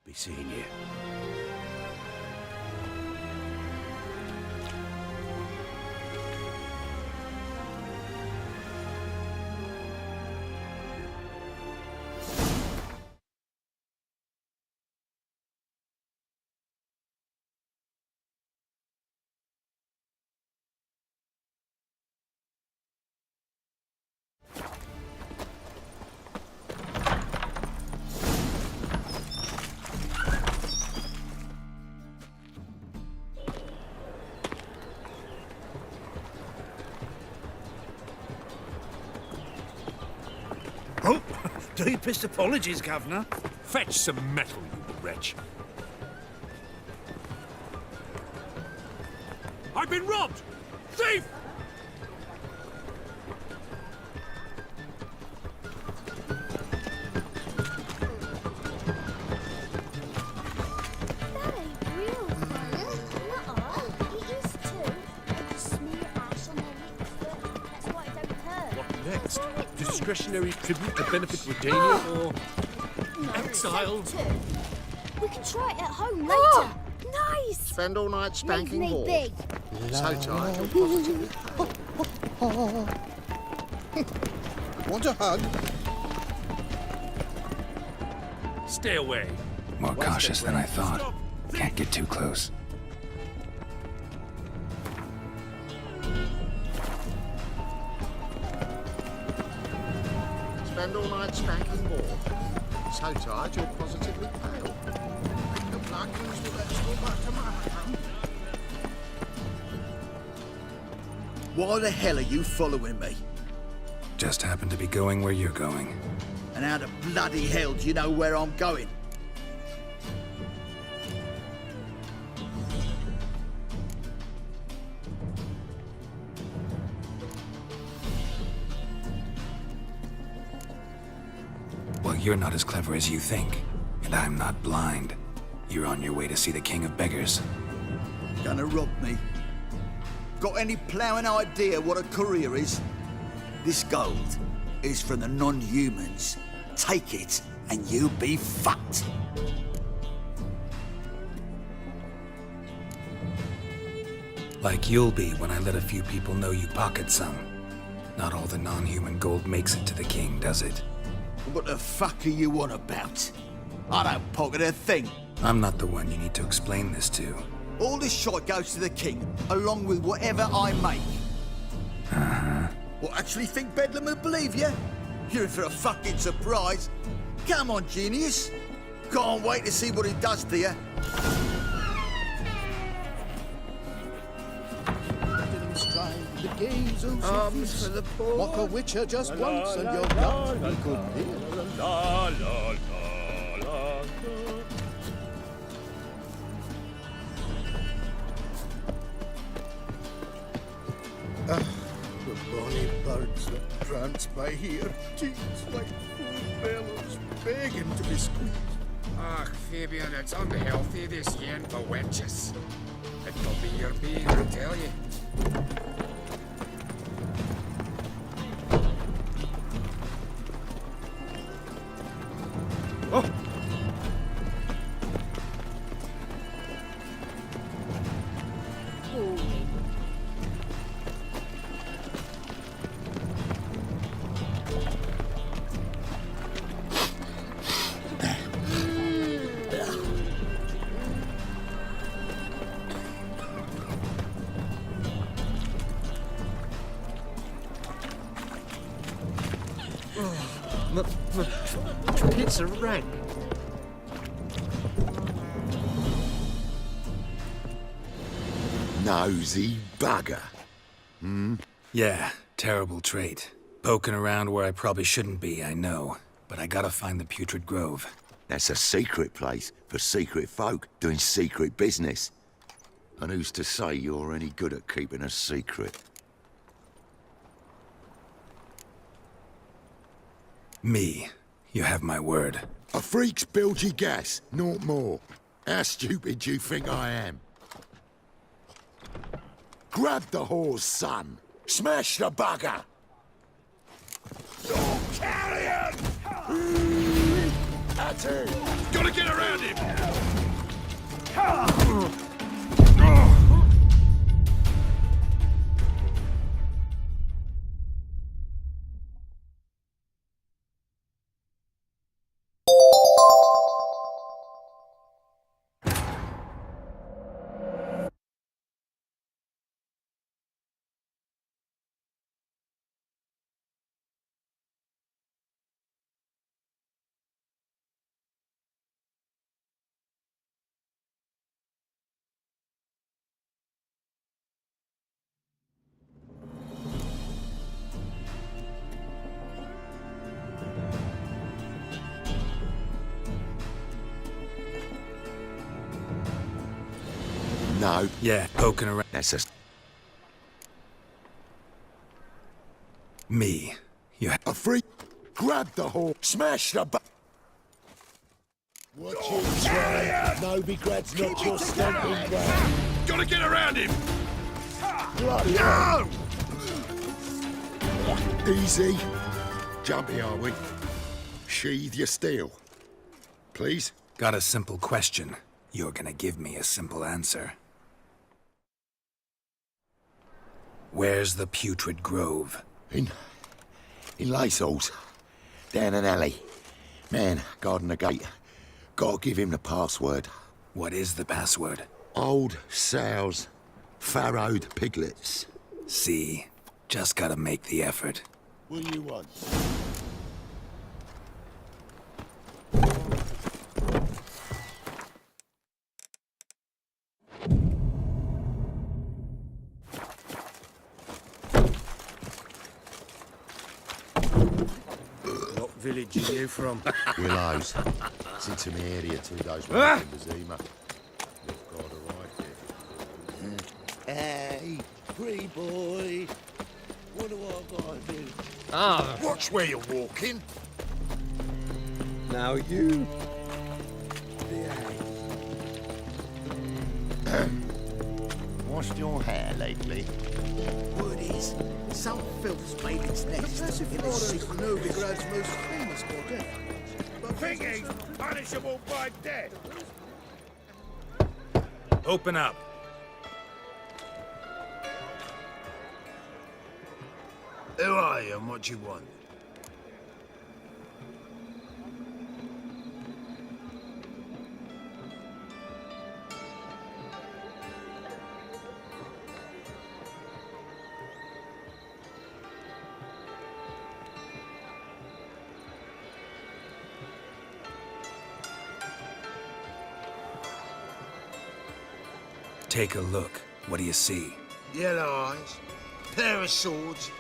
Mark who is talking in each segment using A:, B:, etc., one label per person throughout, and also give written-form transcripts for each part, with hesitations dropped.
A: Be seeing you.
B: Oh, deepest apologies, Governor.
C: Fetch some metal, you wretch. I've been robbed! Thief!
D: That ain't real fire. Nuh-uh. It is too. They just smear ash on their lips first. That's why it don't hurt.
C: What next?
D: Try it too.
C: Discretionary tribute to benefit Redania or
D: No,
C: exile?
D: it's too. We can try it at home later. Nice.
E: Spend all night
D: Leave
E: spanking
D: me
E: balls.
D: be.
E: So tired, you're positively pale.
F: Want a hug?
C: Stay away.
G: More cautious than I thought.
C: Stop!
G: Can't get too close.
E: Spend all night spanking balls. So tired, you're positively pale. Make the blood use the vegetable back to my hand.
H: Why the hell are you following me?
G: Just happen to be going where you're going.
H: And how the bloody hell do you know where I'm going?
G: Well, you're not as clever as you think. And I'm not blind. You're on your way to see the King of Beggars.
H: Gonna rob me? Got any ploughing idea what a courier is? This gold is from the non-humans. Take it and you'll be fucked.
G: Like you'll be when I let a few people know you pocket some. Not all the non-human gold makes it to the king, does it?
H: What the fuck are you on about? I don't pocket a thing.
G: I'm not the one you need to explain this to.
H: All this shit goes to the king, along with whatever I make. What, actually think Bedlam will believe you? You're in for a fucking surprise. Come on, genius. Can't wait to see what he does to you.
F: The gaze of
E: Arms for the poor.
F: Mock a witcher just once and you're not be good near. The bonny birds that prance by here, teeth like full bellows, begging to be squeezed.
I: Ach, Fabian, it's unhealthy, this yen for wenches. It'll be your being, I tell you.
E: It's a rank.
J: Nosy bugger.
G: Yeah, terrible trait. Poking around where I probably shouldn't be, I know. But I gotta find the Putrid Grove.
J: That's a secret place for secret folk doing secret business. And who's to say you're any good at keeping a secret?
G: Me. You have my word.
J: A freak's bilgy gas, naught more. How stupid do you think I am? Grab the whore's son. Smash the bugger! You're carrion!
E: Tatty!
C: Gotta get around him!
J: No,
G: Yeah, poking around.
J: that's a
G: Me. You
J: a freak. Grab the whore, smash the bu-
F: Watch it, try. No begrad's not your stomping ground.
C: Gotta get around him!
F: Bloody hell.
J: Easy. Jumpy, are we? Sheathe your steel. Please?
G: got a simple question. You're gonna give me a simple answer. Where's the Putrid Grove?
J: In Lysol's. Down an alley. Man, guarding the gate. Gotta give him the password.
G: What is the password?
J: Old sows. Farrowed piglets.
G: See? Just gotta make the effort.
F: What do you want?
B: What village are you from?
J: Willows. It's into me area 2 days work in Bazima. You've got a right here.
F: Hey, pretty boy. What do I gotta do?
E: Watch where you're walking.
F: Now you.
J: Washed your hair lately?
H: Word is, some filth's made its nest in the sea.
F: Novigrad's most famous quartet.
C: Thinking punishable by death.
G: Open up.
B: Who are you and what do you want?
G: Take a look. What do you see?
B: Yellow eyes, pair of swords,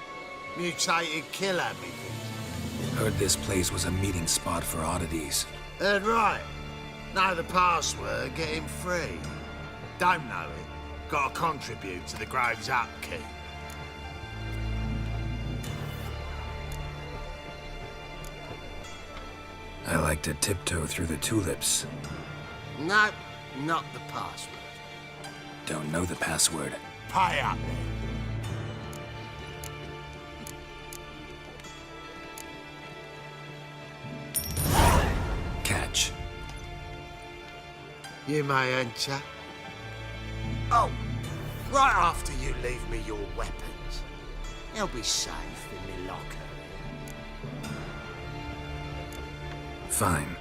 B: mutated killer everything.
G: Heard this place was a meeting spot for oddities.
B: Heard right. Know the password, get him free. Don't know it, gotta contribute to the Grove's upkeep.
G: I like to tiptoe through the tulips.
B: No, not the password.
G: Don't know the password.
B: Pay up then.
G: Catch.
B: You may enter. Oh, right after you leave me your weapons. They'll be safe in my locker.
G: Fine.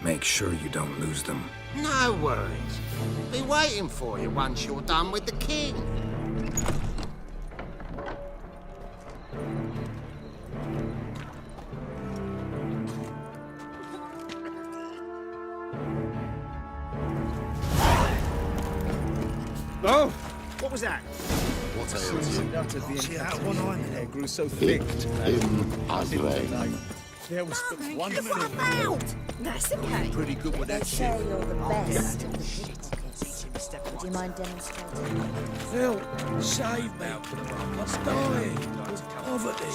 G: Make sure you don't lose them.
B: No worries. Be waiting for you once you're done with the king.
A: Oh, what was that?
J: What ails you?
A: Out of the
B: See that one eye?
A: hair grew so thick.
J: Ugly.
A: There was but one thing.
D: Out! That's okay.
A: Pretty good with
K: They
A: that
K: say
A: shit.
K: you're the best of the pickpockets. Would you mind demonstrating?
B: Phil, save me. I'm dying. Poverty.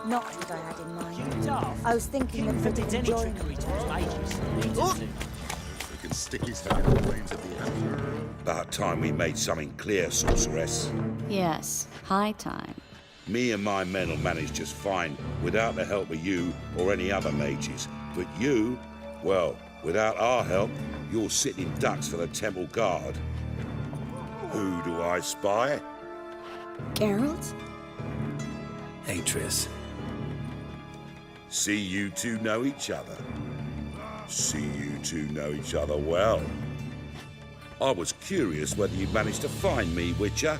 K: Not what I had in mind. I was thinking that you could join me.
E: He can stick his head in the flames at the end.
L: About time we made something clear, sorceress.
K: Yes, high time.
L: Me and my men will manage just fine without the help of you or any other mages. But you Well, without our help, you're sitting ducks for the temple guard. Who do I spy?
K: Geralt?
G: Hey, Triss.
L: See you two know each other. See you two know each other well. I was curious whether you'd managed to find me, Witcher.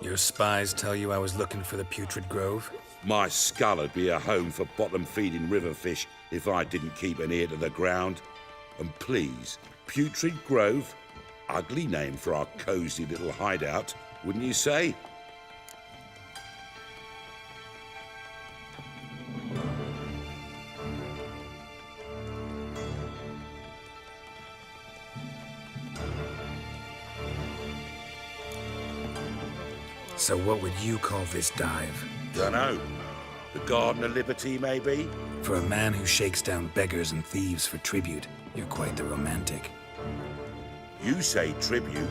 G: Your spies tell you I was looking for the Putrid Grove?
L: My skull would be a home for bottom-feeding river fish if I didn't keep an ear to the ground. And please, Putrid Grove? Ugly name for our cosy little hideout, wouldn't you say?
G: So what would you call this dive?
L: Dunno. The Garden of Liberty, maybe?
G: For a man who shakes down beggars and thieves for tribute, you're quite the romantic.
L: You say tribute,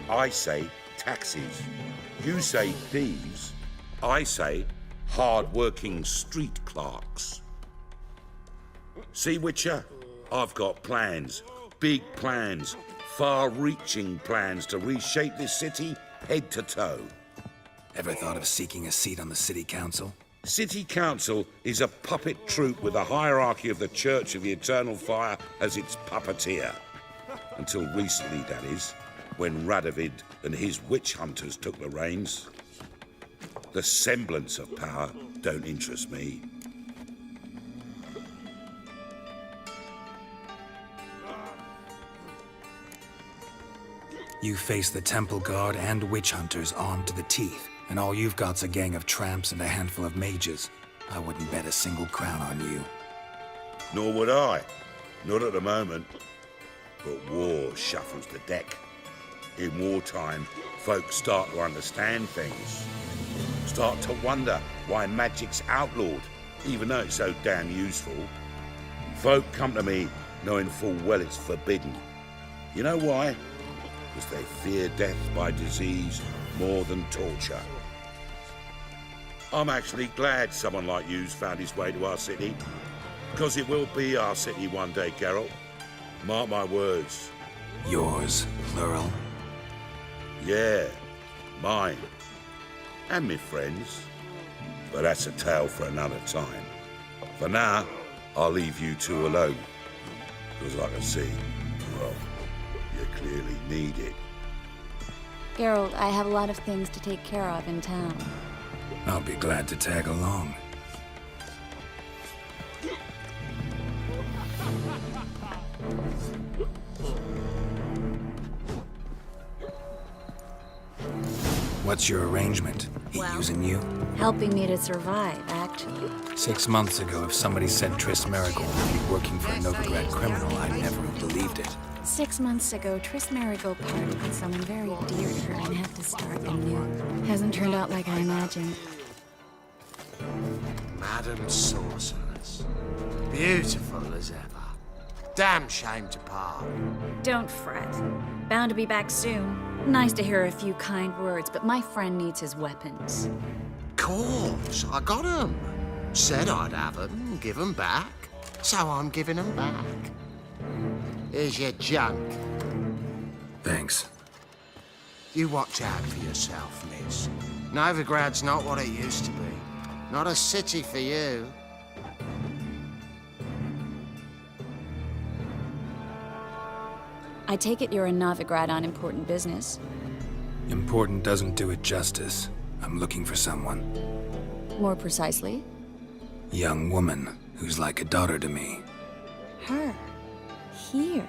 L: I say taxes. You say thieves, I say hard-working street clerks. See, Witcher? I've got plans. Big plans. Far-reaching plans to reshape this city head to toe.
G: Ever thought of seeking a seat on the city council?
L: City Council is a puppet troupe with the hierarchy of the Church of the Eternal Fire as its puppeteer. Until recently, that is, when Radovid and his witch hunters took the reins. The semblance of power don't interest me.
G: You face the Temple Guard and witch hunters armed to the teeth, and all you've got's a gang of tramps and a handful of mages. I wouldn't bet a single crown on you.
L: Nor would I. Not at the moment. But war shuffles the deck. In wartime, folks start to understand things. Start to wonder why magic's outlawed, even though it's so damn useful. Folk come to me knowing full well it's forbidden. You know why? Because they fear death by disease more than torture. I'm actually glad someone like you's found his way to our city. Because it will be our city one day, Geralt. Mark my words.
G: Yours, plural?
L: Yeah, mine. And me friends. But that's a tale for another time. For now, I'll leave you two alone. Because I can see, well, you clearly need it.
K: Geralt, I have a lot of things to take care of in town.
G: I'll be glad to tag along. What's your arrangement? He using you?
K: Helping me to survive, actually.
G: 6 months ago, if somebody said Triss Merigold would be working for a Novigrad criminal, I'd never have believed it.
K: 6 months ago, Triss Merigold parted with someone very dear to her and had to start anew. Hasn't turned out like I imagined.
B: Madam Sorceress. Beautiful as ever. Damn shame to part.
K: Don't fret. Bound to be back soon. Nice to hear a few kind words, but my friend needs his weapons.
B: Course, I got 'em. Said I'd have 'em, give 'em back. So I'm giving 'em back. Here's your junk.
G: Thanks.
B: You watch out for yourself, miss. Novigrad's not what it used to be. Not a city for you.
K: I take it you're in Novigrad on important business.
G: Important doesn't do it justice. I'm looking for someone.
K: More precisely?
G: Young woman who's like a daughter to me.
K: Her? Here?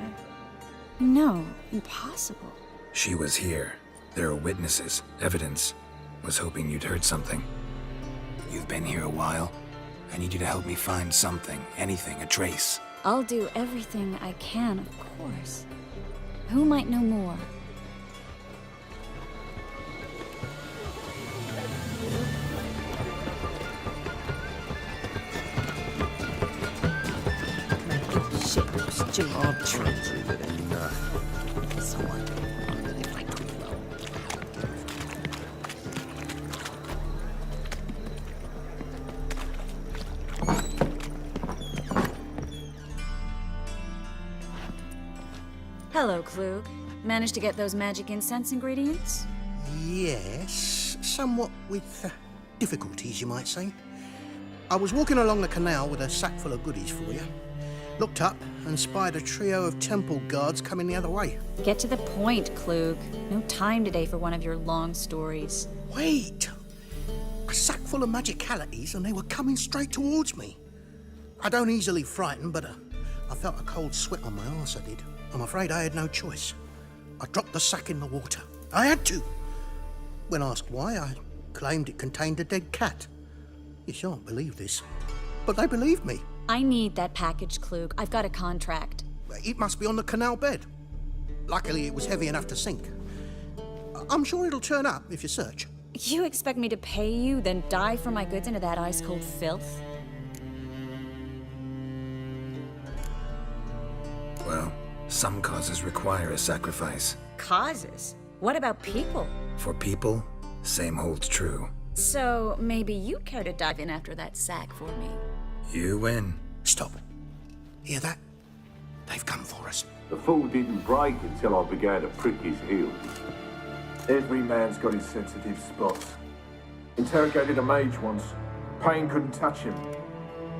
K: No, impossible.
G: She was here. There are witnesses, evidence. Was hoping you'd heard something. You've been here a while. I need you to help me find something, anything, a trace.
K: I'll do everything I can, of course. Who might know more? Hello, Klug. Managed to get those magic incense ingredients?
F: Yes, somewhat with difficulties, you might say. I was walking along the canal with a sack full of goodies for you. Looked up and spied a trio of temple guards coming the other way.
K: Get to the point, Klug. No time today for one of your long stories.
F: Wait! A sack full of magicalities and they were coming straight towards me. I don't easily frighten, but I felt a cold sweat on my arse, I did. I'm afraid I had no choice. I dropped the sack in the water. I had to. When asked why, I claimed it contained a dead cat. You shan't believe this, but they believed me.
K: I need that package, Klug. I've got a contract.
F: It must be on the canal bed. Luckily, it was heavy enough to sink. I'm sure it'll turn up if you search.
K: You expect me to pay you, then dive for my goods into that ice-cold filth?
G: Well, some causes require a sacrifice.
K: Causes? What about people?
G: For people, same holds true.
K: So, maybe you'd care to dive in after that sack for me.
G: You win.
F: Stop. Hear that? They've come for us.
M: The fall didn't break until I began to prick his heels.
C: Every man's got his sensitive spots. Interrogated a mage once. Pain couldn't touch him.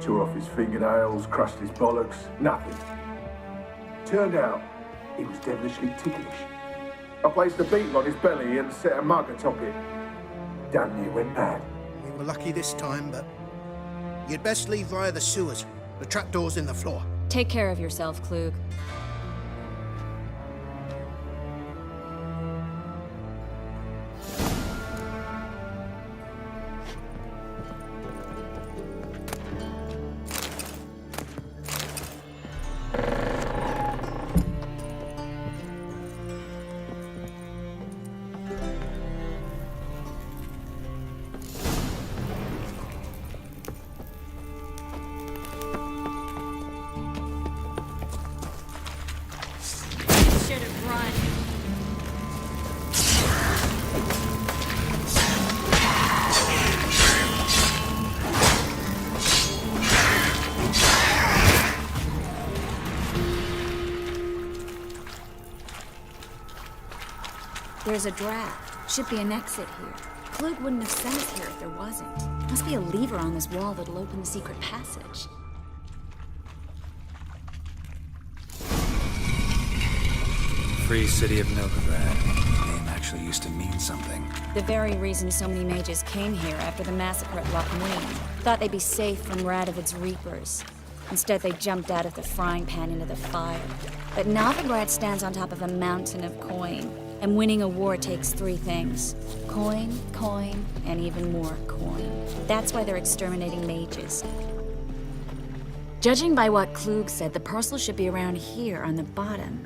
C: Tore off his fingernails, crushed his bollocks, nothing. Turned out, he was devilishly ticklish. I placed a beetle on his belly and set a mug atop it. Damn near went mad.
F: We were lucky this time, but you'd best leave via the sewers. The trapdoor's in the floor.
K: Take care of yourself, Klug. Should have run. There's a draft. Should be an exit here. Klug wouldn't have sent us here if there wasn't. Must be a lever on this wall that'll open the secret passage.
G: Free City of Novigrad. Name actually used to mean something.
K: The very reason so many mages came here after the massacre at Loch Muin. Thought they'd be safe from Radovid's reapers. Instead, they jumped out of the frying pan into the fire. But Novigrad stands on top of a mountain of coin. And winning a war takes three things. Coin, coin, and even more coin. That's why they're exterminating mages. Judging by what Klug said, the parcel should be around here on the bottom.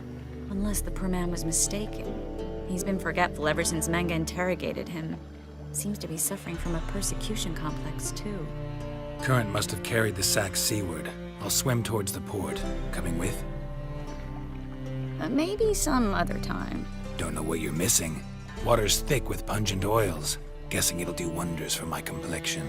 K: Unless the poor man was mistaken. He's been forgetful ever since Manga interrogated him. Seems to be suffering from a persecution complex, too.
G: Current must have carried the sack seaward. I'll swim towards the port. Coming with?
K: Maybe some other time.
G: Don't know what you're missing. Water's thick with pungent oils. Guessing it'll do wonders for my complexion.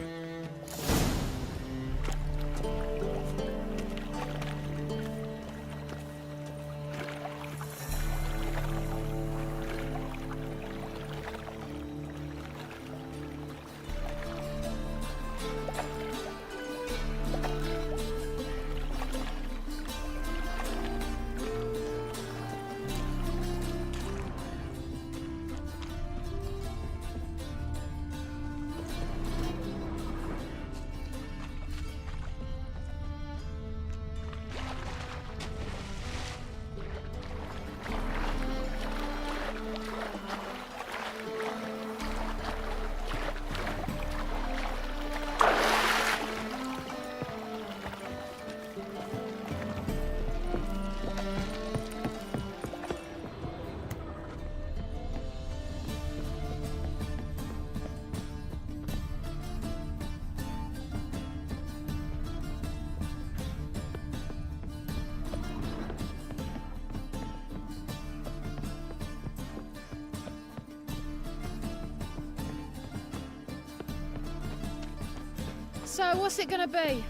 N: So, what's it gonna be?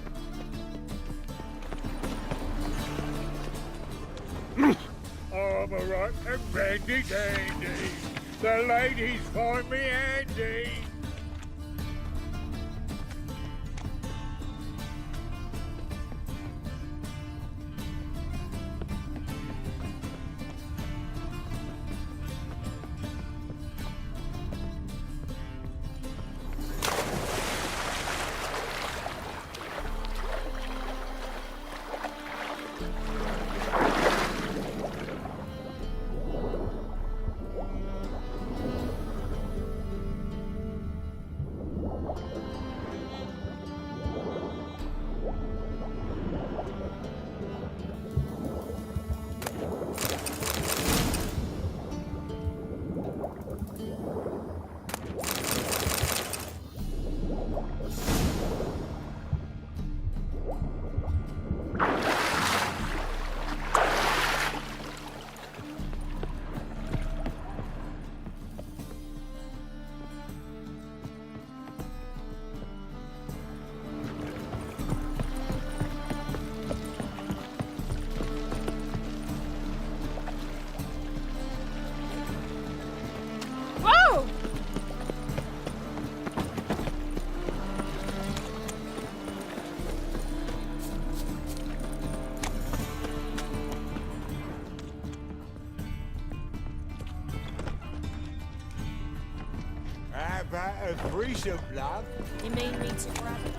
I: I'm a right and handy dandy. The ladies find me handy.
K: Whoa!
I: How about a threesome, love?
K: You mean me to grab it?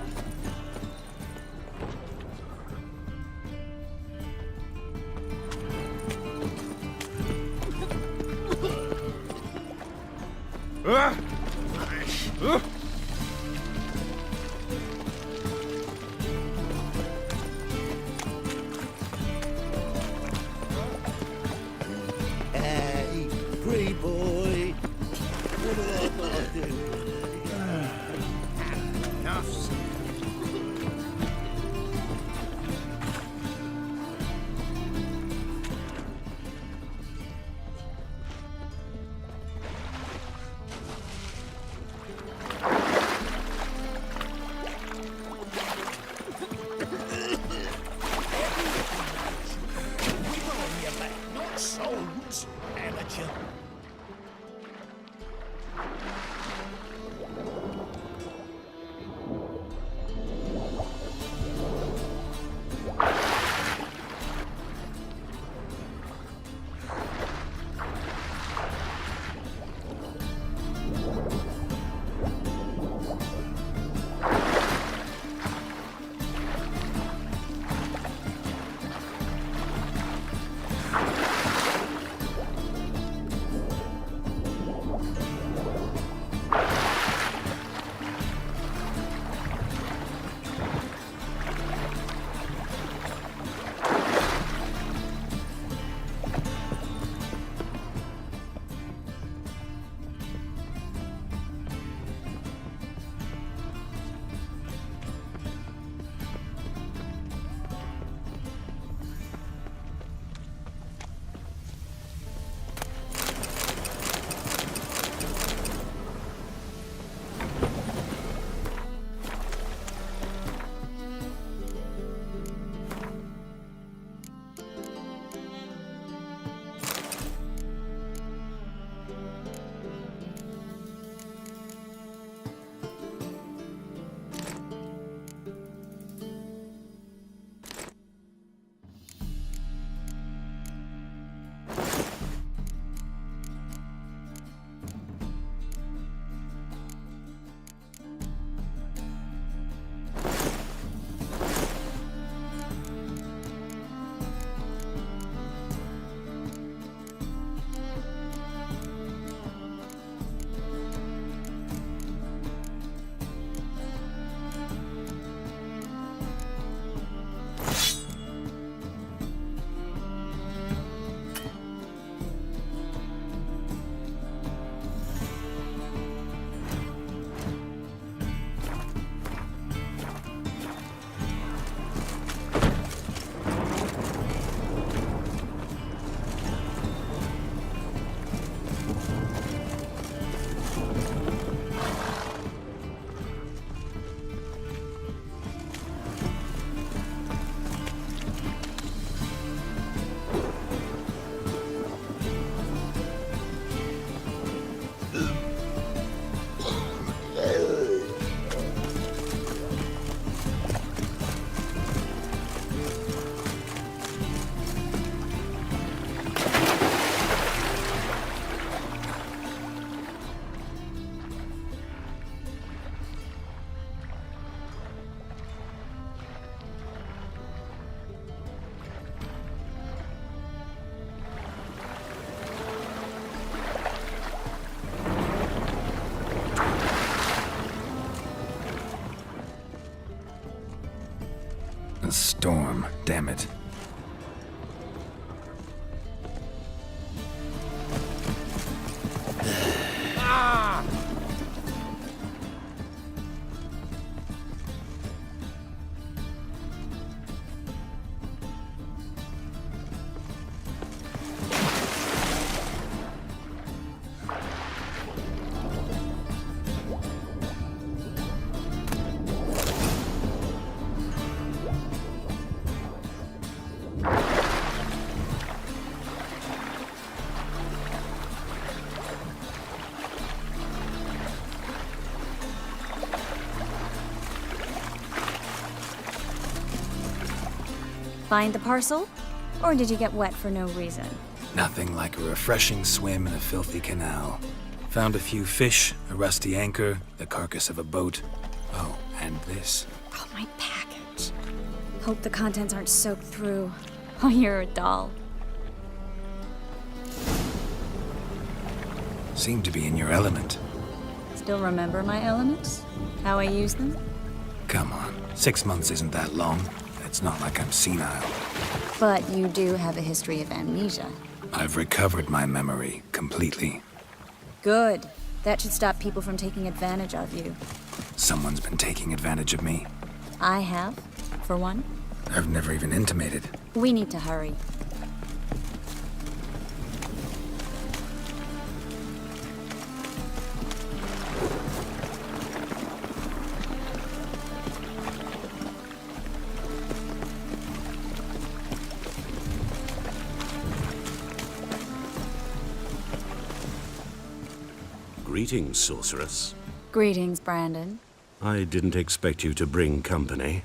B: Hey, pretty boy. What do I gotta do?
A: Enough.
F: Not sold, amateur.
G: A storm, damn it.
K: Find the parcel? Or did you get wet for no reason?
G: Nothing like a refreshing swim in a filthy canal. Found a few fish, a rusty anchor, the carcass of a boat. Oh, and this.
K: Oh, my package. Hope the contents aren't soaked through. Oh, you're a doll.
G: Seem to be in your element.
K: Still remember my elements? How I use them?
G: Come on, 6 months isn't that long. It's not like I'm senile.
K: But you do have a history of amnesia.
G: I've recovered my memory completely.
K: Good. That should stop people from taking advantage of you.
G: Someone's been taking advantage of me.
K: I have, for one.
G: I've never even intimated.
K: We need to hurry.
N: Greetings, sorceress.
K: Greetings, Brandon.
N: I didn't expect you to bring company.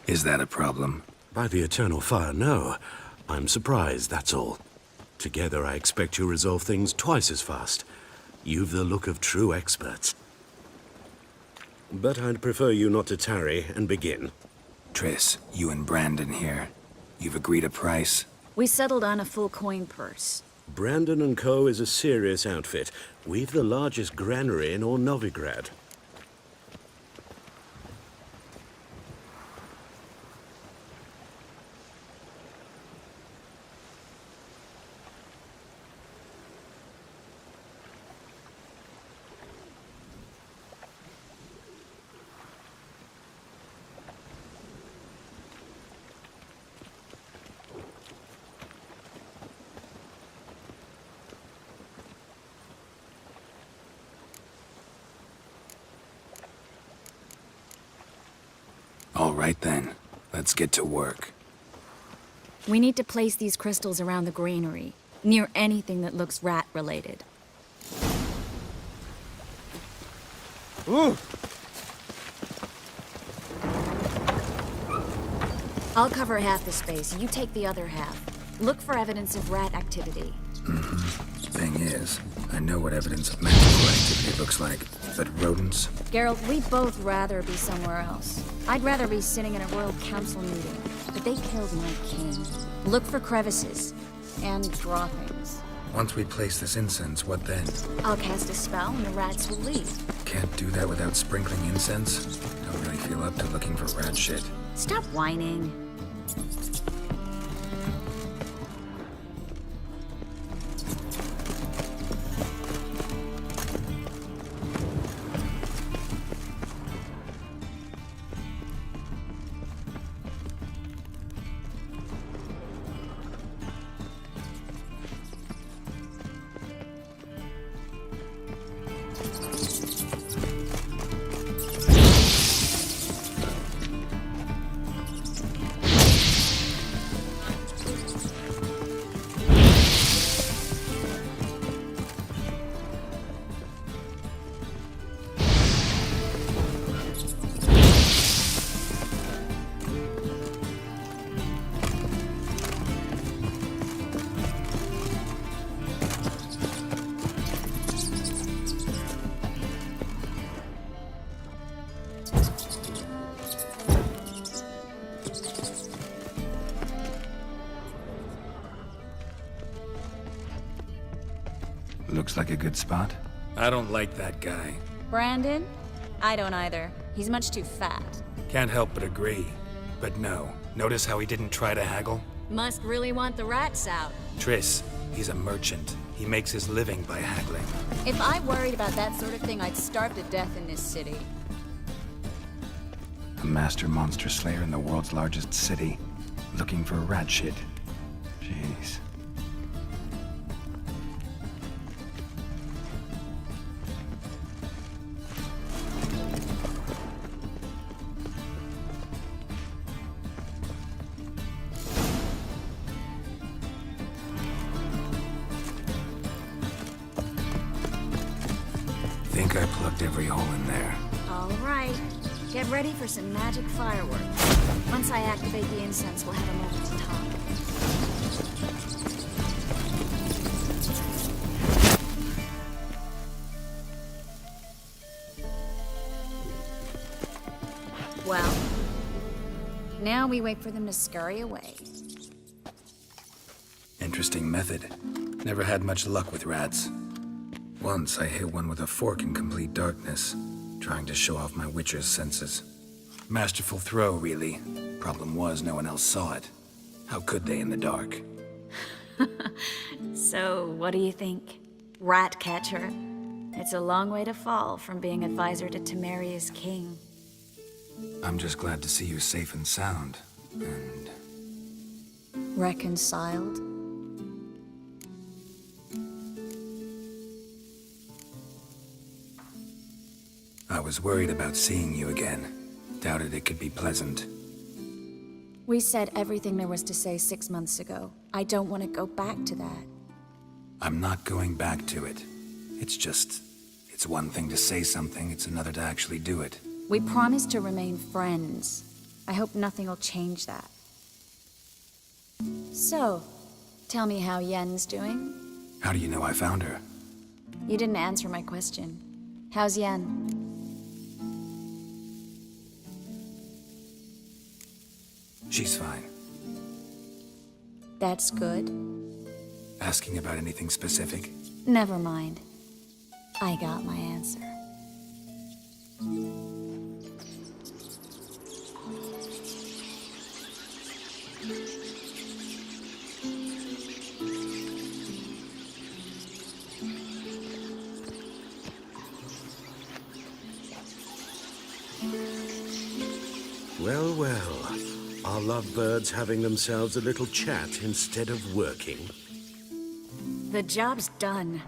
G: Is that a problem?
N: By the eternal fire, no. I'm surprised, that's all. Together, I expect you resolve things twice as fast. You've the look of true experts. But I'd prefer you not to tarry and begin.
G: Triss, you and Brandon here. You've agreed a price?
K: We settled on a full coin purse.
N: Brandon & Co. is a serious outfit. We've the largest granary in all Novigrad.
G: All right then, let's get to work.
K: We need to place these crystals around the granary, near anything that looks rat-related.
N: Ooh.
K: I'll cover half the space, you take the other half. Look for evidence of rat activity.
G: Thing is, I know what evidence of magical activity looks like, but rodents?
K: Geralt, we'd both rather be somewhere else. I'd rather be sitting in a royal council meeting, but they killed my king. Look for crevices, and draw things.
G: Once we place this incense, what then?
K: I'll cast a spell and the rats will leave.
G: Can't do that without sprinkling incense? Don't really feel up to looking for rat shit.
K: Stop whining.
G: Looks like a good spot. I don't like that guy.
K: Brandon? I don't either. He's much too fat.
G: Can't help but agree. But no, notice how he didn't try to haggle?
K: Must really want the rats out.
G: Triss, he's a merchant. He makes his living by haggling.
K: If I worried about that sort of thing, I'd starve to death in this city.
G: A master monster slayer in the world's largest city. Looking for rat shit. Jeez. Think I plugged every hole in there.
K: All right. Get ready for some magic fireworks. Once I activate the incense, we'll have a moment to talk. Well, now we wait for them to scurry away.
G: Interesting method. Never had much luck with rats. Once I hit one with a fork in complete darkness, trying to show off my witcher's senses. Masterful throw, really. Problem was, no one else saw it. How could they in the dark?
K: So, what do you think? Rat catcher? It's a long way to fall from being advisor to Temeria's king.
G: I'm just glad to see you safe and sound, and...
K: Reconciled?
G: I was worried about seeing you again. Doubted it could be pleasant.
K: We said everything there was to say 6 months ago. I don't want to go back to that.
G: I'm not going back to it. It's one thing to say something, it's another to actually do it.
K: We promised to remain friends. I hope nothing will change that. So, tell me how Yen's doing?
G: How do you know I found her?
K: You didn't answer my question. How's Yen?
G: She's fine.
K: That's good.
G: Asking about anything specific?
K: Never mind. I got my answer.
N: Well, well. Are lovebirds having themselves a little chat instead of working?
K: The job's done.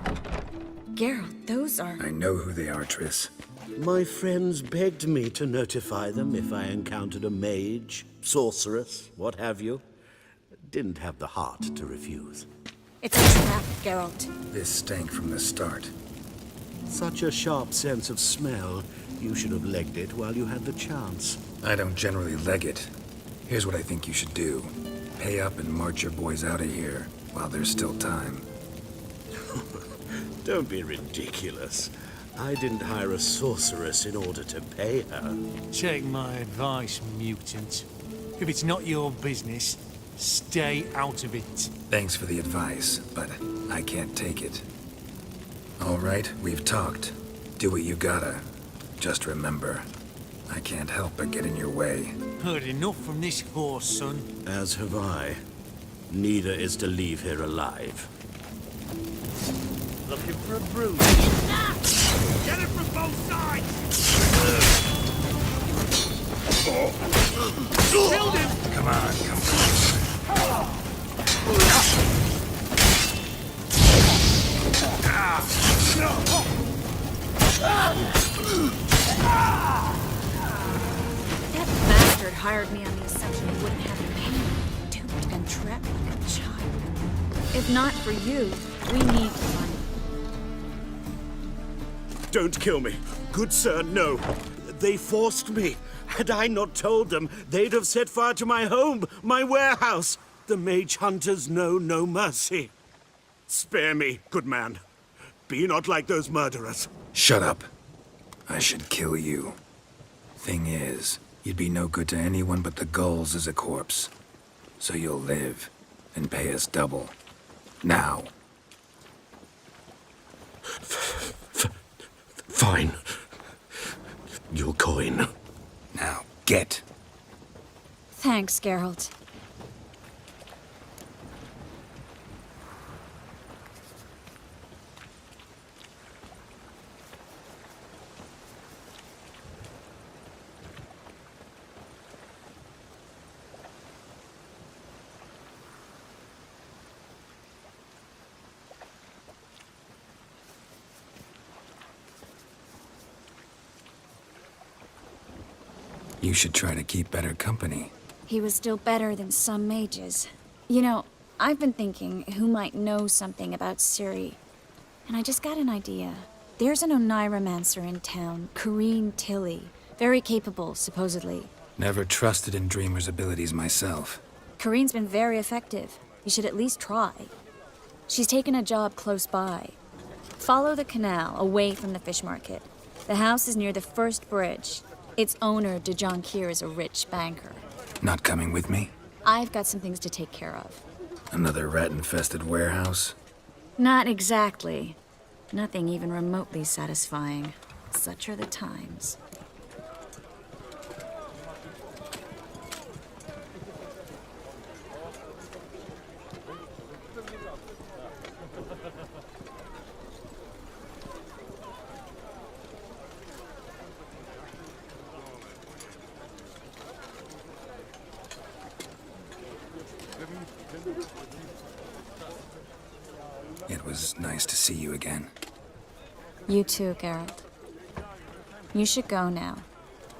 K: Geralt, those are...
G: I know who they are, Triss.
N: My friends begged me to notify them if I encountered a mage, sorceress, what have you. Didn't have the heart to refuse.
K: It's a trap, Geralt.
G: This stank from the start.
N: Such a sharp sense of smell. You should have legged it while you had the chance.
G: I don't generally leg it. Here's what I think you should do. Pay up and march your boys out of here while there's still time.
N: Don't be ridiculous. I didn't hire a sorceress in order to pay her.
A: Take my advice, mutant. If it's not your business, stay out of it.
G: Thanks for the advice, but I can't take it. All right, we've talked. Do what you gotta. Just remember, I can't help but get in your way.
A: Heard enough from this horse, son.
N: As have I. Neither is to leave here alive.
A: Looking for a bruise. Get it from both sides! Killed him!
G: Come on, come on.
K: That bastard hired me on the assumption he wouldn't have any pain. Duped and trapped like a child. If not for you, we need money.
N: Don't kill me. Good sir, no. They forced me. Had I not told them, they'd have set fire to my home, my warehouse. The mage hunters know no mercy. Spare me, good man. Be not like those murderers.
G: Shut up. I should kill you. Thing is, you'd be no good to anyone but the gulls as a corpse. So you'll live and pay us double. Now.
N: Fine. Your coin.
G: Now, get.
K: Thanks, Geralt.
G: You should try to keep better company.
K: He was still better than some mages. You know, I've been thinking who might know something about Ciri. And I just got an idea. There's an Oneiromancer in town, Corrine Tilly. Very capable, supposedly.
G: Never trusted in Dreamer's abilities myself.
K: Corrine's been very effective. You should at least try. She's taken a job close by. Follow the canal, away from the fish market. The house is near the first bridge. Its owner, De Jonquier, is a rich banker.
G: Not coming with me?
K: I've got some things to take care of.
G: Another rat-infested warehouse?
K: Not exactly. Nothing even remotely satisfying. Such are the times.
G: It was nice to see you again.
K: You too, Geralt. You should go now,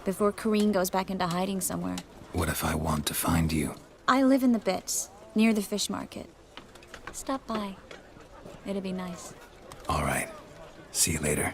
K: before Corrine goes back into hiding somewhere.
G: What if I want to find you?
K: I live in the Bits, near the fish market. Stop by. It'd be nice.
G: All right. See you later.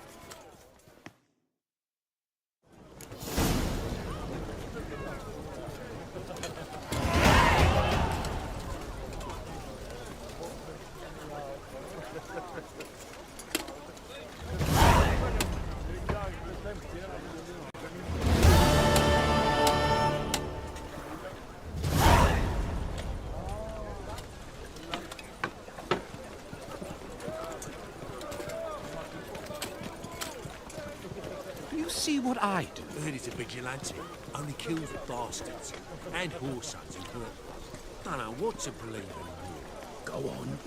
A: You see what I do? Heard he's a vigilante. Only kills the bastards. And horse hunting, but don't know what to believe anymore. Go on.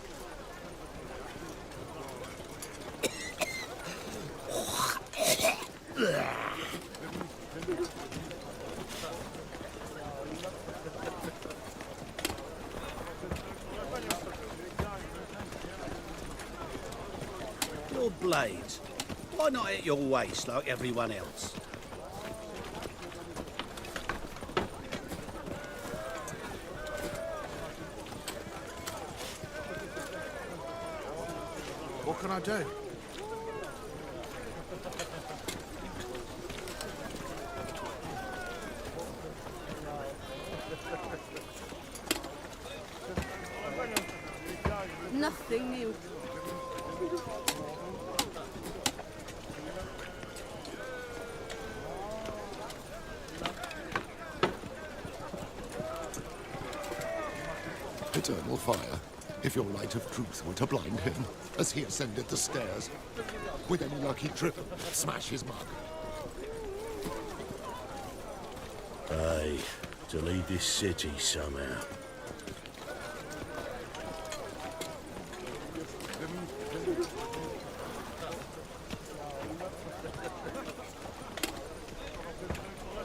O: Your blades. Why not at your waist like everyone else?
E: What can I do?
P: Nothing new.
E: Eternal fire. If your light of truth were to blind him, as he ascended the stairs, with any luck he'd trip and smash his mug.
Q: Aye, to lead this city somehow.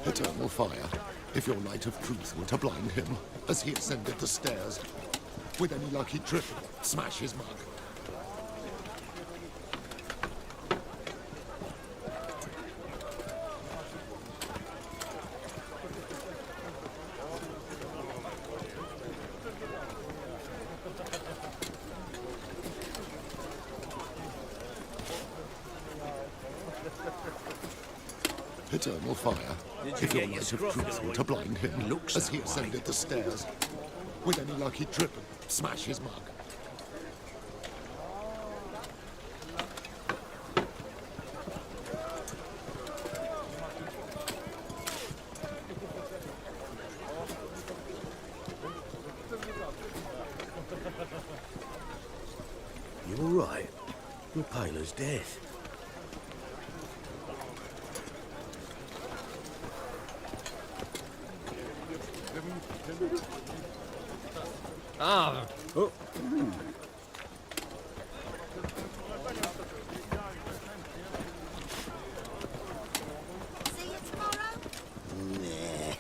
E: Eternal fire. If your light of truth were to blind him, as he ascended the stairs, with any luck he'd trip and smash his mug. Eternal fire. If your light of truth were to blind him, as he ascended the stairs, with any luck he'd trip and smash his mug.
Q: You all right? You're pale as death.
I: Ah. Oh.
D: See you tomorrow?
B: Nah.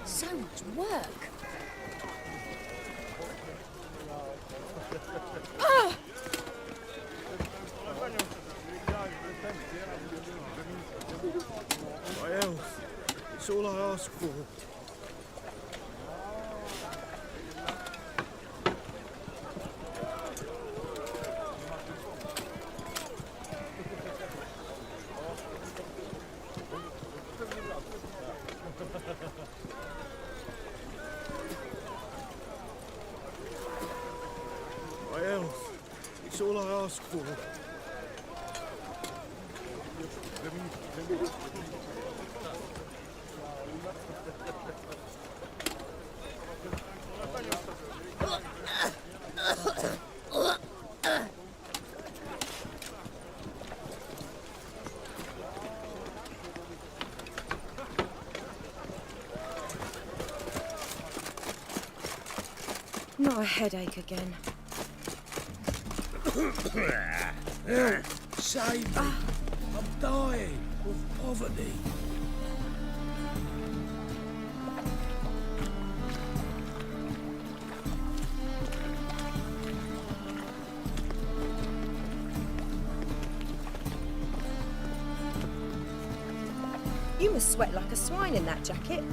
K: So much work. Ah!
Q: My health. It's all I ask for. My health. It's all I ask for.
K: Not a headache again.
Q: Help! Save me! I'm dying of poverty.
K: You must sweat like a swine in that jacket.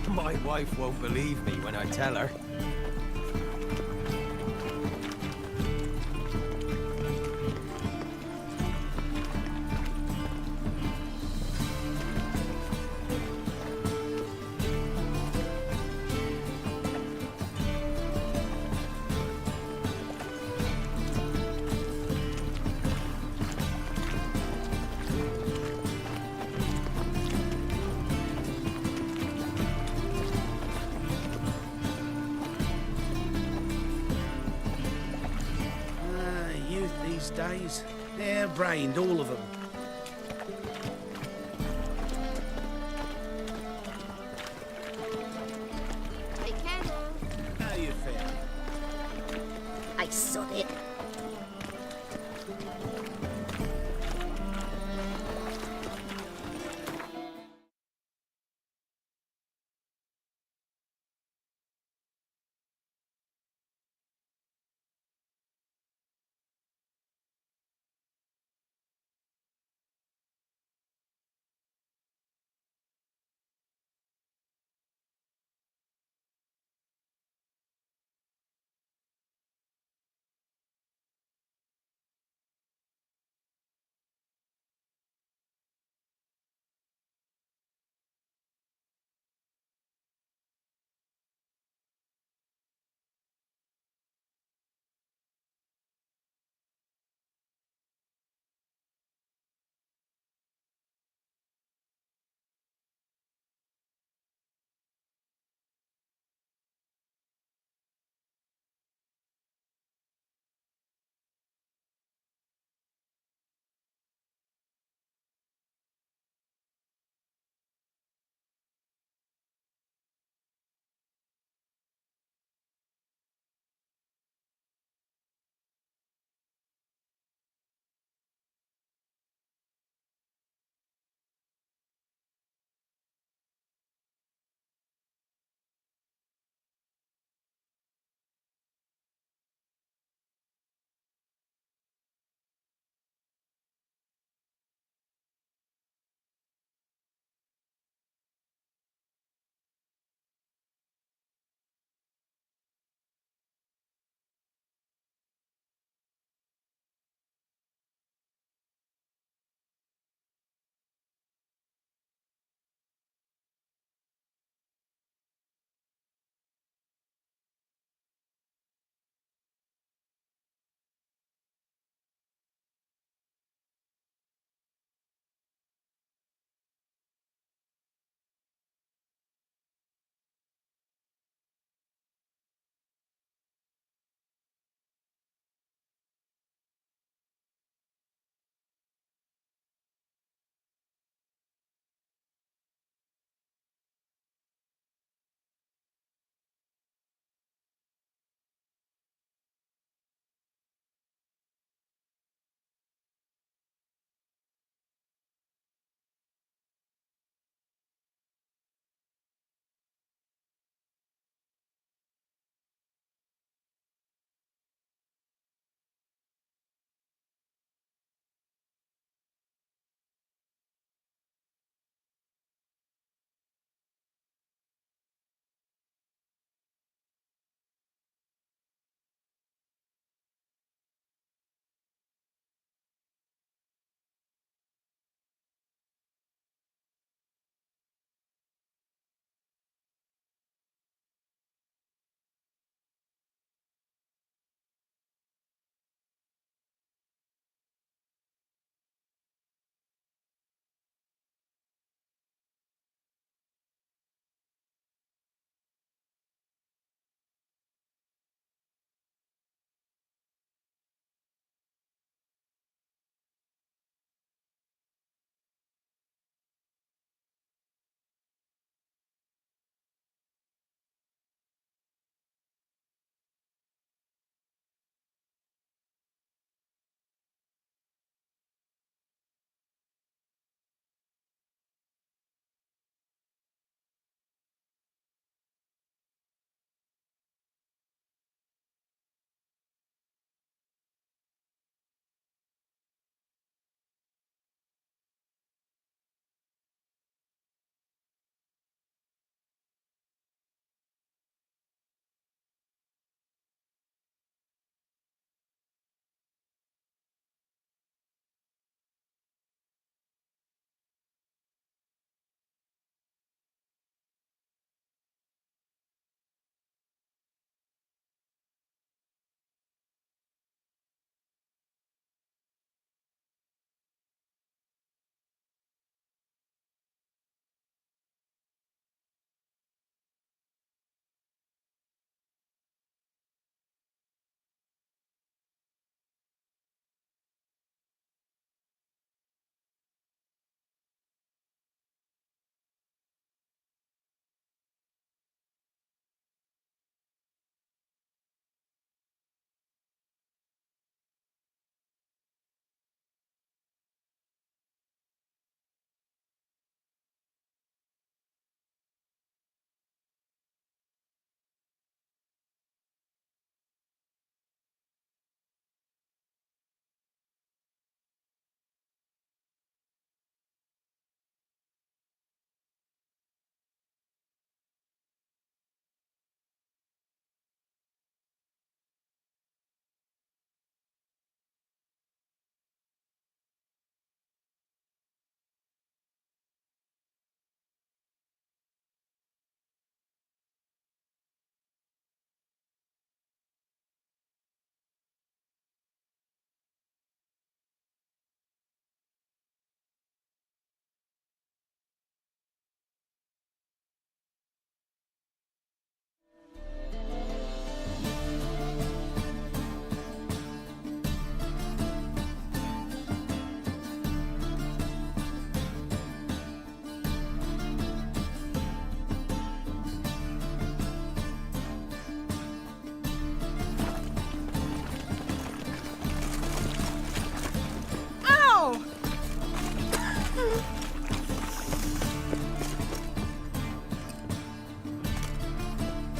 O: My wife won't believe me when I tell her. Youth these days, hair-brained, all of them.
D: Take care now.
O: How you feel?
D: I sod it.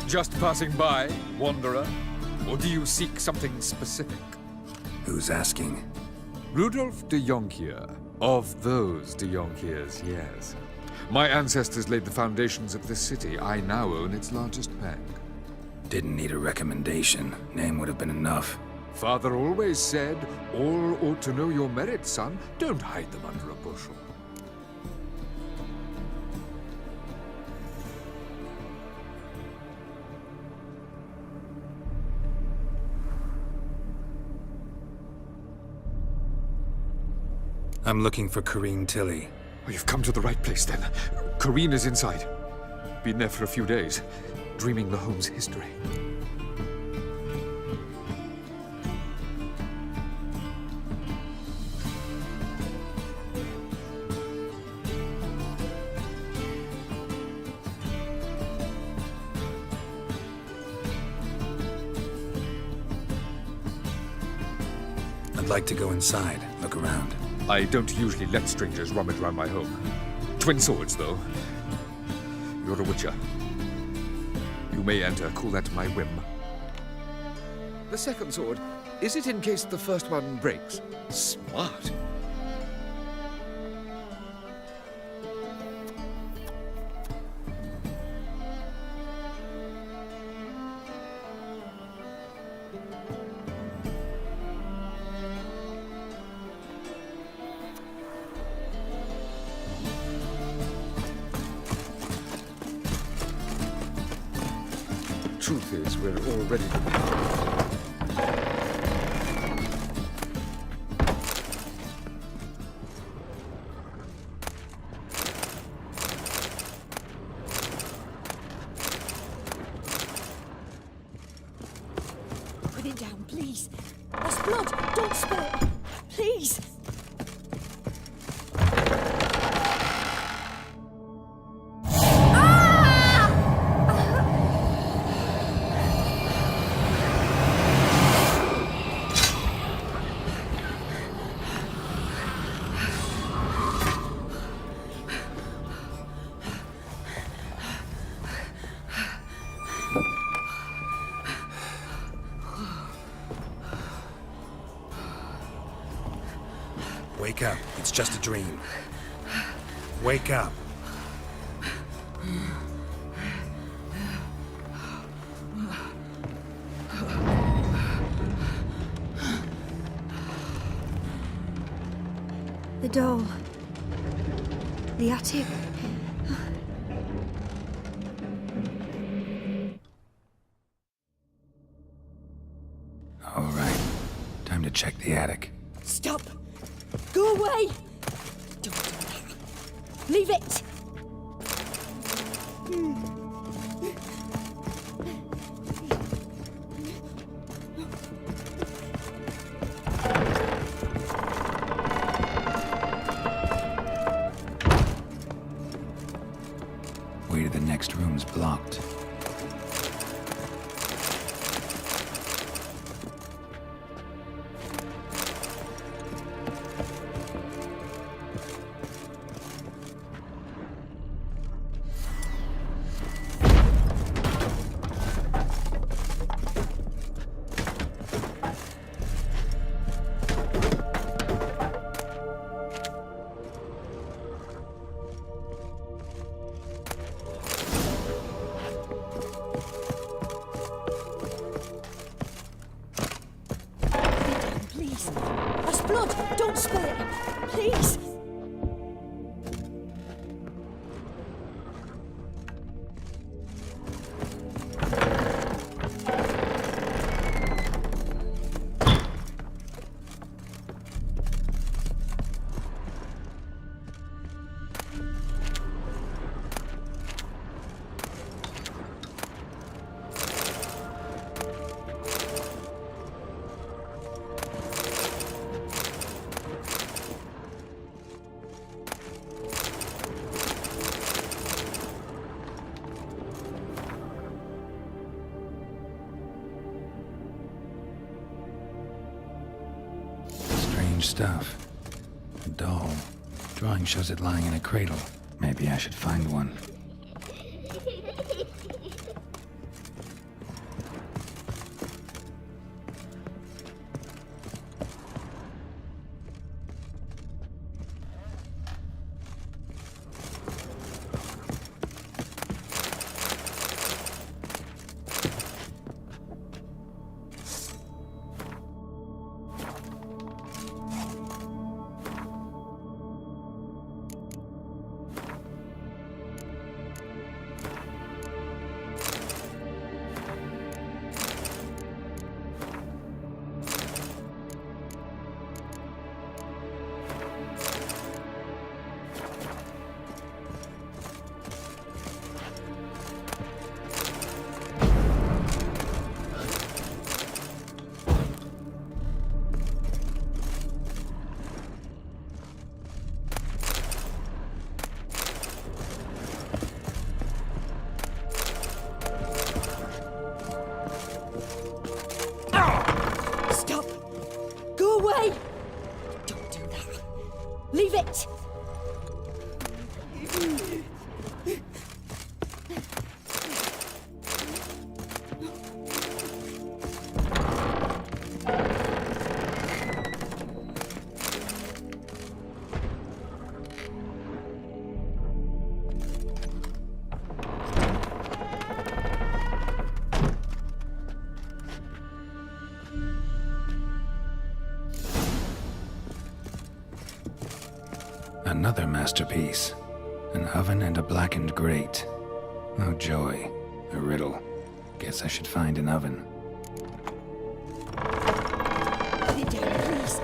P: Just passing by, wanderer? Or do you seek something specific?
G: Who's asking?
P: Rudolf de Jonkier. Of those de Jonkiers, yes. My ancestors laid the foundations of this city. I now own its largest bank.
G: Didn't need a recommendation. Name would have been enough.
P: Father always said, all ought to know your merits, son. Don't hide them under a bushel.
G: I'm looking for Corrine Tilly.
P: Oh, you've come to the right place, then. Corrine is inside. Been there for a few days, dreaming the home's history.
G: I'd like to go inside, look around.
P: I don't usually let strangers rummage around my home. Twin swords, though. You're a witcher. You may enter, call that my whim. The second sword, is it in case the first one breaks? Smart. Truth is, we're already...
D: Put it down, please. That's blood. Don't spill it. Please.
G: Wake up. It's just a dream. Wake up.
D: The doll. The attic.
G: All right. Time to check the attic.
D: Stop. Go away. Don't do that. Leave it.
G: Way to the next room's blocked.
D: Please. That's blood. Don't spill it. Please.
G: Strange stuff. A doll. Drawing shows it lying in a cradle. Maybe I should find one.
R: away! Don't do that. Leave it!
G: Another masterpiece. An oven and a blackened grate. Oh joy. A riddle. Guess I should find an oven.
R: Lydia, please.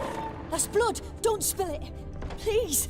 R: That's blood. Don't spill it. Please.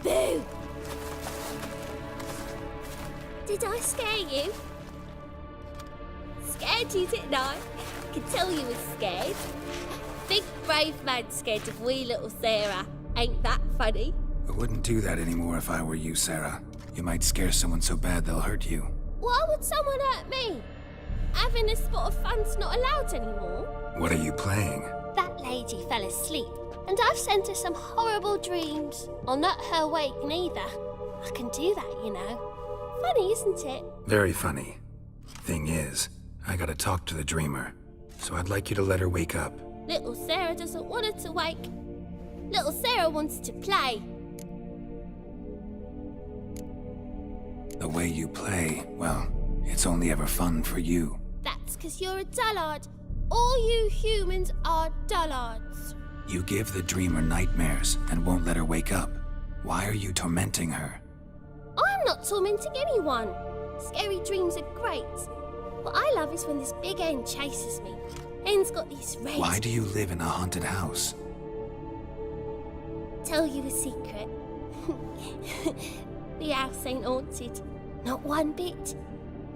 D: Boo! Did I scare you? Scared you, didn't I? I could tell you was scared. Big brave man scared of wee little Sarah. Ain't that funny?
G: I wouldn't do that anymore if I were you, Sarah. You might scare someone so bad they'll hurt you.
D: Why would someone hurt me? Having a spot of fun's not allowed anymore.
G: What are you playing?
D: That lady fell asleep, and I've sent her some horrible dreams. I'll not her wake neither. I can do that, you know. Funny, isn't it?
G: Very funny. Thing is, I gotta talk to the dreamer, so I'd like you to let her wake up.
D: Little Sarah doesn't want her to wake. Little Sarah wants to play.
G: The way you play, well, it's only ever fun for you.
D: That's 'cause you're a dullard. All you humans are dullards.
G: You give the dreamer nightmares and won't let her wake up. Why are you tormenting her?
D: I'm not tormenting anyone. Scary dreams are great. What I love is when this big hen chases me. Hen's got these red...
G: Why do you live in a haunted house?
D: Tell you a secret. The house ain't haunted. Not one bit.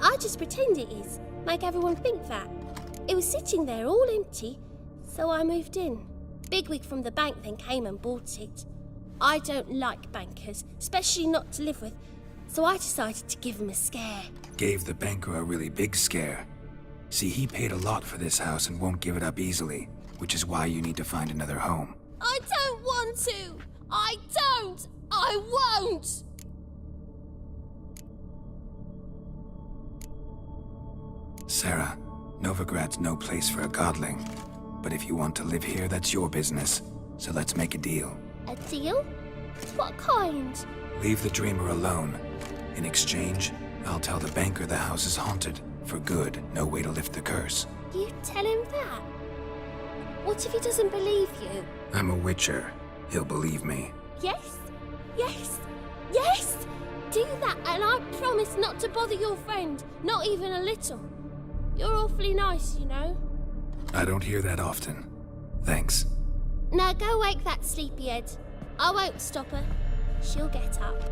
D: I just pretend it is. Make everyone think that. It was sitting there all empty, so I moved in. Bigwig from the bank then came and bought it. I don't like bankers, especially not to live with, so I decided to give him a scare.
G: Gave the banker a really big scare. See, he paid a lot for this house and won't give it up easily, which is why you need to find another home.
D: I don't want to! I don't! I won't!
G: Sarah, Novigrad's no place for a godling. But if you want to live here, that's your business. So let's make a deal.
D: A deal? What kind?
G: Leave the dreamer alone. In exchange, I'll tell the banker the house is haunted. For good, no way to lift the curse.
D: You tell him that? What if he doesn't believe you?
G: I'm a witcher. He'll believe me.
D: Yes? Yes? Yes! Do that and I promise not to bother your friend. Not even a little. You're awfully nice, you know.
G: I don't hear that often. Thanks.
D: Now go wake that sleepyhead. I won't stop her. She'll get up.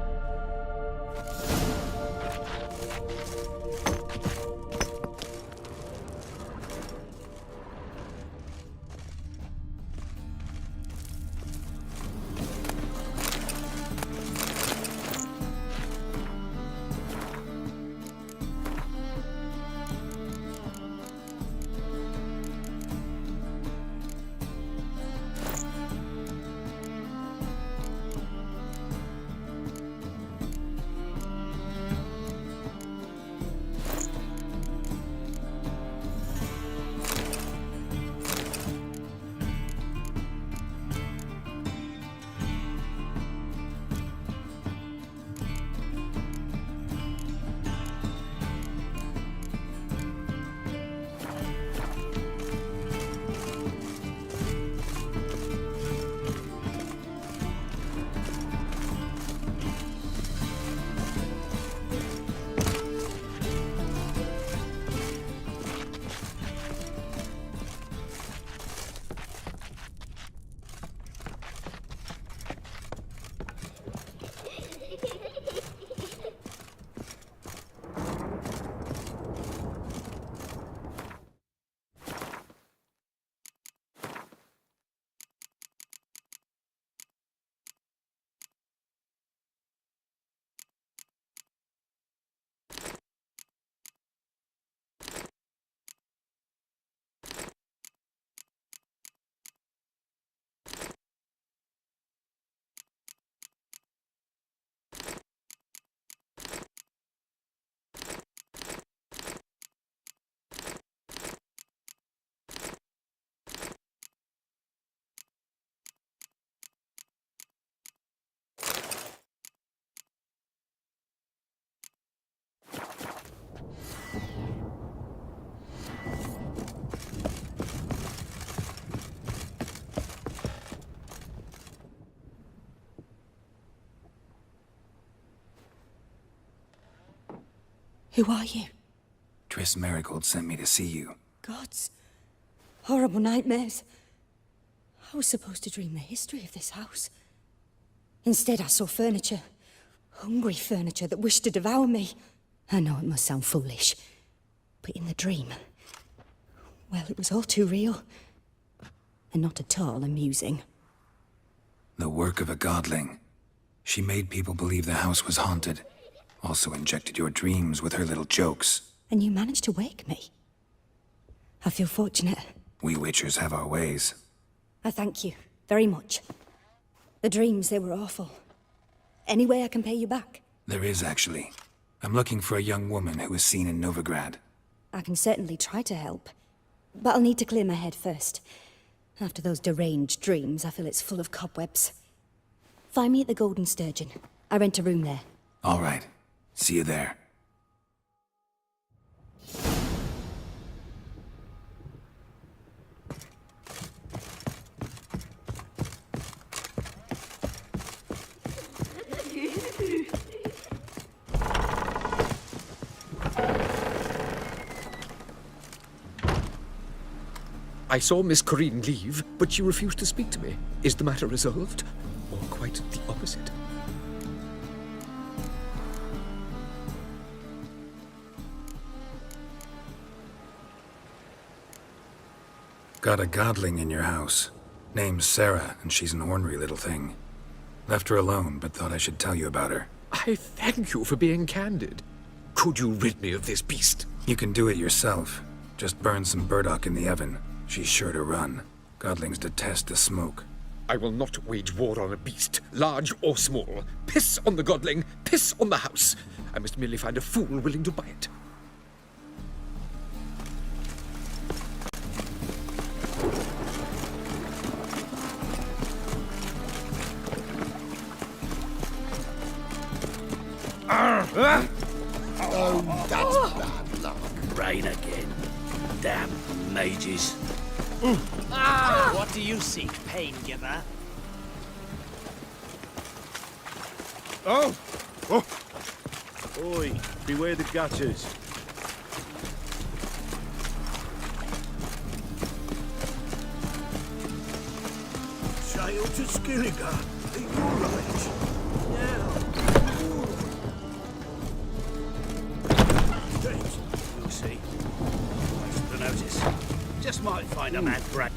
R: Who are you?
G: Triss Merigold sent me to see you.
R: Gods. Horrible nightmares. I was supposed to dream the history of this house. Instead, I saw furniture. Hungry furniture that wished to devour me. I know it must sound foolish, but in the dream, well, it was all too real. And not at all amusing.
G: The work of a godling. She made people believe the house was haunted. Also injected your dreams with her little jokes.
R: And you managed to wake me. I feel fortunate.
G: We Witchers have our ways.
R: I thank you very much. The dreams, they were awful. Any way I can pay you back?
G: There is, actually. I'm looking for a young woman who was seen in Novigrad.
R: I can certainly try to help. But I'll need to clear my head first. After those deranged dreams, I feel it's full of cobwebs. Find me at the Golden Sturgeon. I rent a room there.
G: All right. See you there.
P: I saw Miss Corinne leave, but she refused to speak to me. Is the matter resolved? Or quite the opposite?
G: Got a godling in your house. Name's Sarah, and she's an ornery little thing. Left her alone, but thought I should tell you about her.
P: I thank you for being candid. Could you rid me of this beast?
G: You can do it yourself. Just burn some burdock in the oven. She's sure to run. Godlings detest the smoke.
P: I will not wage war on a beast, large or small. Piss on the godling, piss on the house. I must merely find a fool willing to buy it.
J: Oh, that's bad luck.
Q: Rain again. Damn mages.
S: What do you seek, pain giver?
Q: Oh! Oi, beware the gutters. Sail to Skilliga. Are you right? James, we'll see. What's the notice? Just might find a mad brat.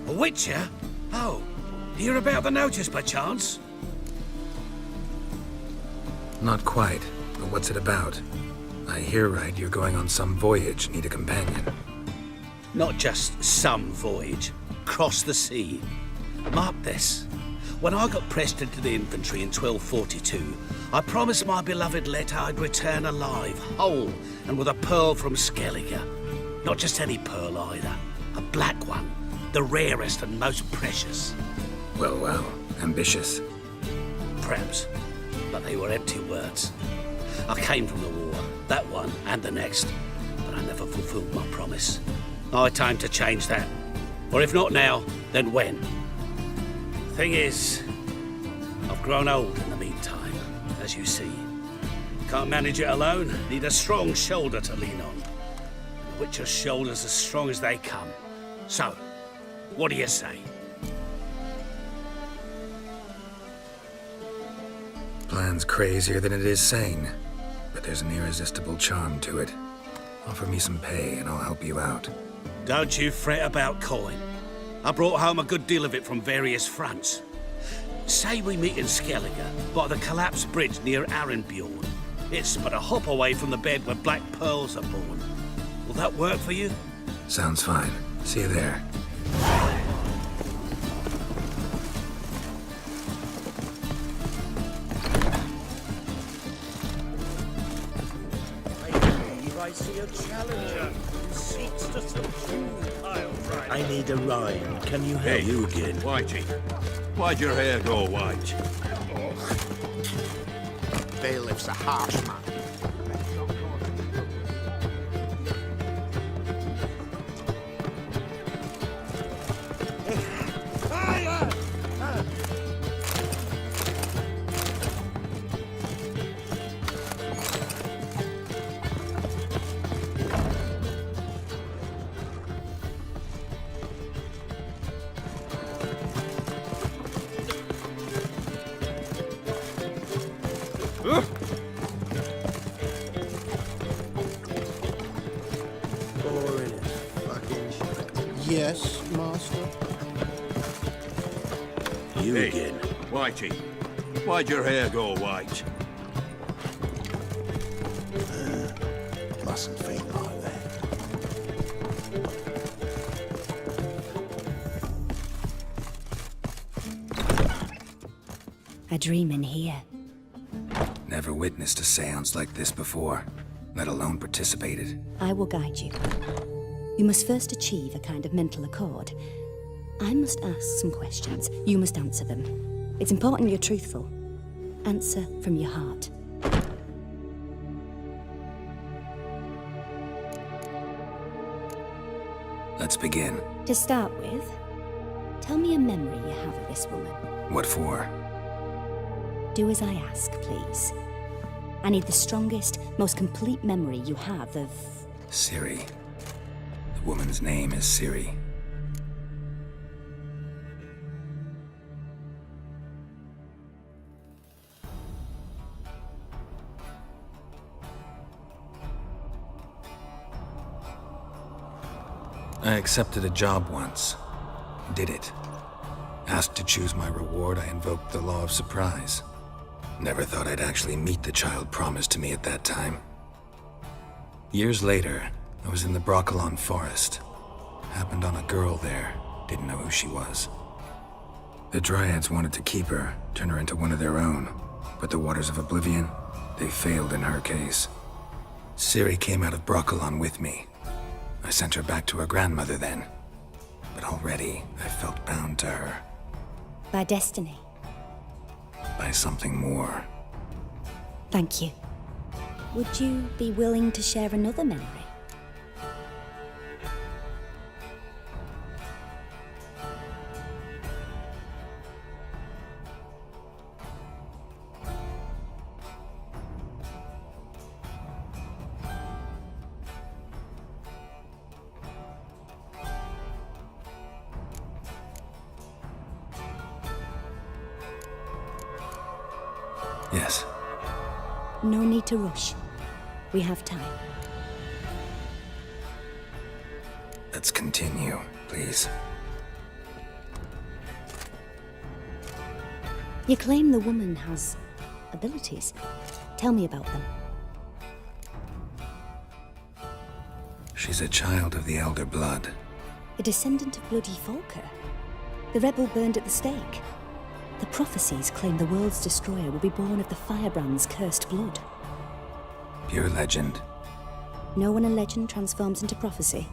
Q: A witcher? Oh, hear about the notice by chance?
G: Not quite, but what's it about? I hear right you're going on some voyage, need a companion.
Q: Not just some voyage. Cross the sea. Mark this. When I got pressed into the infantry in 1242, I promised my beloved Letta I'd return alive, whole, and with a pearl from Skellige. Not just any pearl either. A black one. The rarest and most precious.
G: Well, ambitious.
Q: Perhaps. But they were empty words. I came from the war, that one and the next, but I never fulfilled my promise. Now it's time to change that. Or if not now, then when? Thing is, I've grown old in the meantime, as you see. Can't manage it alone, need a strong shoulder to lean on. And the Witcher's shoulder's as strong as they come. So, what do you say?
G: Plan's crazier than it is sane, but there's an irresistible charm to it. Offer me some pay and I'll help you out.
Q: Don't you fret about coin. I brought home a good deal of it from various fronts. Say we meet in Skellige, by the collapsed bridge near Arenbjorn. It's but a hop away from the bed where black pearls are born. Will that work for you?
G: Sounds fine. See you there.
Q: I see a challenger who seeks to subdue Kyle.
S: I need a rhyme. Can you help?
A: Hey, you again. Whitey. Why'd your hair go white?
J: Bailiff's a harsh man.
F: Yes, Master.
A: You
M: Hey,
A: again.
M: Whitey, why'd your hair go white?
J: Mustn't think like that.
R: A dream in here.
G: Never witnessed a seance like this before, let alone participated.
R: I will guide you. You must first achieve a kind of mental accord. I must ask some questions. You must answer them. It's important you're truthful. Answer from your heart.
G: Let's begin.
R: To start with, tell me a memory you have of this woman.
G: What for?
R: Do as I ask, please. I need the strongest, most complete memory you have of...
G: Ciri. The woman's name is Ciri. I accepted a job once. Did it. Asked to choose my reward, I invoked the law of surprise. Never thought I'd actually meet the child promised to me at that time. Years later, I was in the Broccolon forest. Happened on a girl there. Didn't know who she was. The Dryads wanted to keep her, turn her into one of their own. But the Waters of Oblivion, they failed in her case. Ciri came out of Broccolon with me. I sent her back to her grandmother then. But already, I felt bound to her.
R: By destiny.
G: By something more.
R: Thank you. Would you be willing to share another memory?
G: Yes.
R: No need to rush. We have time.
G: Let's continue, please.
R: You claim the woman has abilities. Tell me about them.
G: She's a child of the Elder Blood.
R: A descendant of Bloody Volker. The rebel burned at the stake. The prophecies claim the world's destroyer will be born of the Firebrand's cursed blood.
G: Pure legend.
R: Know when a legend transforms into prophecy?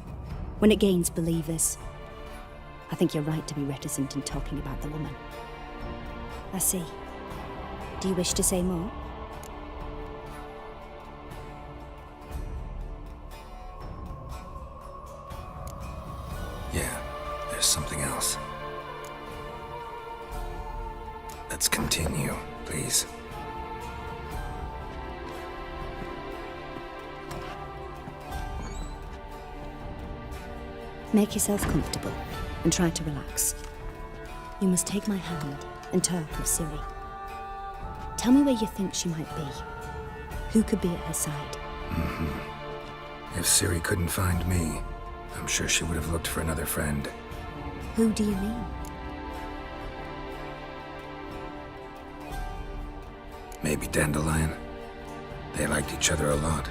R: When it gains believers. I think you're right to be reticent in talking about the woman. I see. Do you wish to say more?
G: Yeah, there's something else. Let's continue, please.
R: Make yourself comfortable and try to relax. You must take my hand and talk of Ciri. Tell me where you think she might be. Who could be at her side?
G: If Ciri couldn't find me, I'm sure she would have looked for another friend.
R: Who do you mean?
G: Maybe Dandelion. They liked each other a lot.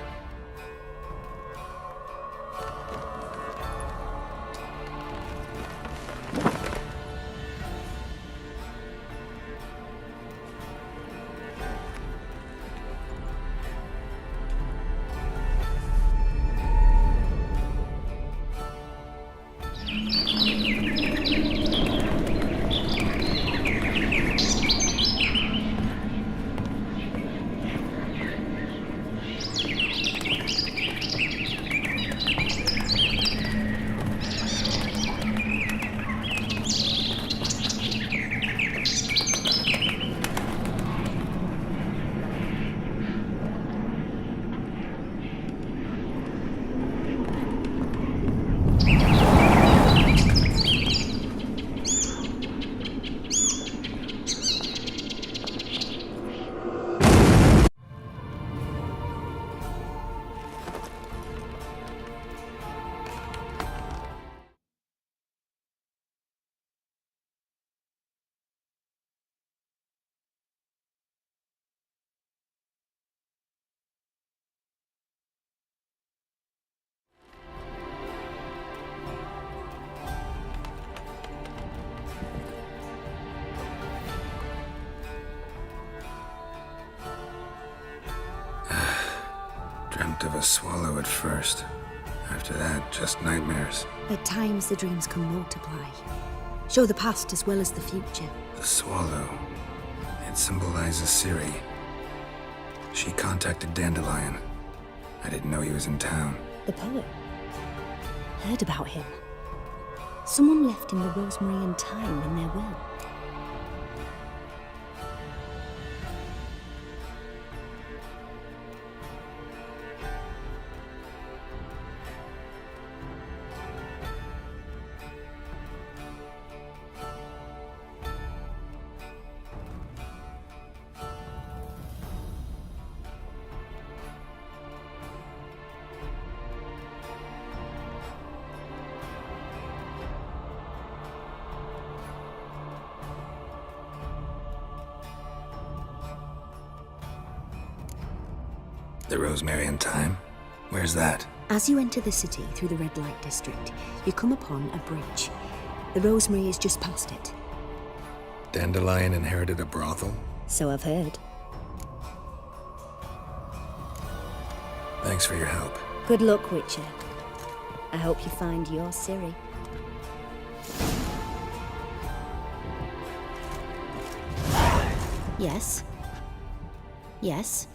G: Dreamt of a swallow at first. After that, just nightmares.
T: At times, the dreams can multiply. Show the past as well as the future.
G: The swallow. It symbolizes Ciri. She contacted Dandelion. I didn't know he was in town.
T: The poet. Heard about him. Someone left him the rosemary and thyme in their will.
G: The Rosemary and Thyme? Where's that?
T: As you enter the city through the red light district, you come upon a bridge. The rosemary is just past it.
G: Dandelion inherited a brothel?
T: So I've heard.
G: Thanks for your help.
T: Good luck, Witcher. I hope you find your Ciri. Yes. Yes.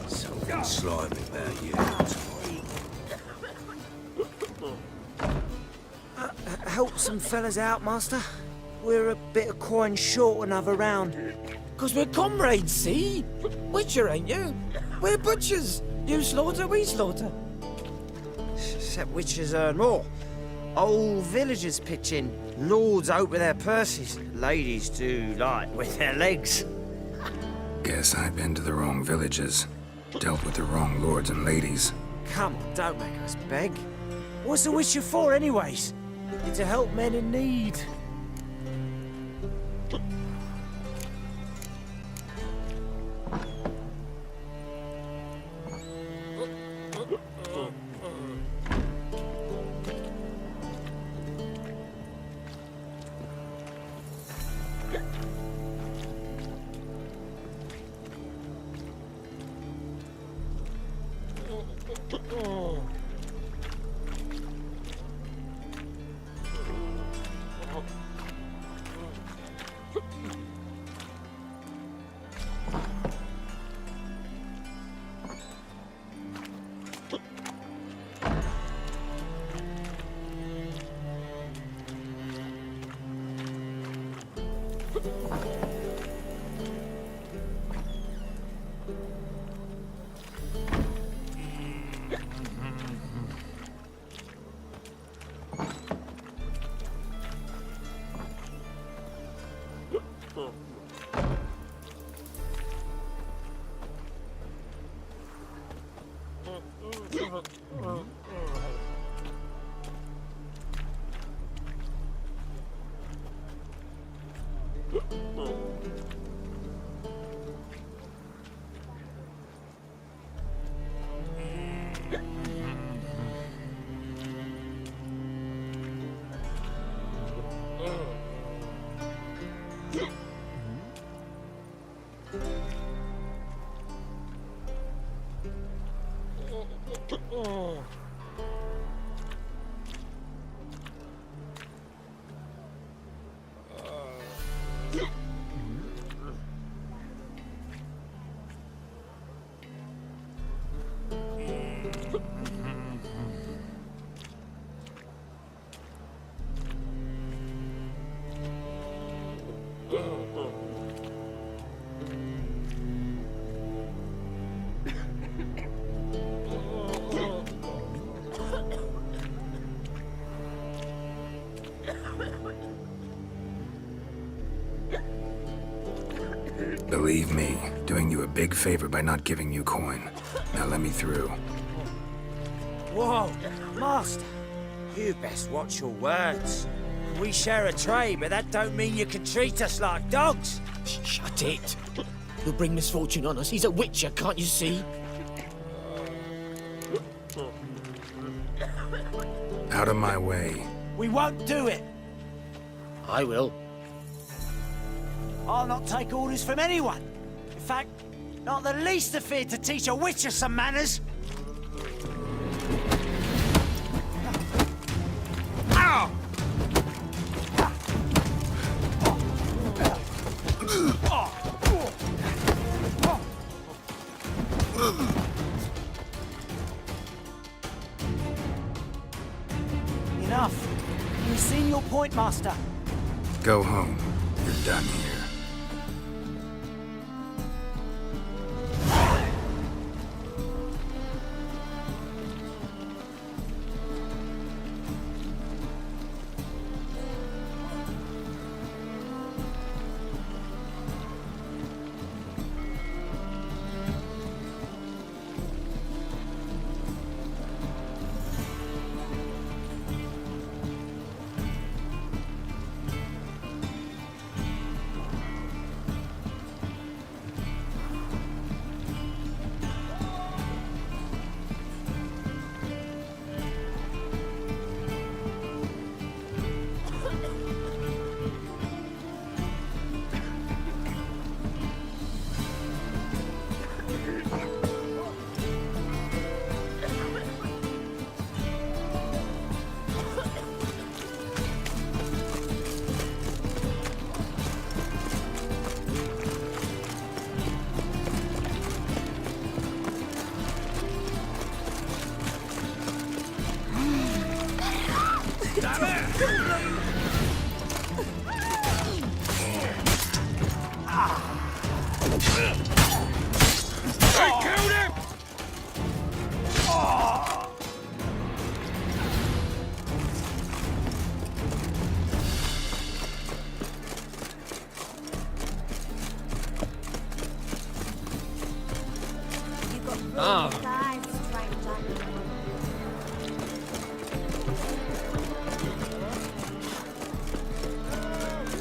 A: Something slimy about you.
U: Help some fellas out, Master. We're a bit of coin short another round.
V: 'Cause we're comrades, see? Witcher, ain't you? We're butchers. You slaughter, we slaughter.
U: Except witchers earn more. Old villagers pitch in. Lords out with their purses. Ladies do like with their legs.
G: Guess I've been to the wrong villages. Dealt with the wrong lords and ladies.
U: Come on, don't make us beg. What's a witcher for, anyways? To help men in need.
G: Believe me, doing you a big favor by not giving you coin. Now let me through.
U: Whoa, Master. You best watch your words. We share a trade, but that don't mean you can treat us like dogs.
V: Shut it. You'll bring misfortune on us. He's a witcher, can't you see?
G: Out of my way.
U: We won't do it.
Q: I will.
U: I'll not take orders from anyone. In fact, not the least afeard to teach a witcher some manners. Ow! Enough. We've seen your point, Master.
G: Go home. You're done here.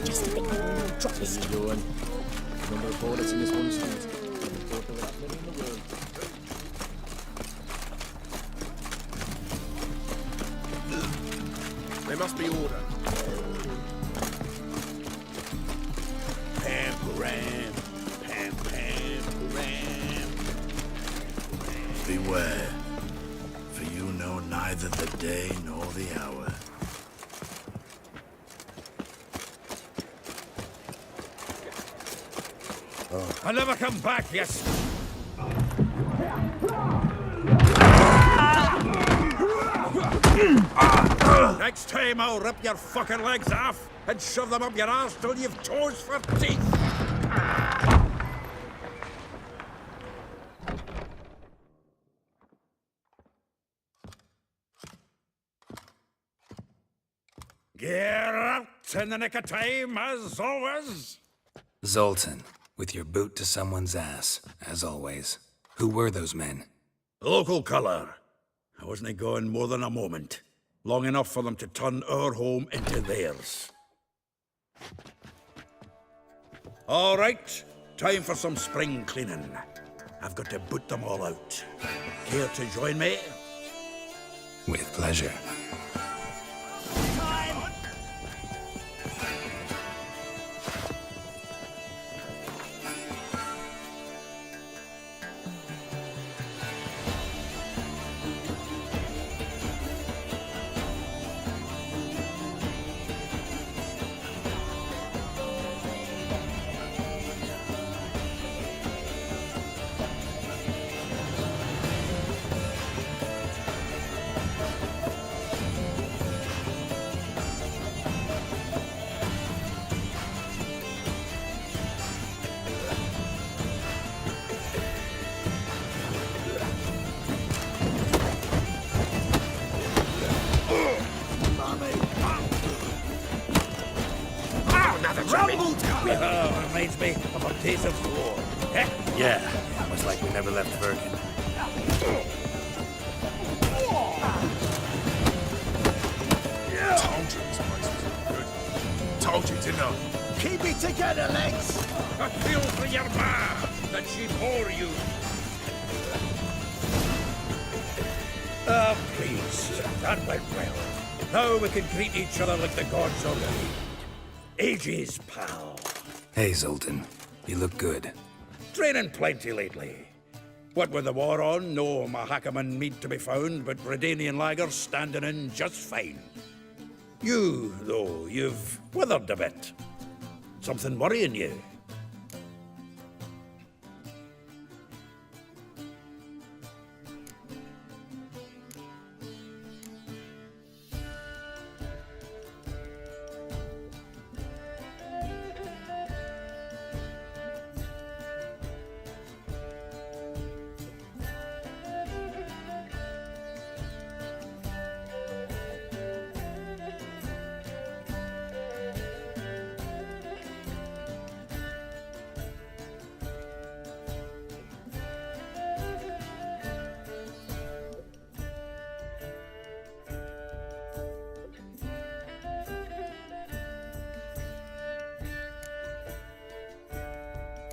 T: Just think I will drop this.
H: What are you doing? Number of bullets in this one street.
A: There must be order. Pam, param, pam, pam, param.
L: Beware, for you know neither the day nor the hour.
A: I'll never come back, yes. Next time I'll rip your fucking legs off and shove them up your arse till you've toes for teeth. Get out in the nick of time, as always.
G: Zoltan, with your boot to someone's ass, as always. Who were those men?
A: Local colour. I wasn't gone more than a moment. Long enough for them to turn our home into theirs. All right, time for some spring cleaning. I've got to boot them all out. Care to join me?
G: With pleasure.
A: Reminds me of a days of war. Eh?
G: Yeah, almost like we never left Virgin.
A: Told you this place was good. Told you, didn't I?
U: Keep it together, legs!
A: I feel for your ma that she bore you. Ah, please, that went well. Now we can greet each other like the gods already.
L: Ages, pal.
G: Hey, Zoltan. You look good.
L: Training plenty lately. What with the war on, no Mahakaman meat to be found, but Redanian lagers standing in just fine. You, though, you've withered a bit. Something worrying you?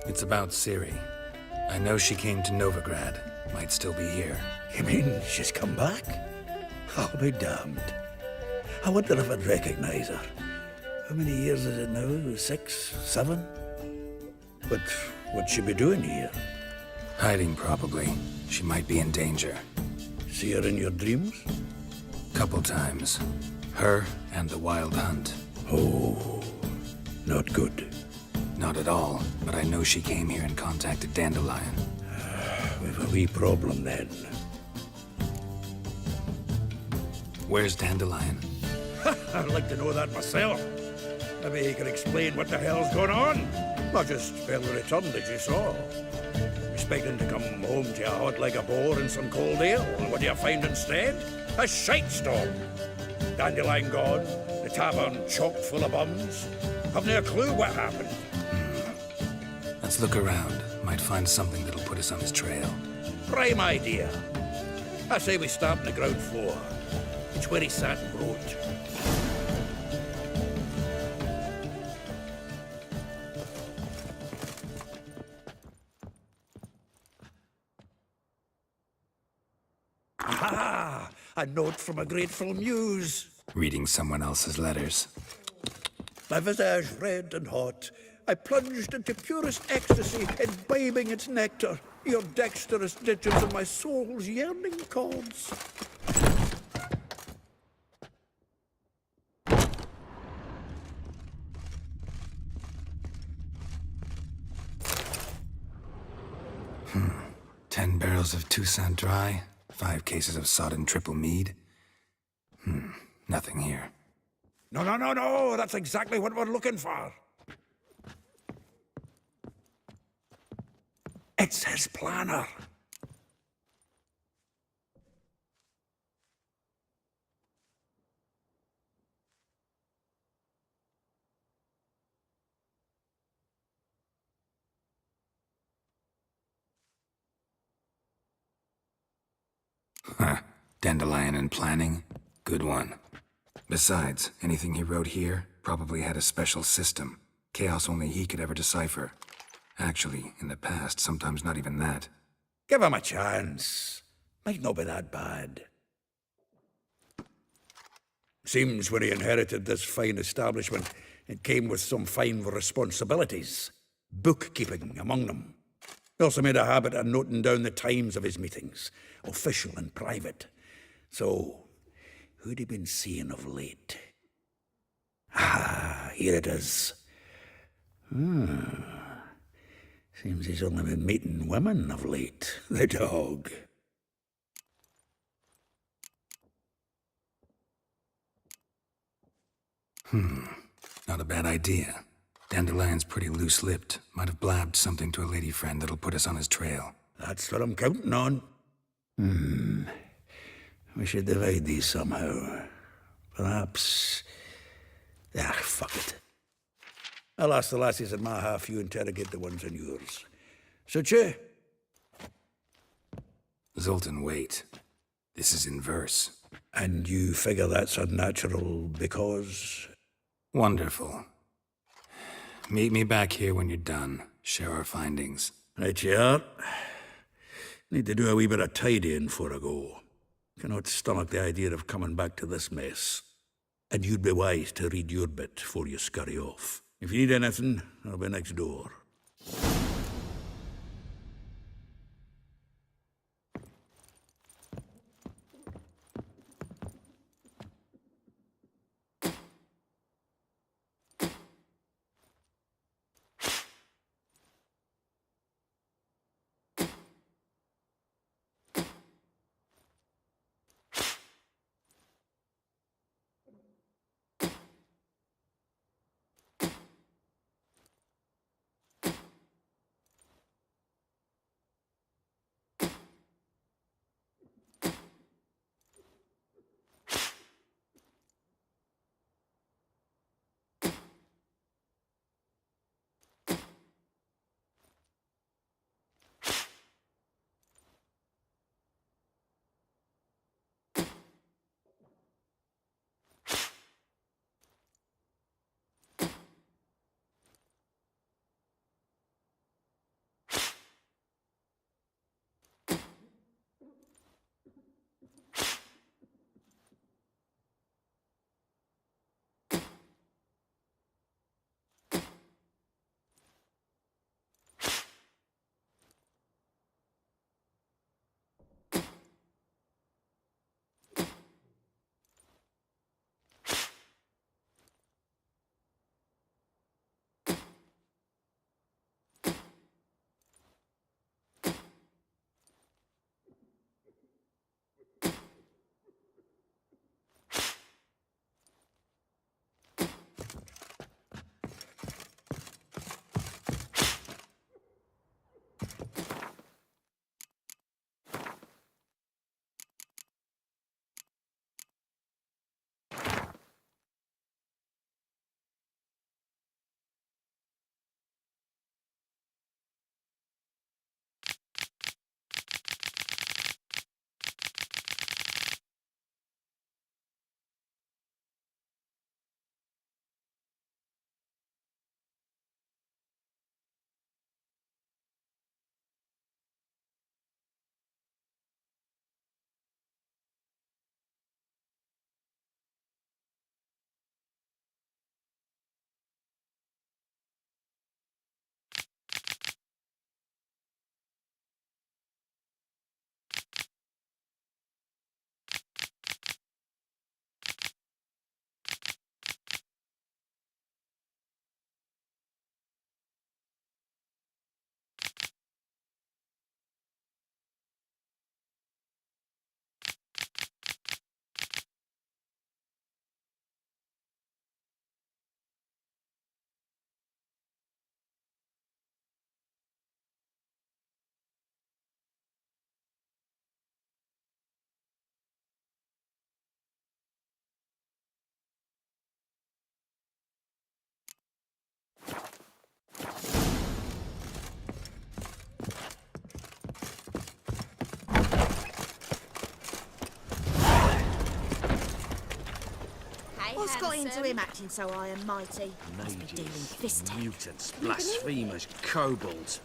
G: It's about Ciri. I know she came to Novigrad. Might still be here.
L: You mean she's come back? I'll be damned. I wonder if I'd recognize her. How many years is it now? 6, 7? But what'd she be doing here?
G: Hiding, probably. She might be in danger.
L: See her in your dreams?
G: Couple times. Her and the Wild Hunt.
L: Oh, not good.
G: Not at all, but I know she came here and contacted Dandelion.
L: We've a wee problem then.
G: Where's Dandelion?
L: I'd like to know that myself. Maybe he could explain what the hell's going on. Not just barely returned, as you saw. Expecting to come home to a hot like a boar and some cold ale, and what do you find instead? A shite storm. Dandelion gone, the tavern chock full of bums. Haven't a clue what happened.
G: Let's look around. Might find something that'll put us on his trail.
L: Prime idea. I say we start on the ground floor. It's where he sat and wrote. Aha! A note from a grateful muse.
G: Reading someone else's letters.
L: My visage red and hot, I plunged into purest ecstasy, imbibing its nectar, your dexterous ditches and my soul's yearning chords.
G: Hmm. 10 barrels of Toussaint Dry, 5 cases of sodden triple mead. Nothing here.
L: No, that's exactly what we're looking for. It's his planner.
G: Huh. Dandelion and planning? Good one. Besides, anything he wrote here probably had a special system. Chaos only he could ever decipher. Actually, in the past, sometimes not even that.
L: Give him a chance. Might not be that bad. Seems when he inherited this fine establishment, it came with some fine responsibilities. Bookkeeping among them. He also made a habit of noting down the times of his meetings, official and private. So, who'd he been seeing of late? Ah, here it is. Seems he's only been meeting women of late, the dog.
G: Not a bad idea. Dandelion's pretty loose-lipped. Might have blabbed something to a lady friend that'll put us on his trail.
L: That's what I'm counting on. We should divide these somehow. Perhaps... fuck it. I'll ask the lassies in my half, you interrogate the ones in yours. Suit you?
G: Zoltan, wait. This is in verse.
L: And you figure that's unnatural because...
G: Wonderful. Meet me back here when you're done. Share our findings.
L: Right you are. Need to do a wee bit of tidying before I go. Cannot stomach the idea of coming back to this mess. And you'd be wise to read your bit before you scurry off. If you need anything, I'll be next door.
C: What's got into him acting so high and mighty?
U: Mages, mutants, blasphemers, kobolds.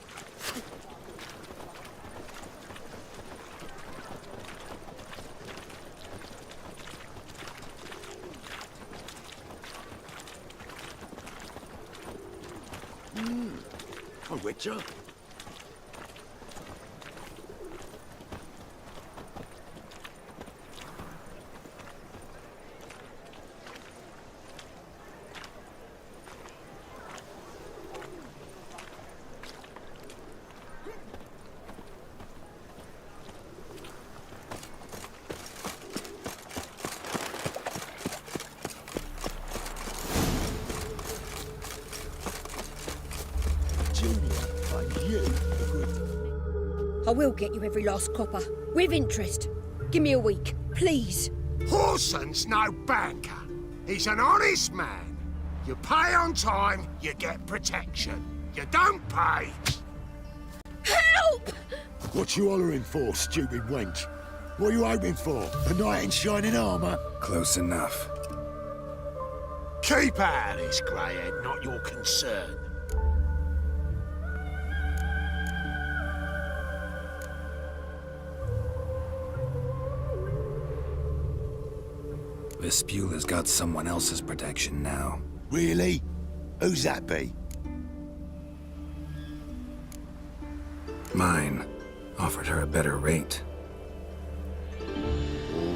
J: A witcher?
R: I will get you every last copper. With interest. Give me a week, please.
B: Horson's no banker. He's an honest man. You pay on time, you get protection. You don't pay...
R: Help!
J: What you hollering for, stupid wench? What are you hoping for? A knight in shining armour?
G: Close enough.
B: Keep out of this, greyhead, not your concern.
G: Vespula's got someone else's protection now.
J: Really? Who's that be?
G: Mine. Offered her a better rate.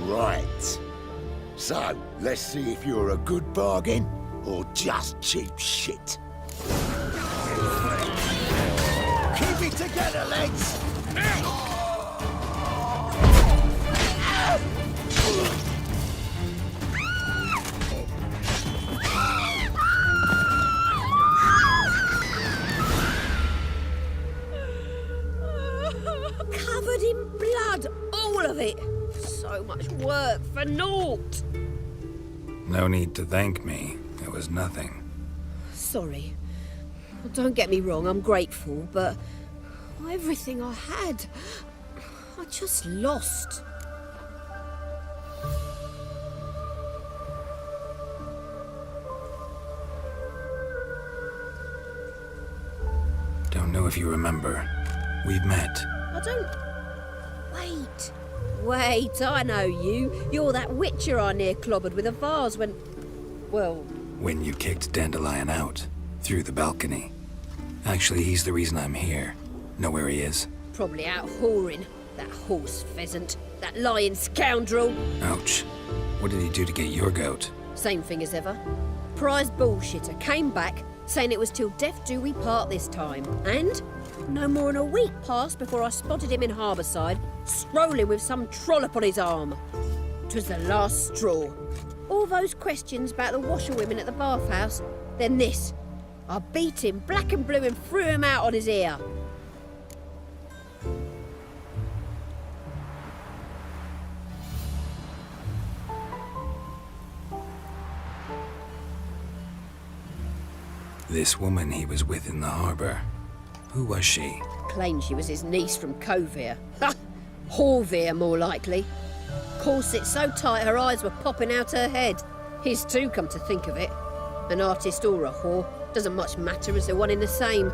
J: Right. So, let's see if you're a good bargain or just cheap shit. Keep it together, lads!
E: Covered in blood, all of it. So much work for naught.
G: No need to thank me. It was nothing.
E: Sorry. Well, don't get me wrong, I'm grateful, but everything I had, I just lost.
G: Don't know if you remember. We've met.
E: I don't... Wait. Wait, I know you. You're that witcher I near clobbered with a vase when... Well...
G: When you kicked Dandelion out. Through the balcony. Actually, he's the reason I'm here. Know where he is?
E: Probably out whoring. That horse pheasant. That lying scoundrel.
G: Ouch. What did he do to get your goat?
E: Same thing as ever. Prize bullshitter came back, saying it was till death do we part this time. And no more than a week passed before I spotted him in Harbourside, strolling with some trollop on his arm. 'Twas the last straw. All those questions about the washerwomen at the bathhouse, then this. I beat him black and blue and threw him out on his ear.
G: This woman he was with in the harbour. Who was she?
E: Claimed she was his niece from Kovir. Ha! Horvir, more likely. Corset so tight her eyes were popping out her head. His too, come to think of it. An artist or a whore. Doesn't much matter as they're one in the same.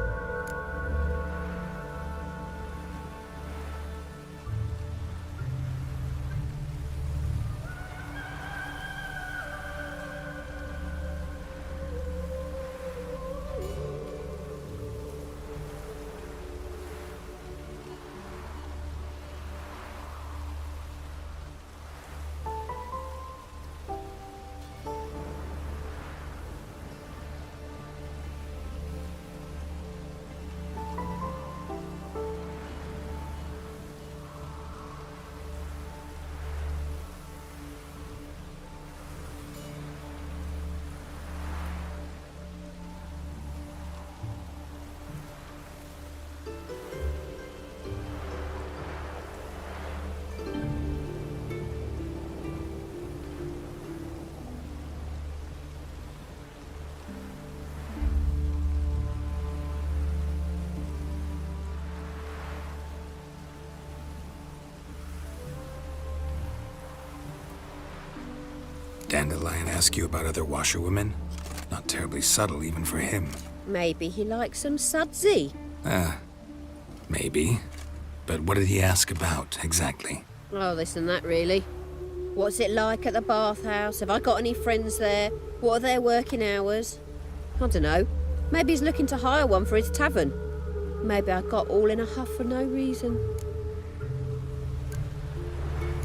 G: Dandelion ask you about other washerwomen? Not terribly subtle even for him.
E: Maybe he likes some sudsy.
G: Maybe. But what did he ask about, exactly?
E: Oh, this and that, really. What's it like at the bathhouse? Have I got any friends there? What are their working hours? I don't know. Maybe he's looking to hire one for his tavern. Maybe I got all in a huff for no reason.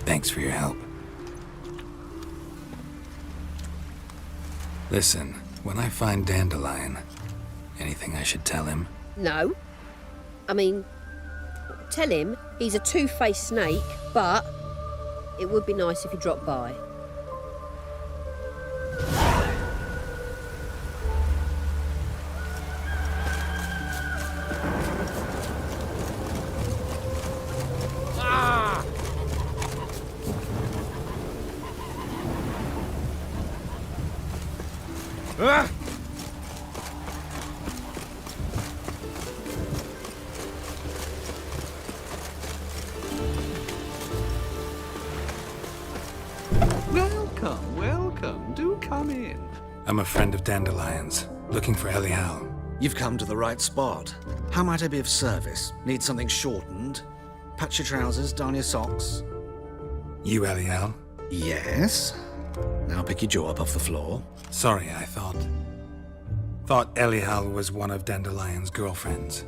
G: Thanks for your help. Listen, when I find Dandelion, anything I should tell him?
E: No. I mean, tell him he's a two-faced snake, but it would be nice if he dropped by.
A: Welcome, welcome. Do come in.
G: I'm a friend of Dandelion's, looking for Elial.
O: You've come to the right spot. How might I be of service? Need something shortened? Patch your trousers, darn your socks?
G: You, Elial?
O: Yes. Now pick your jaw up off the floor.
G: Sorry, I thought Elial was one of Dandelion's girlfriends.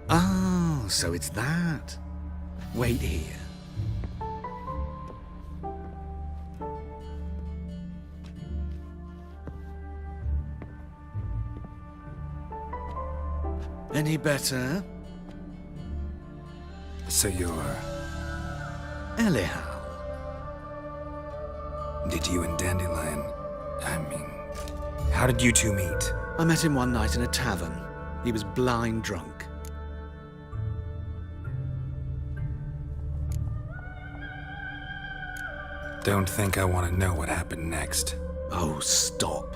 O: Oh, so it's that. Wait here. Any better?
G: So you're...
O: Elial.
G: Did you and Dandelion... how did you two meet?
O: I met him one night in a tavern. He was blind drunk.
G: Don't think I want to know what happened next.
O: Oh, stop.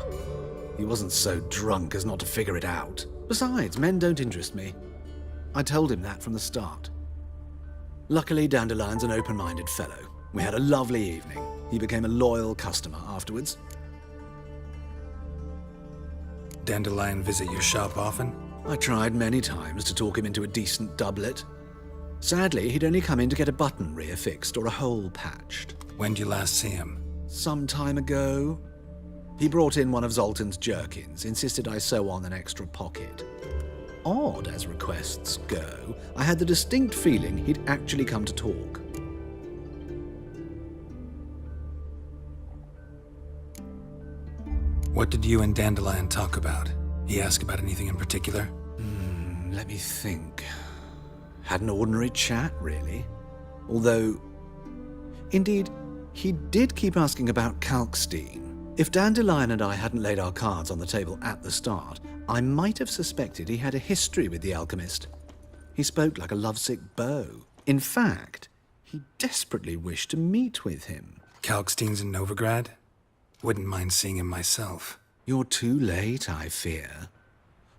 O: He wasn't so drunk as not to figure it out. Besides, men don't interest me. I told him that from the start. Luckily, Dandelion's an open-minded fellow. We had a lovely evening. He became a loyal customer afterwards.
G: Dandelion visit your shop often?
O: I tried many times to talk him into a decent doublet. Sadly, he'd only come in to get a button reaffixed or a hole patched.
G: When did you last see him?
O: Some time ago. He brought in one of Zoltan's jerkins, insisted I sew on an extra pocket. Odd as requests go, I had the distinct feeling he'd actually come to talk.
G: What did you and Dandelion talk about? He asked about anything in particular?
O: Let me think. Had an ordinary chat, really. Although, indeed, he did keep asking about Kalkstein. If Dandelion and I hadn't laid our cards on the table at the start, I might have suspected he had a history with the alchemist. He spoke like a lovesick beau. In fact, he desperately wished to meet with him.
G: Kalkstein's in Novigrad? Wouldn't mind seeing him myself.
O: You're too late, I fear.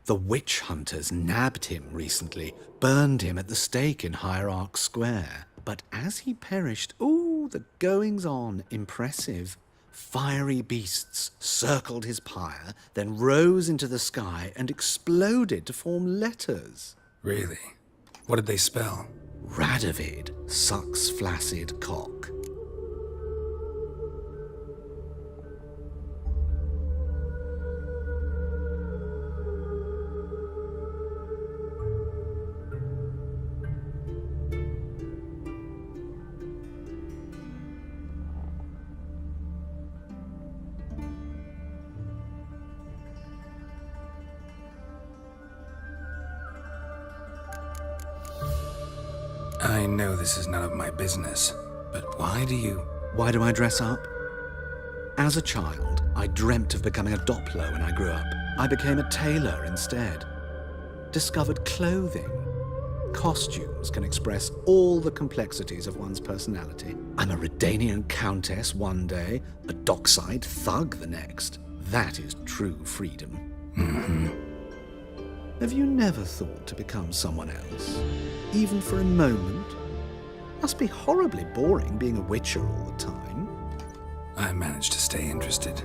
O: The witch hunters nabbed him recently, burned him at the stake in Hierarch Square. But as he perished, the goings-on, impressive. Fiery beasts circled his pyre, then rose into the sky and exploded to form letters.
G: Really? What did they spell?
O: Radovid sucks flaccid cock.
G: I know this is none of my business, but why do
O: I dress up? As a child, I dreamt of becoming a Doppler when I grew up. I became a tailor instead. Discovered clothing. Costumes can express all the complexities of one's personality. I'm a Redanian countess one day, a dockside thug the next. That is true freedom.
G: Mm-hmm.
O: Have you never thought to become someone else? Even for a moment? Must be horribly boring being a witcher all the time.
G: I managed to stay interested.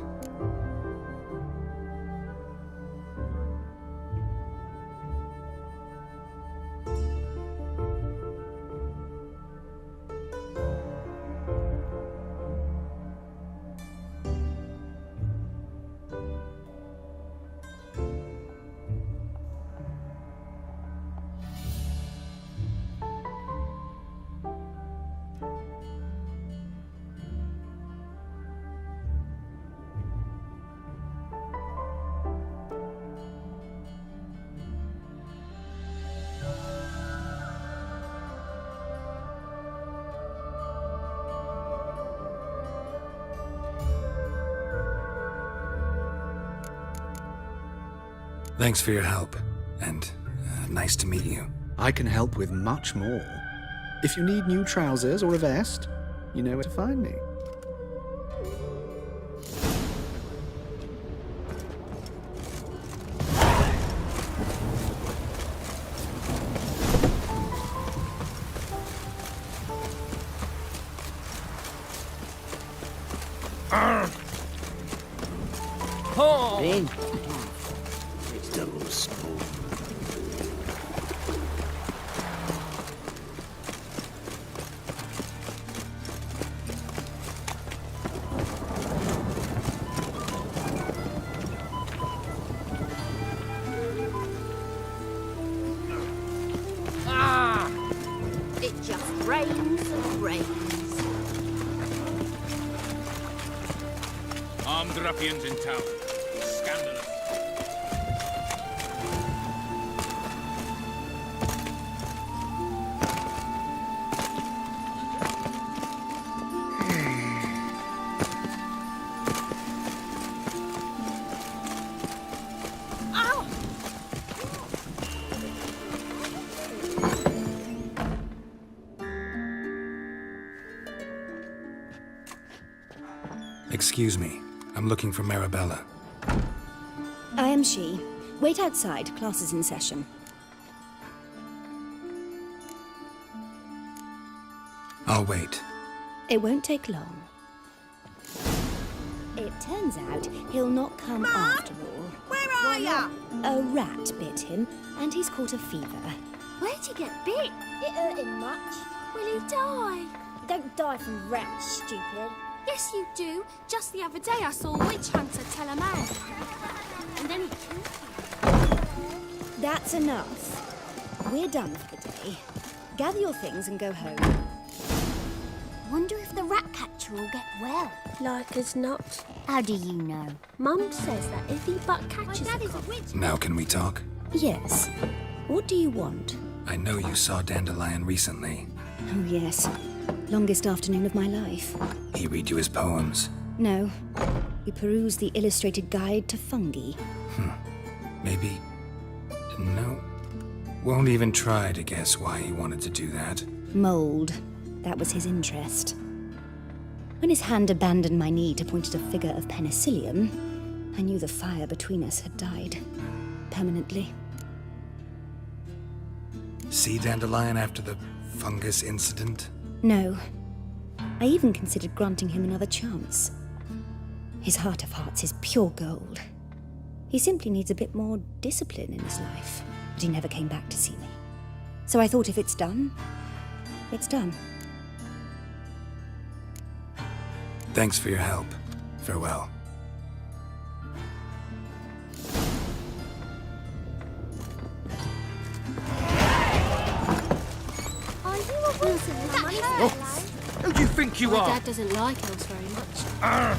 G: Thanks for your help, and nice to meet you.
O: I can help with much more. If you need new trousers or a vest, you know where to find me.
U: In.
B: It's double spoon.
E: brains and brains.
I: Armed ruffians in town. Scandalous.
G: Excuse me. I'm looking for Marabella.
T: I am she. Wait outside. Class is in session.
G: I'll wait.
T: It won't take long. It turns out he'll not come after all.
C: Where are ya?
T: A rat bit him, and he's caught a fever.
D: Where'd he get bit? It hurt him much. Will he die? Don't die from rats, stupid. Yes, you do. Just the other day I saw a witch hunter tell a man. And then he killed him.
T: That's enough. We're done for the day. Gather your things and go home.
D: Wonder if the rat catcher will get well. Like as not.
K: How do you know?
D: Mum says that if he but catches
C: My daddy's a witch.
G: Now can we talk?
T: Yes. What do you want?
G: I know you saw Dandelion recently.
T: Oh, yes. Longest afternoon of my life.
G: He read you his poems.
T: No. We perused the illustrated guide to fungi.
G: Maybe... No. Won't even try to guess why he wanted to do that.
T: Mold. That was his interest. When his hand abandoned my knee to point at a figure of penicillium, I knew the fire between us had died. Permanently.
G: See Dandelion after the fungus incident?
T: No. I even considered granting him another chance. His heart of hearts is pure gold. He simply needs a bit more discipline in his life. But he never came back to see me. So I thought if it's done, it's done.
G: Thanks for your help. Farewell.
D: Are you a Wilson with money?
P: Who do you think you
D: My
P: are?
D: dad doesn't like elves very much.
P: Oh!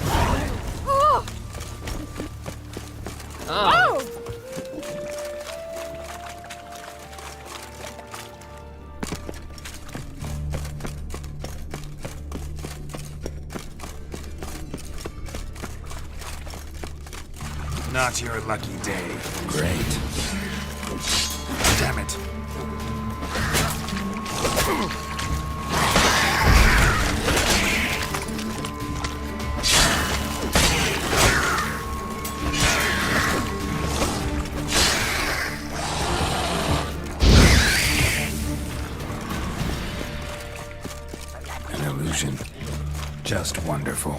D: Oh!
G: Not your lucky day. Great. Damn it. An illusion. Just wonderful.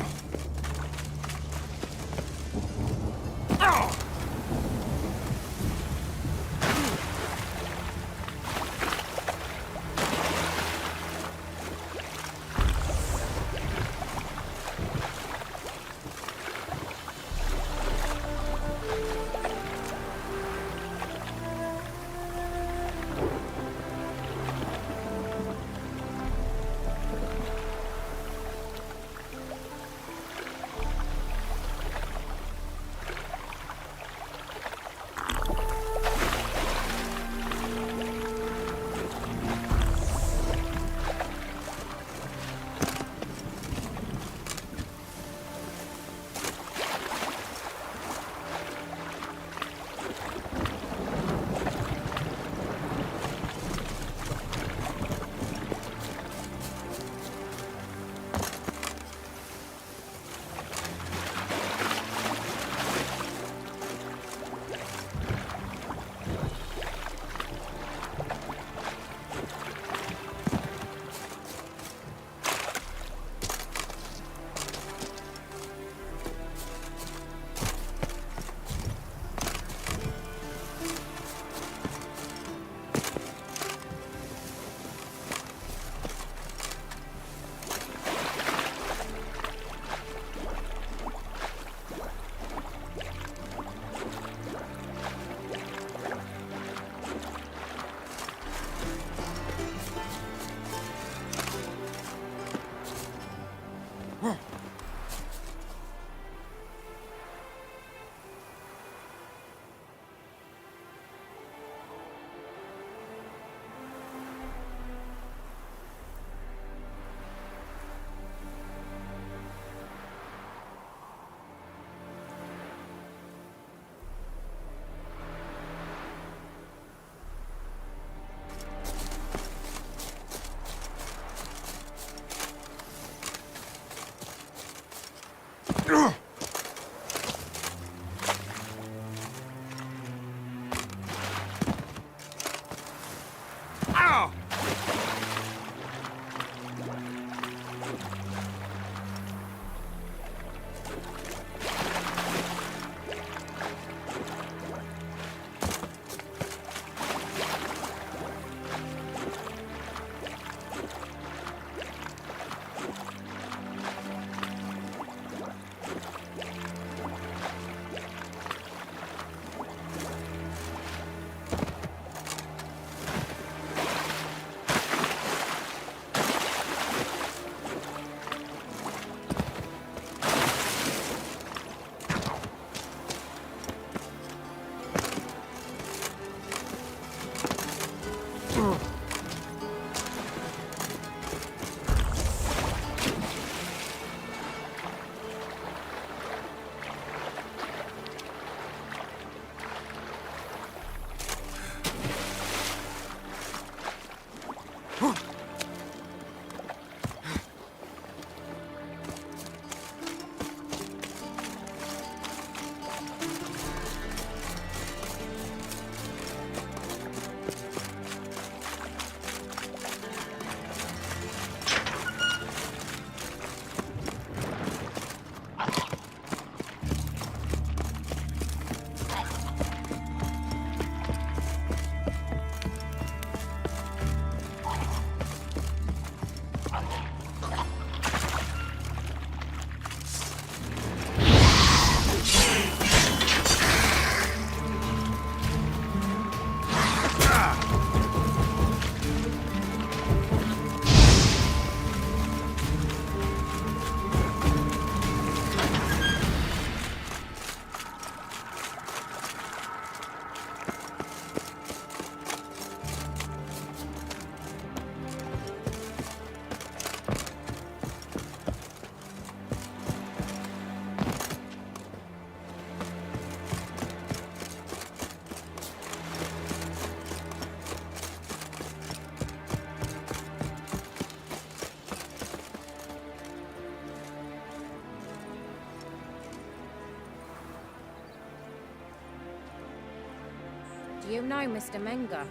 N: Do you know Mr. Menger?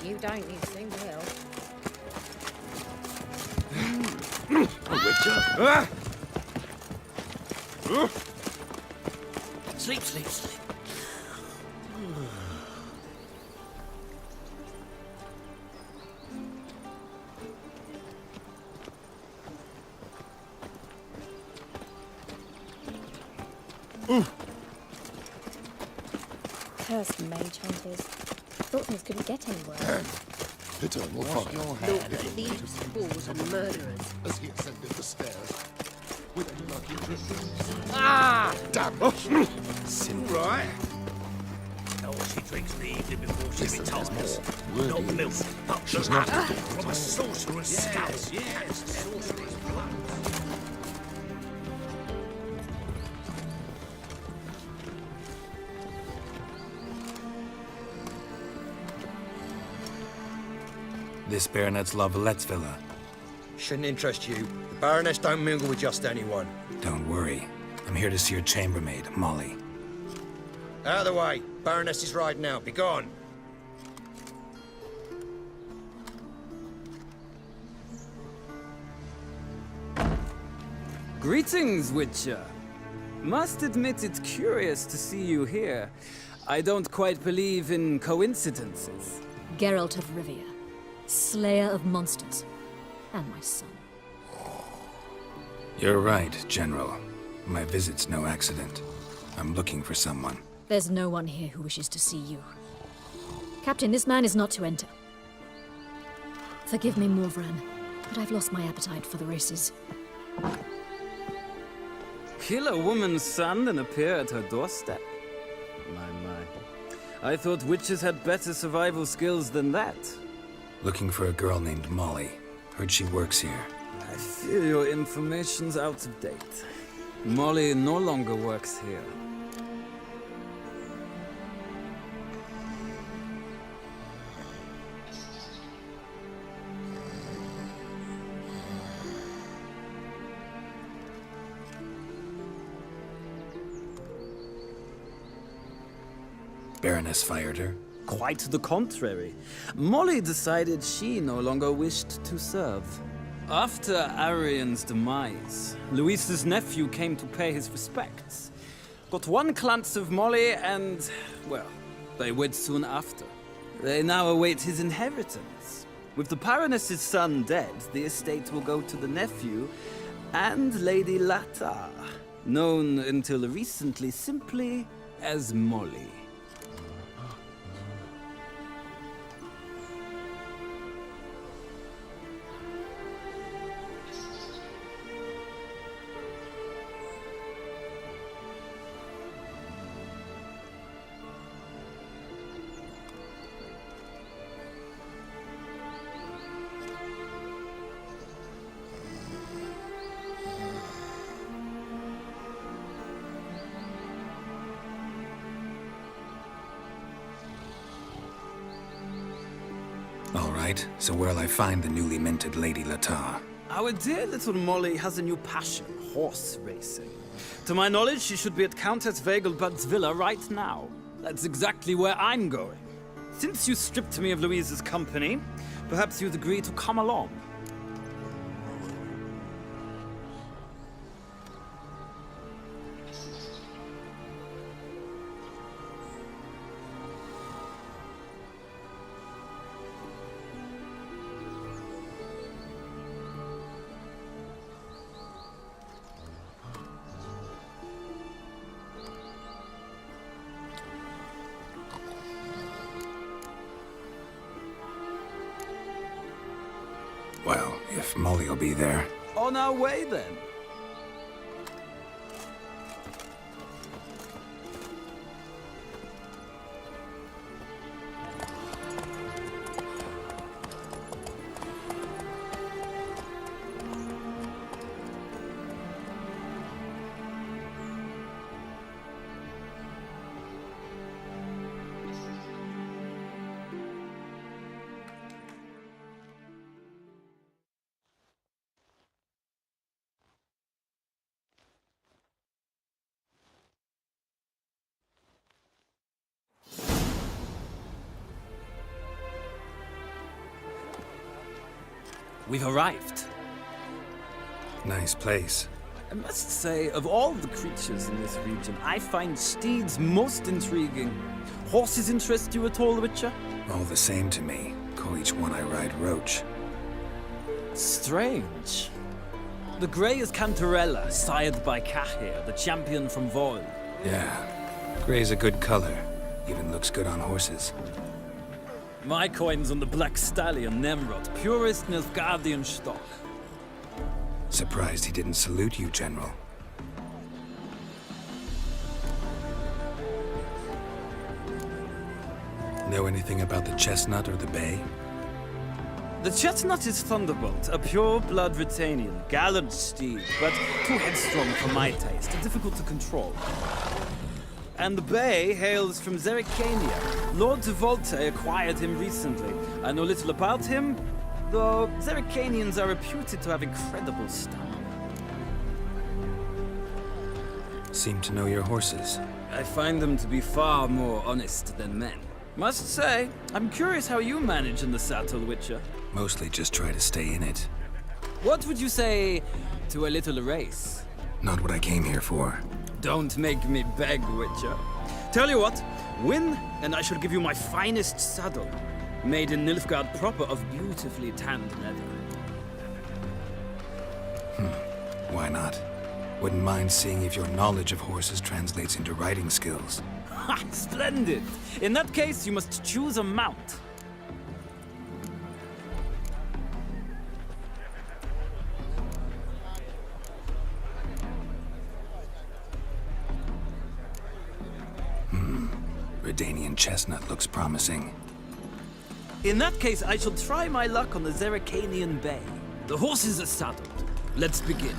N: You don't, you soon will.
Q: Witcher! Sleep, sleep, sleep.
K: Cursed mage hunters. Thought things couldn't get anywhere.
S: Eternal
E: Wash
S: fire.
E: your hands. No, thieves, fools, and murderers.
S: As he ascended the stairs. With a lucky drink.
E: Ah!
S: Damn
Q: Oh.
S: it.
Q: Right. Know what she drinks in the evening before she retires. Not milk, but
S: She's
Q: blood
S: not.
Q: from a sorcerer's scalp. Yes, sorcerer's blood.
G: This Baronet's Lavallette's villa.
W: Shouldn't interest you. The Baroness don't mingle with just anyone.
G: Don't worry. I'm here to see your chambermaid, Molly.
W: Out of the way. Baroness is riding out. Be gone.
X: Greetings, Witcher. Must admit it's curious to see you here. I don't quite believe in coincidences.
Y: Geralt of Rivia, slayer of monsters, and my son.
G: You're right, General. My visit's no accident. I'm looking for someone.
Y: There's no one here who wishes to see you. Captain, this man is not to enter. Forgive me, Morvran, but I've lost my appetite for the races.
X: Kill a woman's son and appear at her doorstep? My. I thought witches had better survival skills than that.
G: Looking for a girl named Molly. Heard she works here.
X: I fear your information's out of date. Molly no longer works here.
G: Baroness fired her?
X: Quite the contrary. Molly decided she no longer wished to serve. After Arian's demise, Luis's nephew came to pay his respects. Got one glance of Molly and, well, they wed soon after. They now await his inheritance. With the Baroness's son dead, the estate will go to the nephew and Lady Latar, known until recently simply as Molly.
G: All right, so where'll I find the newly minted Lady Latar?
X: Our dear little Molly has a new passion, horse racing. To my knowledge, she should be at Countess Vegelbud's villa right now. That's exactly where I'm going. Since you stripped me of Louise's company, perhaps you'd agree to come along.
G: Well, if Molly'll be there.
X: On our way, then. we've arrived.
G: Nice place.
X: I must say, of all the creatures in this region, I find steeds most intriguing. Horses interest you at all, Witcher?
G: All the same to me. Call each one I ride Roach.
X: Strange. The grey is Cantarella, sired by Cahir, the champion from Voil.
G: Yeah. Gray's a good color. Even looks good on horses.
X: My coin's on the Black Stallion, Nemrod, purest Nilfgaardian stock.
G: Surprised he didn't salute you, General. Know anything about the Chestnut or the Bay?
X: The Chestnut is Thunderbolt, a pure-blood Britannian, gallant steed, but too headstrong for my taste, difficult to control. And the Bay hails from Zerrikania. Lord de Volte acquired him recently. I know little about him, though Zerrikanians are reputed to have incredible stamina.
G: Seem to know your horses.
X: I find them to be far more honest than men. Must say, I'm curious how you manage in the saddle, Witcher.
G: Mostly just try to stay in it.
X: What would you say to a little race?
G: Not what I came here for.
X: Don't make me beg, Witcher. Tell you what, win, and I shall give you my finest saddle. Made in Nilfgaard proper of beautifully tanned leather.
G: Why not? Wouldn't mind seeing if your knowledge of horses translates into riding skills.
X: Ha! Splendid! In that case, you must choose a mount.
G: Redanian Chestnut looks promising.
X: In that case, I shall try my luck on the Zerrikanian Bay. The horses are saddled. Let's begin.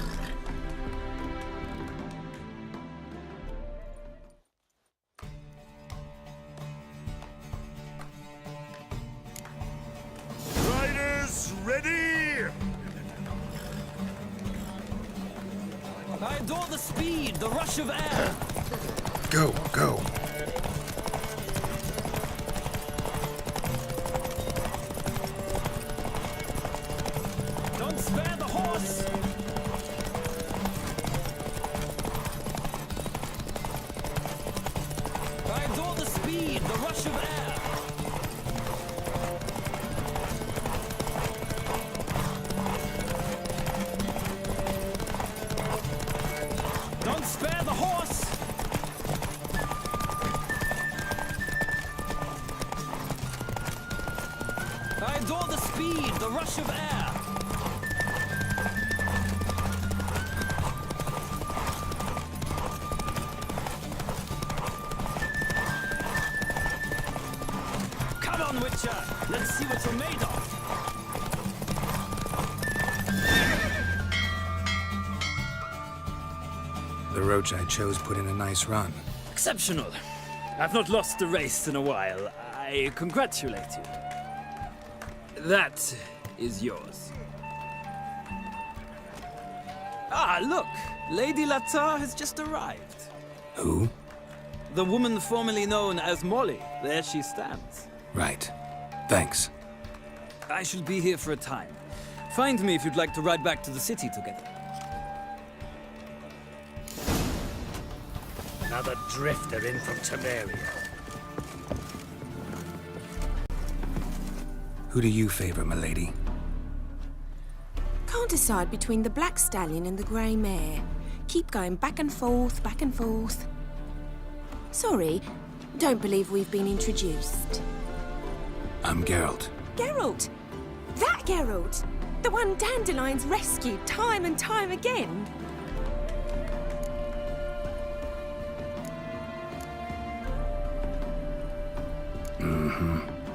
A: Riders, ready!
X: I adore the speed, the rush of air.
G: Go, go.
X: Don't spare the horse! I adore the speed, the rush of air. Don't spare the horse! I adore the speed, the rush of air. Come on, Witcher! Let's see what you're made of!
G: The Roach I chose put in a nice run.
X: Exceptional. I've not lost a race in a while. I congratulate you. That is yours. Ah, look! Lady Latar has just arrived.
G: Who?
X: The woman formerly known as Molly. There she stands.
G: Right. Thanks.
X: I shall be here for a time. Find me if you'd like to ride back to the city together.
Q: Another drifter in from Temeria.
G: Who do you favor, milady?
F: Can't decide between the Black Stallion and the Grey Mare. Keep going back and forth, back and forth. Sorry, don't believe we've been introduced.
G: I'm Geralt.
F: Geralt! That Geralt! The one Dandelion's rescued time and time again!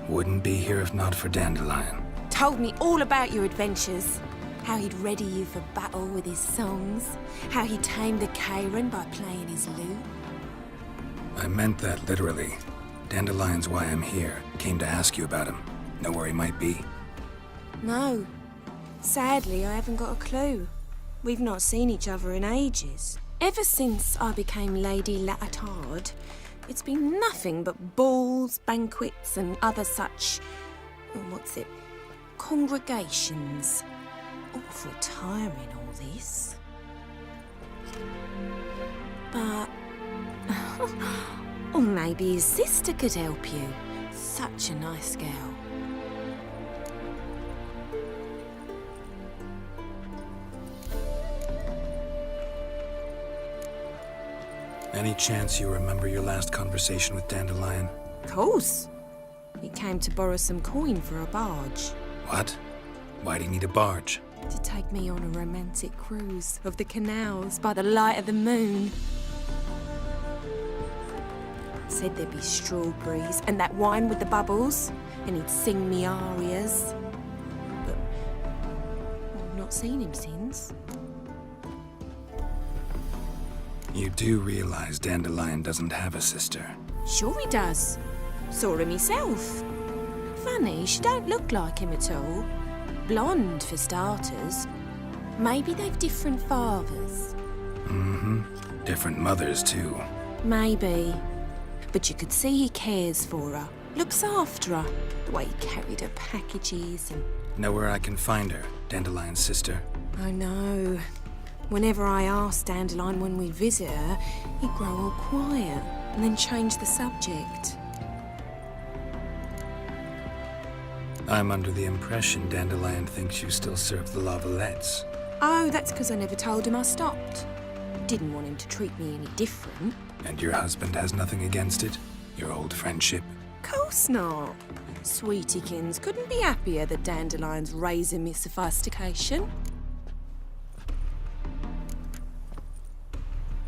G: Wouldn't be here if not for Dandelion.
F: Told me all about your adventures. How he'd ready you for battle with his songs. How he tamed the Kairan by playing his lute.
G: I meant that literally. Dandelion's why I'm here. Came to ask you about him. Know where he might be?
F: No. Sadly, I haven't got a clue. We've not seen each other in ages. Ever since I became Lady Latard, it's been nothing but balls, banquets, and other such... congregations. Awful tiring, all this. But... or maybe his sister could help you. Such a nice girl.
G: Any chance you remember your last conversation with Dandelion?
F: Of course. He came to borrow some coin for a barge.
G: What? Why do you need a barge?
F: To take me on a romantic cruise of the canals by the light of the moon. Said there'd be strawberries and that wine with the bubbles, and he'd sing me arias. But I've not seen him since.
G: You do realize Dandelion doesn't have a sister.
F: Sure he does. Saw him myself. Funny, she don't look like him at all. Blonde, for starters. Maybe they've different fathers.
G: Mm-hmm. Different mothers, too.
F: Maybe. But you could see he cares for her. Looks after her. The way he carried her packages and...
G: Know where I can find her, Dandelion's sister?
F: I know. Whenever I asked Dandelion when we'd visit her, he'd grow all quiet and then change the subject.
G: I'm under the impression Dandelion thinks you still serve the Lavalettes.
F: Oh, that's because I never told him I stopped. Didn't want him to treat me any different.
G: And your husband has nothing against it? Your old friendship?
F: Course not. Sweetykins couldn't be happier that Dandelion's raising me sophistication.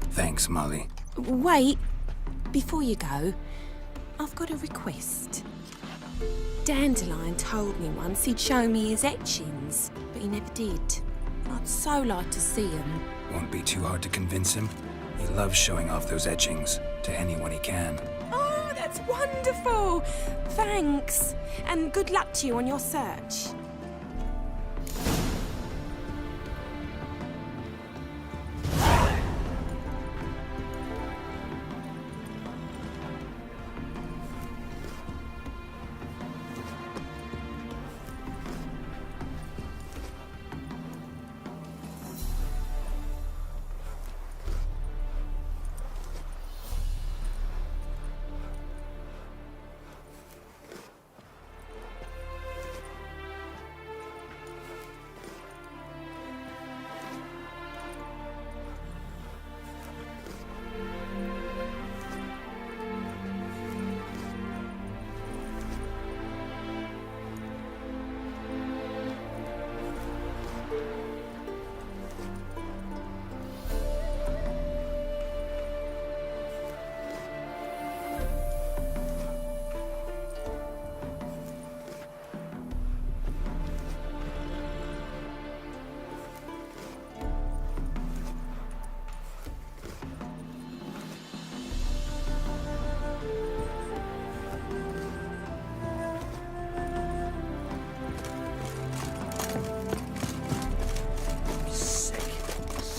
G: Thanks, Molly.
F: Wait, before you go, I've got a request. Dandelion told me once he'd show me his etchings, but he never did. I'd so like to see them.
G: Won't be too hard to convince him. He loves showing off those etchings to anyone he can.
F: Oh, that's wonderful! Thanks, and good luck to you on your search.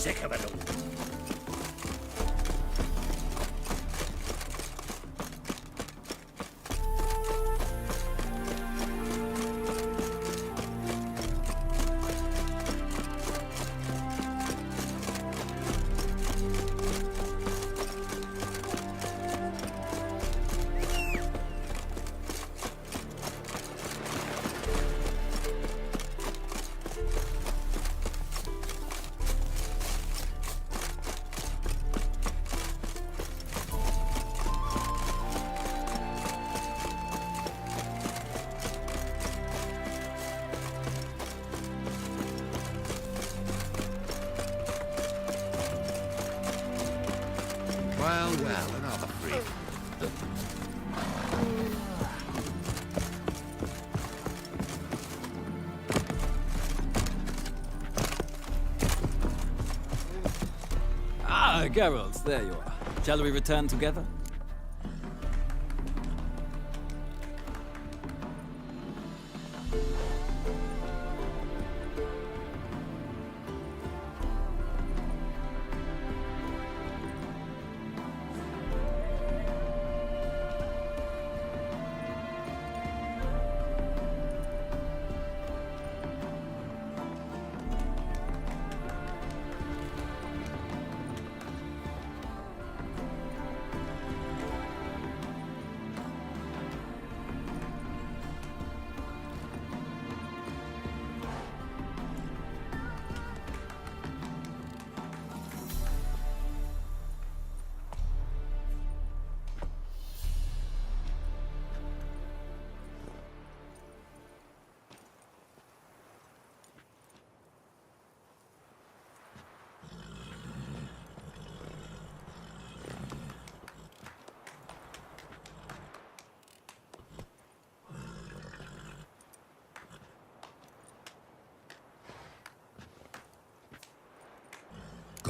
Q: Sick of it all.
A: Well, another freak.
X: Ah, Geralt, there you are. Shall we return together?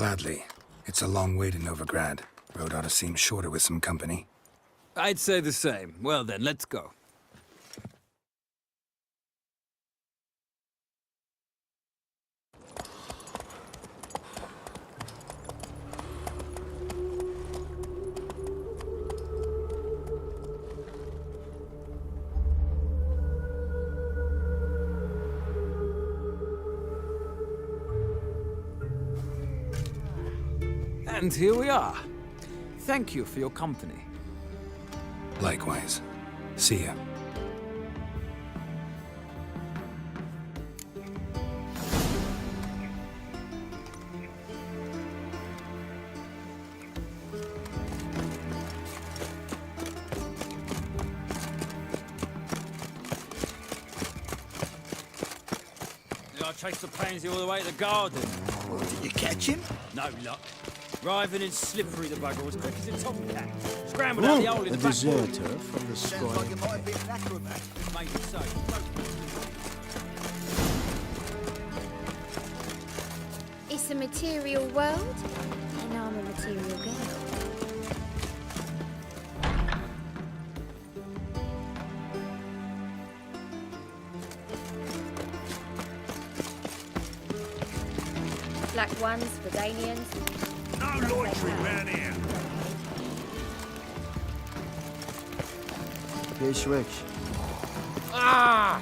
G: Gladly. It's a long way to Novigrad. Road ought to seem shorter with some company.
X: I'd say the same. Well then, let's go. And here we are. Thank you for your company.
G: Likewise. See ya.
X: I chased the pansy all the way to the garden.
B: Did you catch him?
X: No luck. Writhing and slippery, the bugger was quick as a tomcat. Scrambled out the hole in the back wall.
B: From the sky.
X: Sounds like it might have been an acrobat. Maybe so.
D: It's a material world, and I'm a material girl. Black ones, Verdanians.
A: No loitering round here.
X: Ah!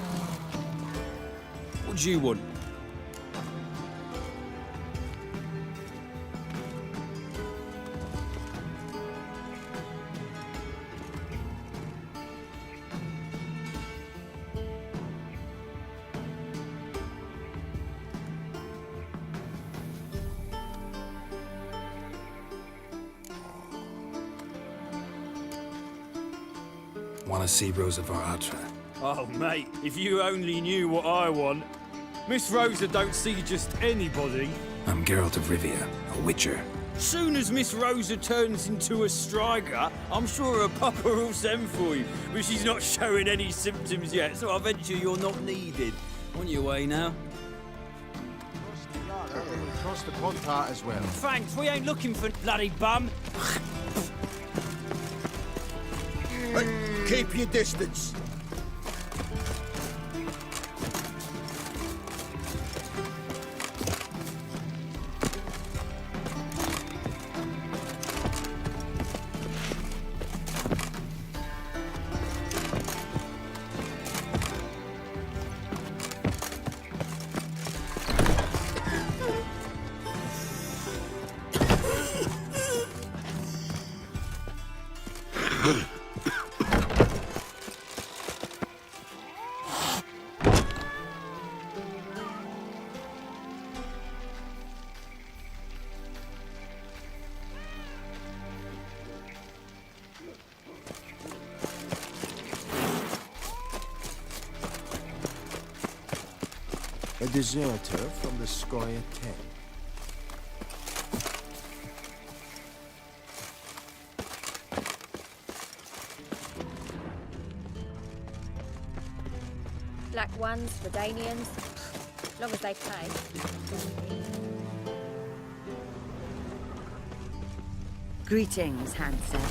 X: What do you want?
G: Want to see Rosa var Atra?
X: Oh, mate, if you only knew what I want. Miss Rosa don't see just anybody.
G: I'm Geralt of Rivia, a witcher.
X: Soon as Miss Rosa turns into a striker, I'm sure her papa will send for you. But she's not showing any symptoms yet, so I venture you're not needed. On your way now?
S: Across the Pontar as well.
X: Thanks, we ain't looking for bloody bum.
B: Keep your distance.
S: A deserter from the Squire 10.
D: Black ones, Verdanians. As long as they pay.
H: Greetings, handsome.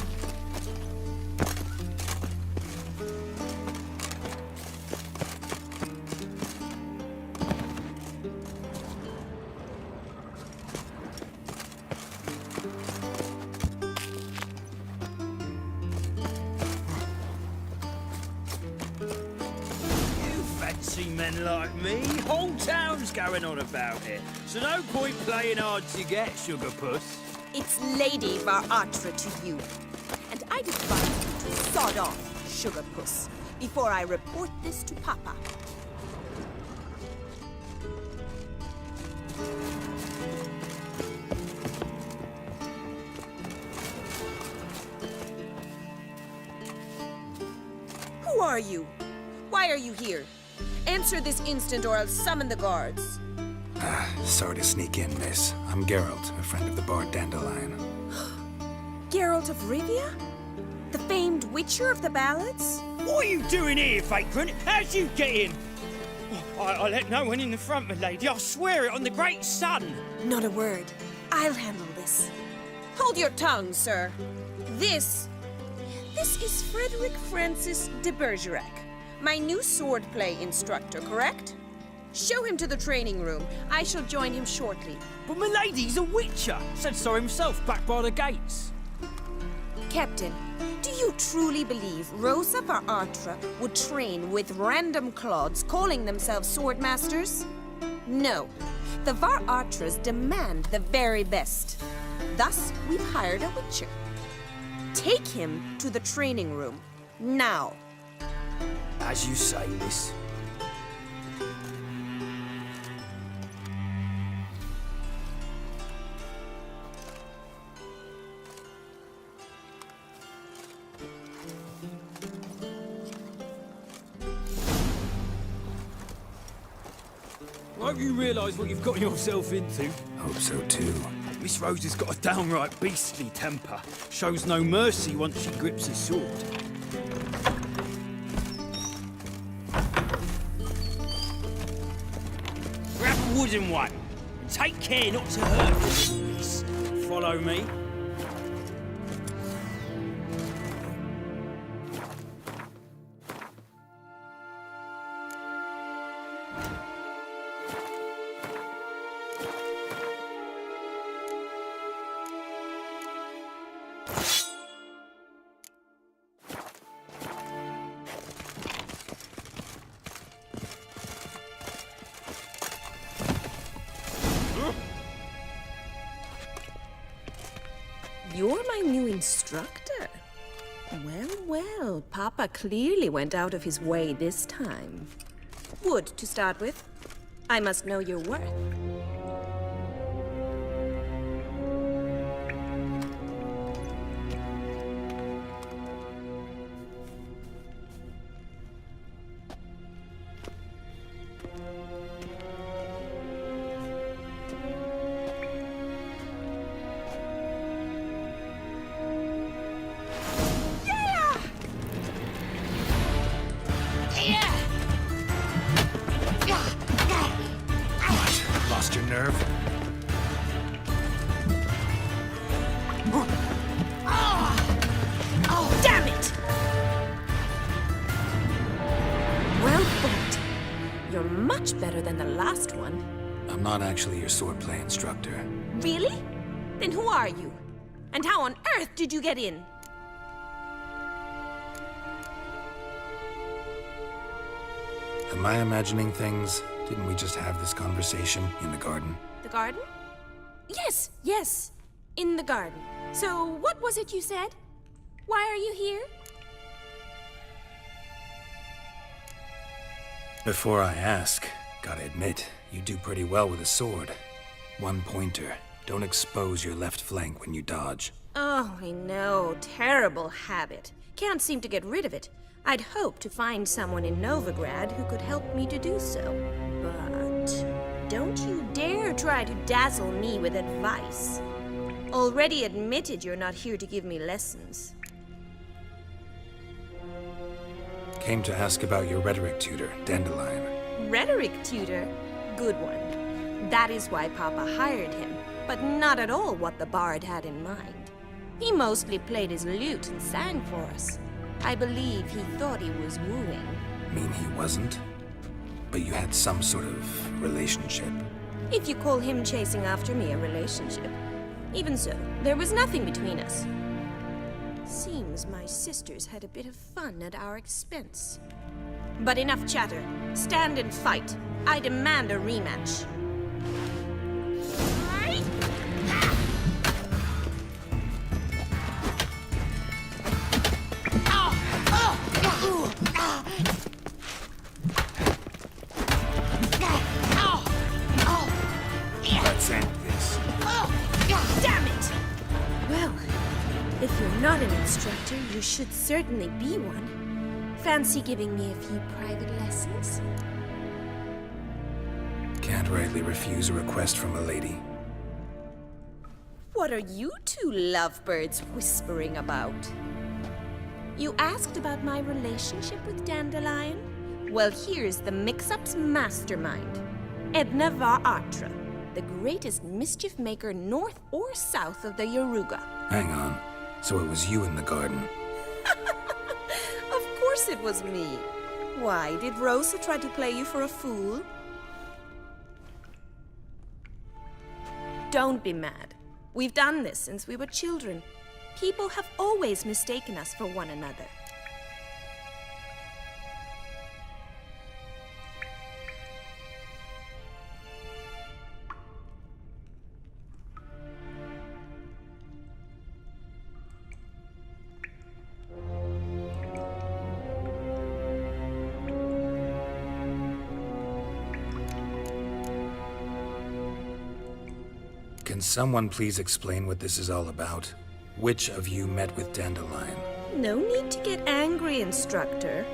X: Men like me, whole town's going on about it. So no point playing hard to get, sugar puss.
C: It's Lady var Atra to you. And I'd advise you to sod off, sugar puss, before I report this to Papa. Who are you? Why are you here? Answer this instant or I'll summon the guards.
G: Sorry to sneak in, miss. I'm Geralt, a friend of the bard Dandelion.
C: Geralt of Rivia? The famed witcher of the ballads?
X: What are you doing here, vagrant? How'd you get in? I let no one in the front, my lady. I swear it on the great sun.
C: Not a word. I'll handle this. Hold your tongue, sir. This is Frederick Francis de Bergerac, my new swordplay instructor, correct? Show him to the training room. I shall join him shortly.
U: But milady's a witcher. Said so himself back by the gates.
C: Captain, do you truly believe Rosa var Artra would train with random clods calling themselves swordmasters? No. The var Artras demand the very best. Thus, we've hired a witcher. Take him to the training room, now.
U: As you say, miss. I hope you realise what you've got yourself into.
G: Hope so too.
U: Miss Rose has got a downright beastly temper. Shows no mercy once she grips a sword. Grab a wooden one. And take care not to hurt her, miss. Follow me.
C: You're my new instructor. Well, well, Papa clearly went out of his way this time. Wood, to start with. I must know your worth.
G: Lost your nerve?
C: Oh, damn it! Well fought. You're much better than the last one.
G: I'm not actually your swordplay instructor.
C: Really? Then who are you? And how on earth did you get in?
G: Am I imagining things? Didn't we just have this conversation in the garden?
C: The garden? Yes, yes. In the garden. So, what was it you said? Why are you here?
G: Before I ask, gotta admit, you do pretty well with a sword. One pointer. Don't expose your left flank when you dodge.
C: Oh, I know. Terrible habit. Can't seem to get rid of it. I'd hoped to find someone in Novigrad who could help me to do so. But don't you dare try to dazzle me with advice. Already admitted you're not here to give me lessons.
G: Came to ask about your rhetoric tutor, Dandelion.
C: Rhetoric tutor? Good one. That is why Papa hired him, but not at all what the bard had in mind. He mostly played his lute and sang for us. I believe he thought he was wooing.
G: Mean he wasn't? But you had some sort of relationship.
C: If you call him chasing after me a relationship. Even so, there was nothing between us. Seems my sisters had a bit of fun at our expense. But enough chatter. Stand and fight. I demand a rematch.
G: Let's end this.
C: Damn it! Well, if you're not an instructor, you should certainly be one. Fancy giving me a few private lessons?
G: Can't rightly refuse a request from a lady.
C: What are you two lovebirds whispering about? You asked about my relationship with Dandelion? Well, here's the mix-up's mastermind. Edna var Artra, the greatest
F: mischief maker north or south of the Yaruga.
G: Hang on. So it was you in the garden.
F: Of course it was me. Why, did Rosa try to play you for a fool? Don't be mad. We've done this since we were children. People have always mistaken us for one another.
G: Can someone please explain what this is all about? Which of you met with Dandelion?
F: No need to get angry, Instructor.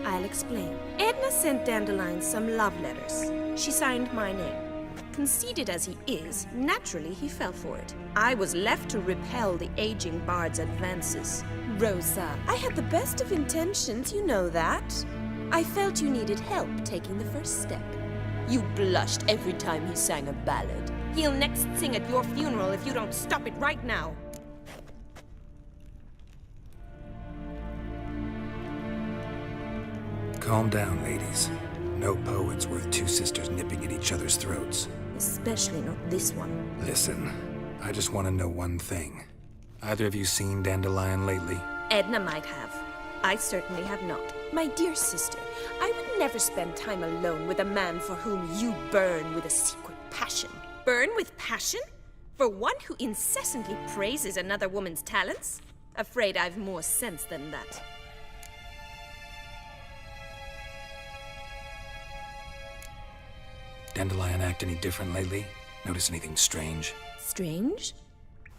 F: I'll explain. Edna sent Dandelion some love letters. She signed my name. Conceited as he is, naturally he fell for it. I was left to repel the aging bard's advances. Rosa, I had the best of intentions, you know that. I felt you needed help taking the first step. You blushed every time he sang a ballad. He'll next sing at your funeral if you don't stop it right now.
G: Calm down, ladies. No poet's worth two sisters nipping at each other's throats.
F: Especially not this one.
G: Listen, I just want to know one thing. Either of you seen Dandelion lately?
F: Edna might have. I certainly have not. My dear sister, I would never spend time alone with a man for whom you burn with a secret passion. Burn with passion? For one who incessantly praises another woman's talents? Afraid I've more sense than that.
G: Dandelion act any different lately? Notice anything strange?
F: Strange?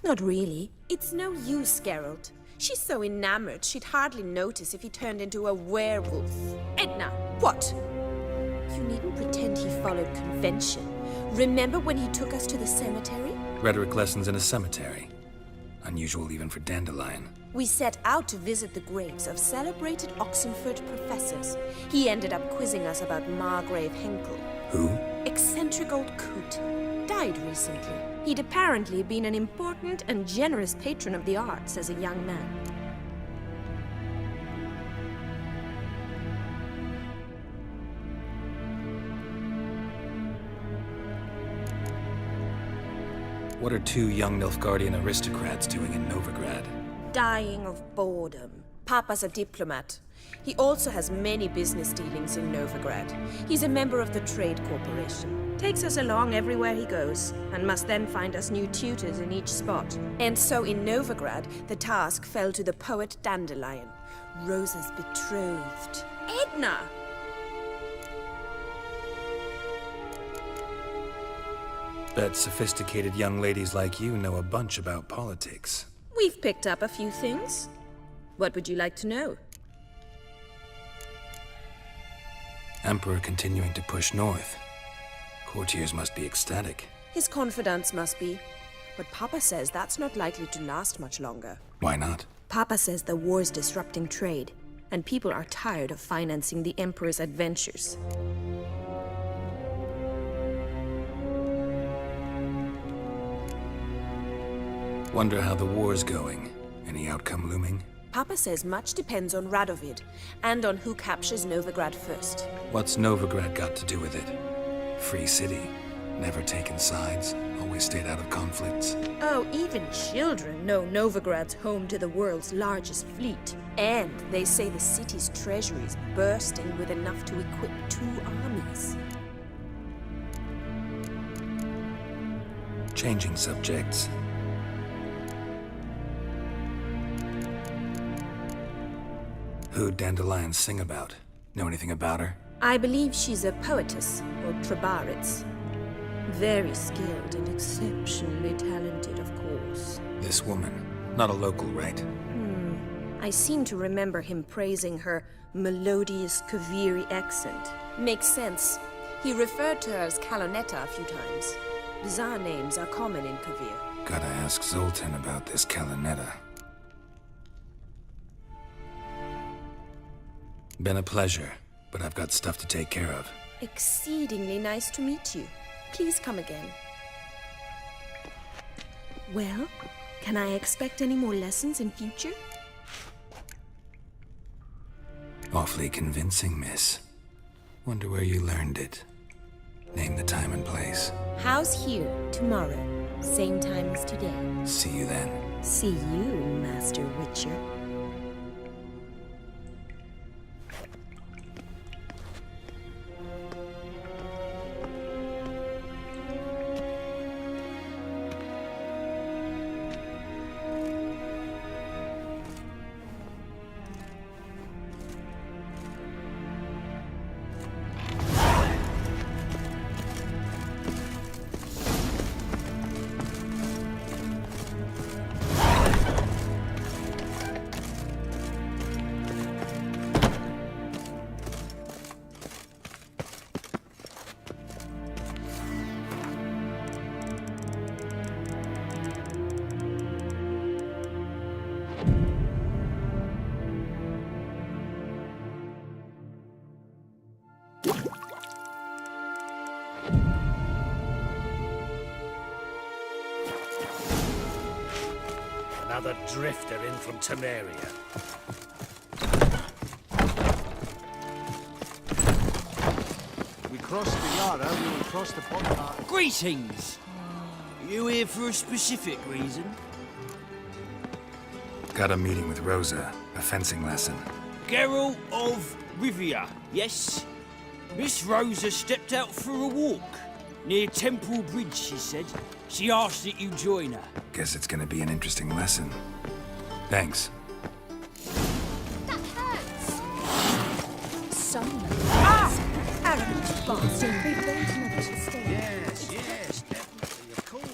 F: Not really. It's no use, Geralt. She's so enamored she'd hardly notice if he turned into a werewolf. Edna, what? You needn't pretend he followed convention. Remember when he took us to the cemetery?
G: Rhetoric lessons in a cemetery. Unusual even for Dandelion.
F: We set out to visit the graves of celebrated Oxenford professors. He ended up quizzing us about Margrave Henkel.
G: Who?
F: Eccentric old coot. Died recently. He'd apparently been an important and generous patron of the arts as a young man.
G: What are two young Nilfgaardian aristocrats doing in Novigrad?
F: Dying of boredom. Papa's a diplomat. He also has many business dealings in Novigrad. He's a member of the Trade Corporation. Takes us along everywhere he goes, and must then find us new tutors in each spot. And so in Novigrad, the task fell to the poet Dandelion, Rosa's betrothed. Edna!
G: Bet sophisticated young ladies like you know a bunch about politics.
F: We've picked up a few things. What would you like to know?
G: Emperor continuing to push north. Courtiers must be ecstatic.
F: His confidants must be. But Papa says that's not likely to last much longer.
G: Why not?
F: Papa says the war's disrupting trade, and people are tired of financing the Emperor's adventures.
G: Wonder how the war's going. Any outcome looming?
F: Papa says much depends on Radovid, and on who captures Novigrad first.
G: What's Novigrad got to do with it? Free city. Never taken sides. Always stayed out of conflicts.
F: Oh, even children know Novigrad's home to the world's largest fleet. And they say the city's treasury is bursting with enough to equip 2 armies.
G: Changing subjects. Who'd Dandelion sing about? Know anything about her?
F: I believe she's a poetess, or Trebaritz. Very skilled and exceptionally talented, of course.
G: This woman. Not a local, right?
F: I seem to remember him praising her melodious Kaviri accent. Makes sense. He referred to her as Kalonetta a few times. Bizarre names are common in Kavir.
G: Gotta ask Zoltan about this Kalonetta. Been a pleasure, but I've got stuff to take care of.
F: Exceedingly nice to meet you. Please come again. Well, can I expect any more lessons in future?
G: Awfully convincing, miss. Wonder where you learned it. Name the time and place.
C: House here, tomorrow. Same time as today.
G: See you then.
C: See you, Master Witcher.
Q: Another drifter in from Temeria.
B: We cross the Yara, we will cross the Pont.
U: Greetings! You here for a specific reason?
G: Got a meeting with Rosa. A fencing lesson.
U: Geralt of Rivia, yes? Miss Rosa stepped out for a walk. Near Temple Bridge, she said. She asked that you join her.
G: Guess it's gonna be an interesting lesson. Thanks.
D: That hurts.
C: Arrogant bastard.
Q: Yes, yes, definitely, of course.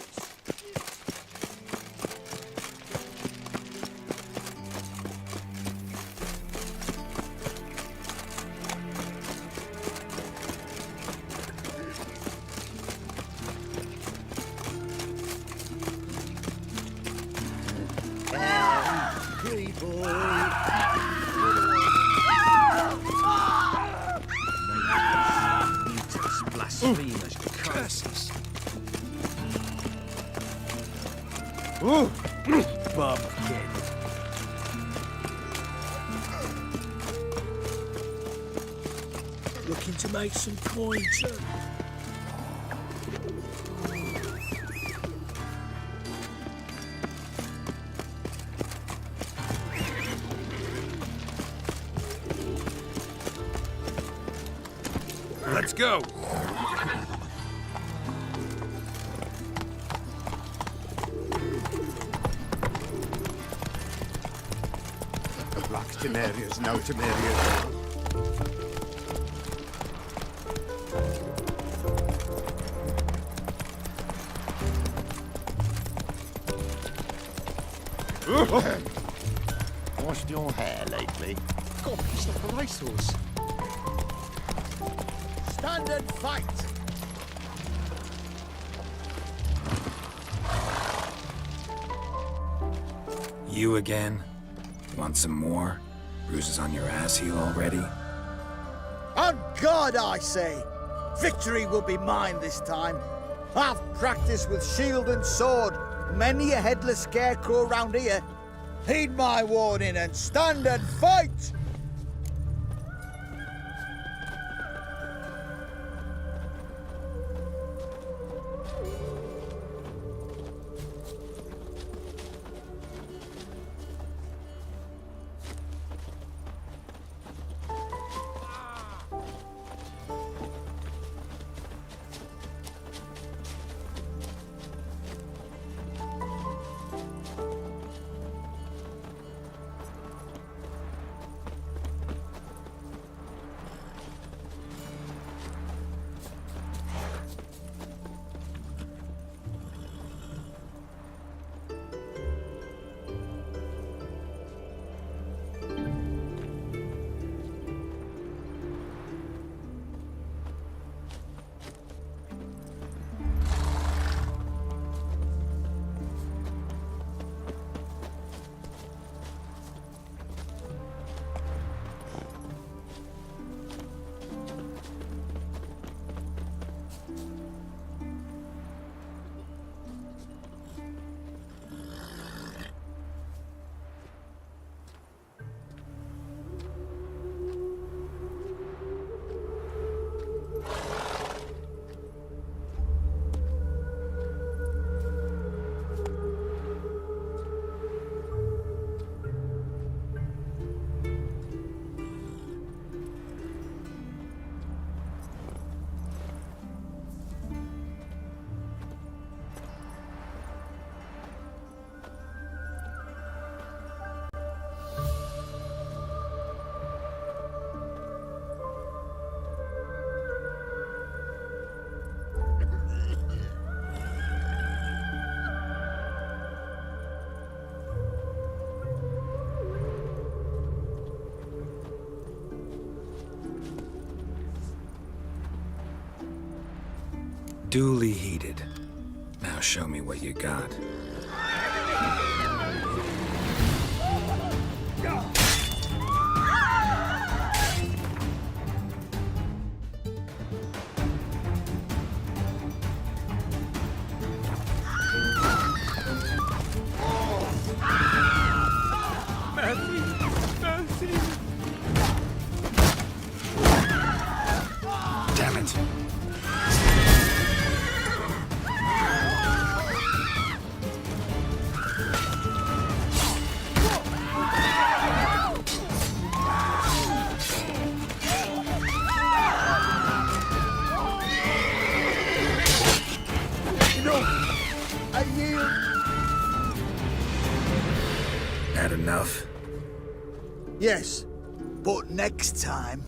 B: Blasphemous curses. Ooh, bumpkin.
Q: Looking to make some coin, too.
P: Let's go!
B: Black Temeria's no Temeria. Washed your hair lately? God, he's not a racehorse. Stand and fight!
G: You again? Want some more? Bruises on your ass heel already?
J: On God, I say! Victory will be mine this time. I've practiced with shield and sword. Many a headless scarecrow round here. Heed my warning and stand and fight!
G: Duly heeded. Now show me what you got. Damn it.
J: I yield.
G: Had enough?
J: Yes, but next time.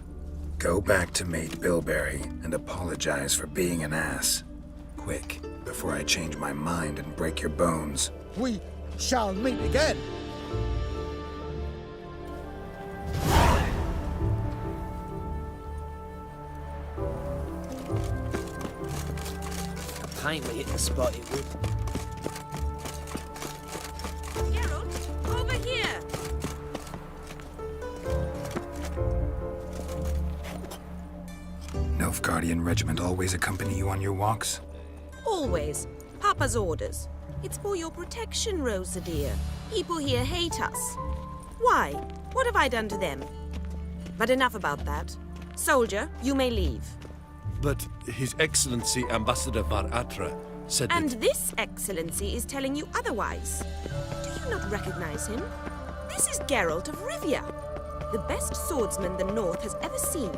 G: Go back to Mate Bilberry and apologize for being an ass. Quick, before I change my mind and break your bones.
J: We shall meet again.
L: Paint would hit the spot, it would.
C: Geralt, over here!
G: Nilfgaardian regiment always accompany you on your walks?
C: Always. Papa's orders. It's for your protection, Rosa dear. People here hate us. Why? What have I done to them? But enough about that. Soldier, you may leave.
A: But His Excellency Ambassador Var Atra said
C: And
A: that...
C: this excellency is telling you otherwise. Do you not recognize him? This is Geralt of Rivia, the best swordsman the North has ever seen.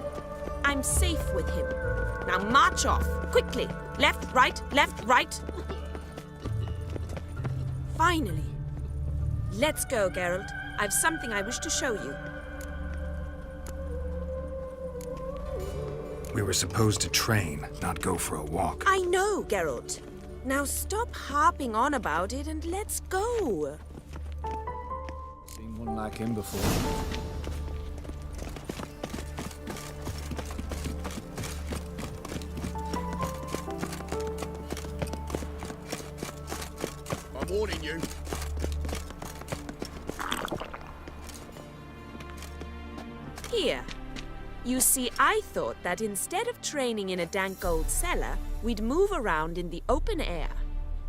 C: I'm safe with him. Now march off, quickly. Left, right. Finally. Let's go, Geralt. I've something I wish to show you.
G: We were supposed to train, not go for a walk.
C: I know, Geralt. Now stop harping on about it and let's go.
X: Seen one like him before.
S: I'm warning you.
C: Here. You see, I thought that instead of training in a dank old cellar, we'd move around in the open air.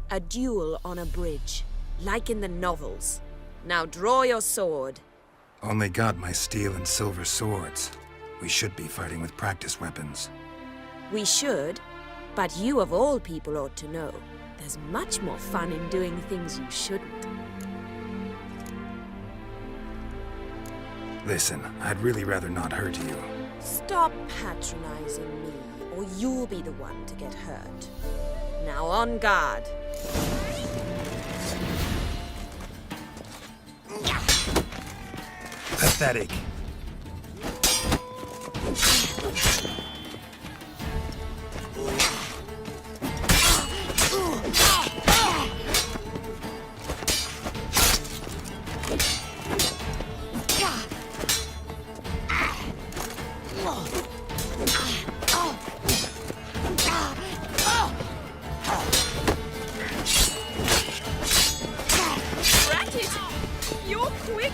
C: A duel on a bridge, like in the novels. Now draw your sword.
G: Only got my steel and silver swords. We should be fighting with practice weapons.
C: We should, but you of all people ought to know. There's much more fun in doing things you shouldn't.
G: Listen, I'd really rather not hurt you.
C: Stop patronizing me, or you'll be the one to get hurt. Now on guard.
G: Pathetic.
C: Ratted! You're quick!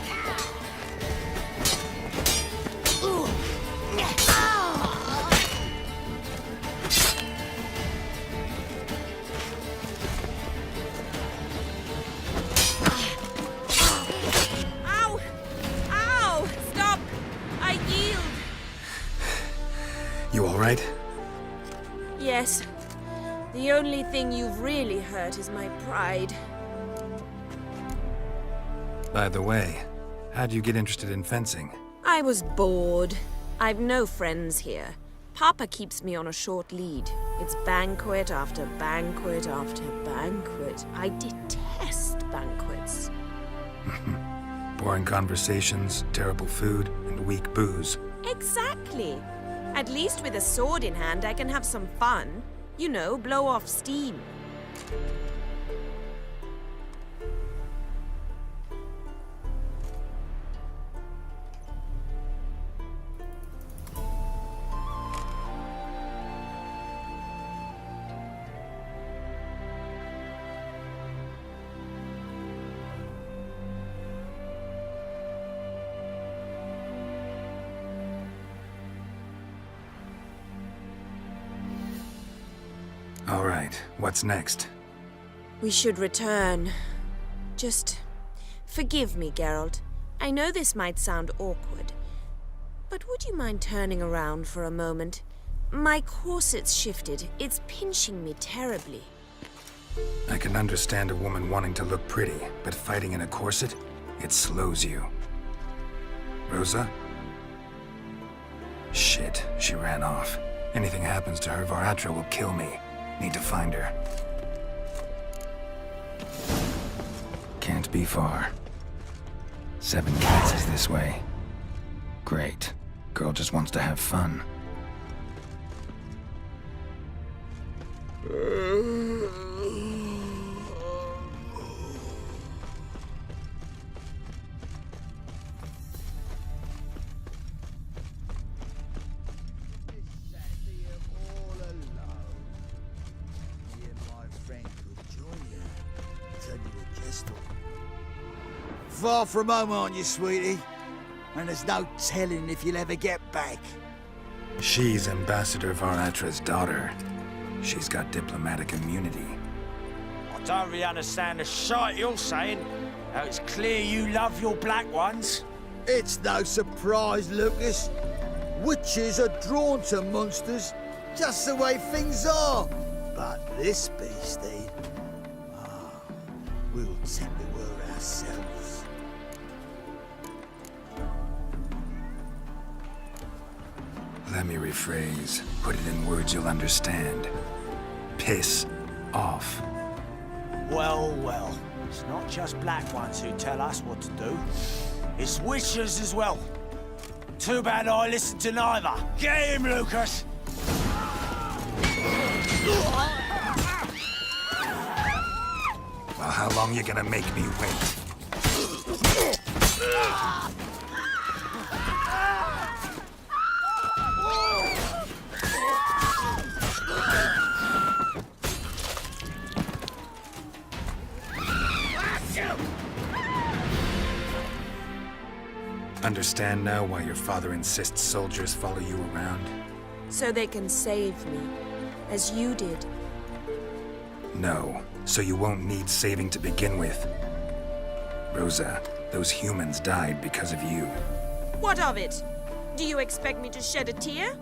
C: Ow! Ow! Stop! I yield!
G: You all right?
C: Yes. The only thing you've really hurt is my pride.
G: By the way, how'd you get interested in fencing?
C: I was bored. I've no friends here. Papa keeps me on a short lead. It's banquet after banquet after banquet. I detest banquets.
G: Boring conversations, terrible food, and weak booze.
C: Exactly. At least with a sword in hand, I can have some fun. You know, blow off steam.
G: All right, what's next?
F: We should return. Just forgive me, Geralt. I know this might sound awkward, but would you mind turning around for a moment? My corset's shifted. It's pinching me terribly.
G: I can understand a woman wanting to look pretty, but fighting in a corset, it slows you. Rosa? Shit, she ran off. Anything happens to her, Var-Attre will kill me. Need to find her. Can't be far. 7 Cats is this way. Great. Girl just wants to have fun.
J: Far from home, aren't you, sweetie? And there's no telling if you'll ever get back.
G: She's Ambassador Var-Attre's daughter. She's got diplomatic immunity.
U: I don't really understand the shite you're saying. Now it's clear you love your black ones.
J: It's no surprise, Lucas. Witches are drawn to monsters, just the way things are. But this beastie, we'll take the world ourselves.
G: Let me rephrase. Put it in words you'll understand. Piss off.
U: Well, well. It's not just black ones who tell us what to do. It's witches as well. Too bad I listened to neither. Get him, Lucas!
G: Well, how long you gonna make me wait? Understand now why your father insists soldiers follow you around?
F: So they can save me, as you did.
G: No, so you won't need saving to begin with. Rosa, those humans died because of you.
F: What of it? Do you expect me to shed a tear?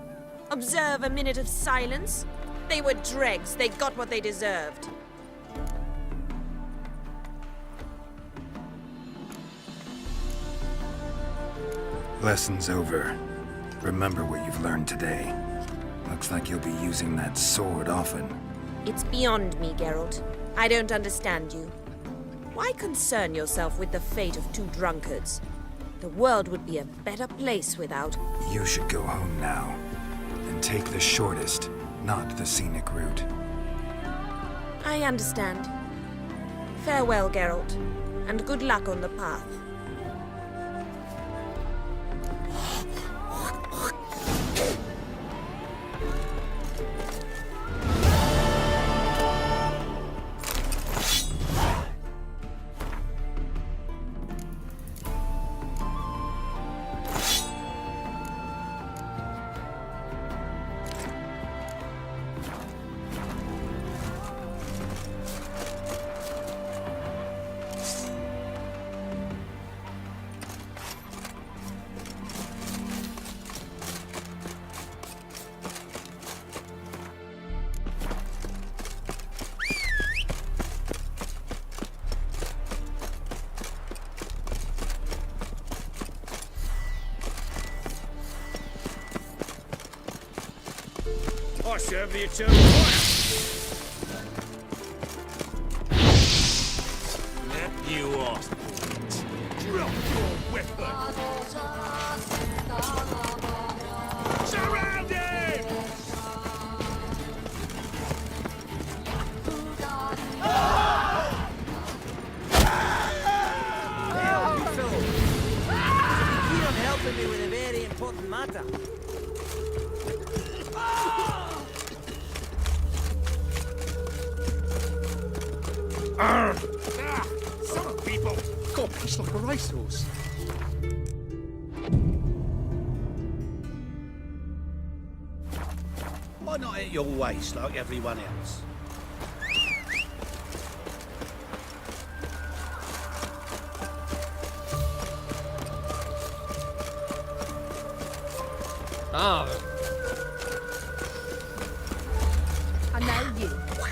F: Observe a minute of silence? They were dregs. They got what they deserved.
G: Lesson's over. Remember what you've learned today. Looks like you'll be using that sword often.
F: It's beyond me, Geralt. I don't understand you. Why concern yourself with the fate of 2 drunkards? The world would be a better place without...
G: You should go home now. And take the shortest, not the scenic route.
F: I understand. Farewell, Geralt, and good luck on the path.
A: I serve the eternal fire. You asked for it. Drop your weapon. Surround him!
L: Help, you fellow. You're helping me with a very important matter.
A: Some people got pissed like a racehorse.
Q: Why not at your waist like everyone else?
N: I know you.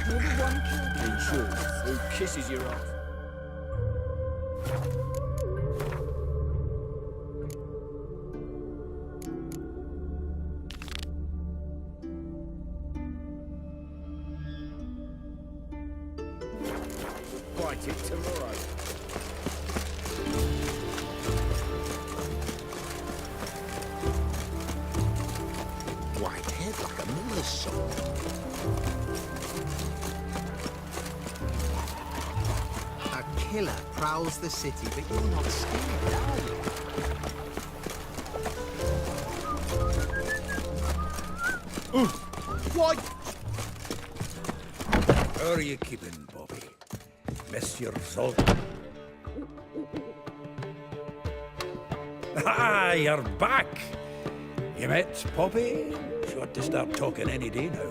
N: You're the one killed
U: In short, who kisses your off?
B: Fight it tomorrow.
A: White head like a miller's son.
B: A killer prowls the city, but you're not scared, are you? Why?
A: How are you keeping, Bobby? Monsieur Salt? Ah, you're back! You met Poppy? She ought to start talking any day now.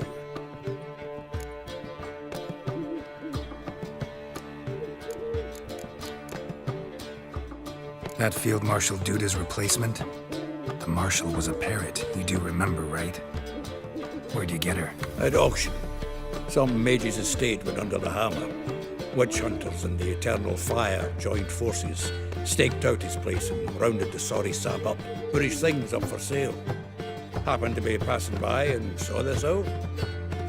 G: That Field Marshal Duda's replacement? The Marshal was a parrot, you do remember, right? Where'd you get her?
A: At auction. Some mage's estate went under the hammer. Witch hunters and the Eternal Fire joined forces, staked out his place and rounded the sorry sap up, put his things up for sale. Happened to be passing by and saw this out.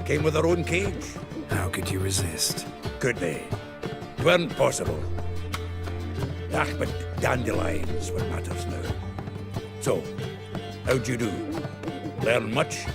A: Came with her own cage.
G: How could you resist?
A: Could they? 'Tweren't possible. Ah, but dandelions what matters now. So, how'd you do? Learn much?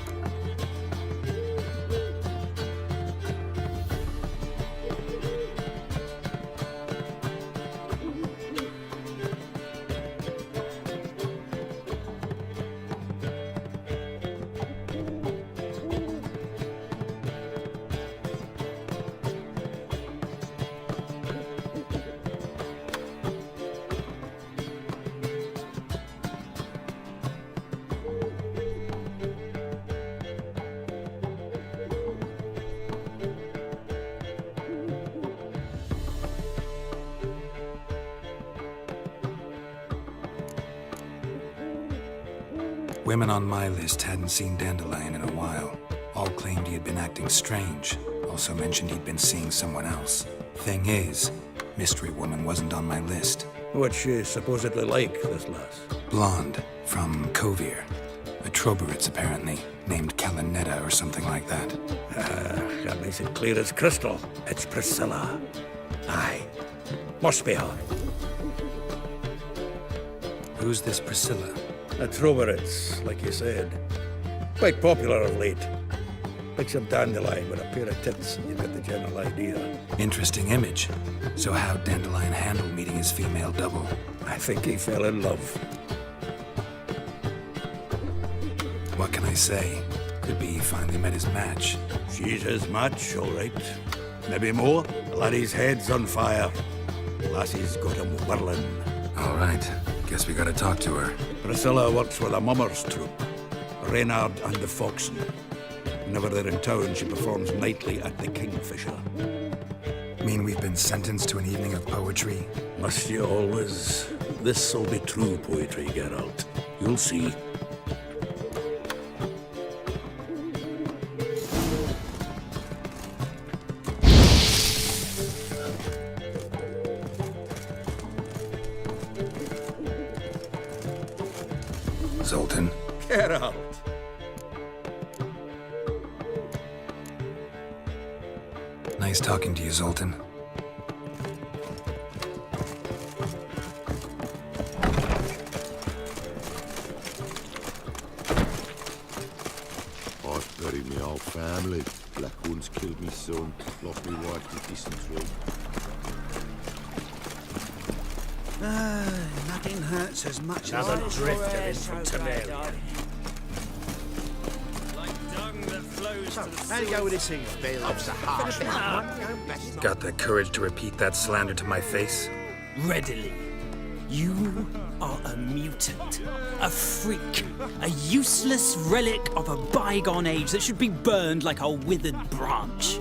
G: Women on my list hadn't seen Dandelion in a while. All claimed he had been acting strange. Also mentioned he'd been seeing someone else. Thing is, Mystery Woman wasn't on my list.
A: What's she supposedly like, this lass?
G: Blonde, from Kovir. A Troberitz, apparently, named Kalanetta or something like that.
A: That makes it clear as crystal. It's Priscilla. Aye. Must be her.
G: Who's this Priscilla?
A: A Troberitz, like you said. Quite popular of late. Picture Dandelion with a pair of tits, and you get the general idea.
G: Interesting image. So how'd Dandelion handle meeting his female double?
A: I think he fell in love.
G: What can I say? Could be he finally met his match.
A: She's his match, all right. Maybe more. The laddie's head's on fire. Lassie's got him whirling.
G: All right. Guess we gotta talk to her.
A: Priscilla works with a mummers troupe. Reynard and the Foxen. Whenever they're in town, she performs nightly at the Kingfisher.
G: Mean we've been sentenced to an evening of poetry?
A: Must you always? This'll be true poetry, Geralt. You'll see.
G: Zoltan.
A: Geralt.
G: Nice talking to you, Zoltan.
S: I've buried my whole family. Black ones killed me son, lost me wife to dysentery.
B: Nothing hurts as much
Q: Another
B: as
Q: drifter in from Temeria.
B: How do you go with this thing, Bill? It's a harsh one.
G: Got the courage to repeat that slander to my face?
U: Readily. You are a mutant, a freak, a useless relic of a bygone age that should be burned like a withered branch.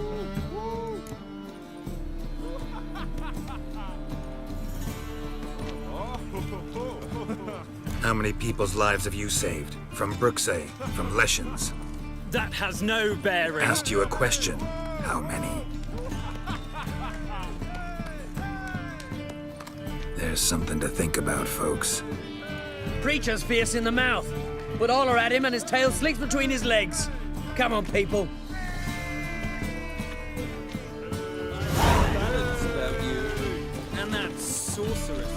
G: How many people's lives have you saved? From Bruxay, from Leshens?
U: That has no bearing.
G: Asked you a question. How many? There's something to think about, folks.
L: Preacher's fierce in the mouth, but holler at him and his tail slinks between his legs. Come on, people.
X: Balance about you. And that sorceress.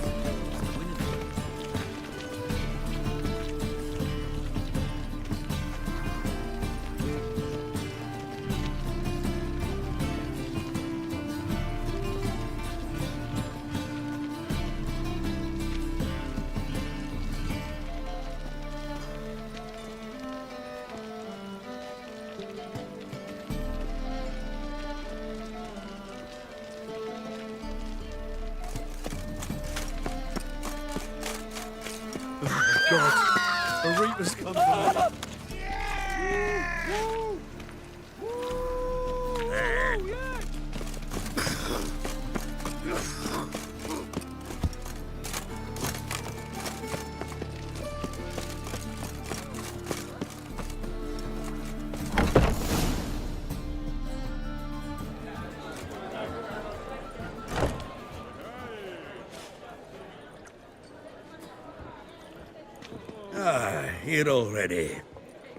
B: God, the Reaper's come back.
A: Here already.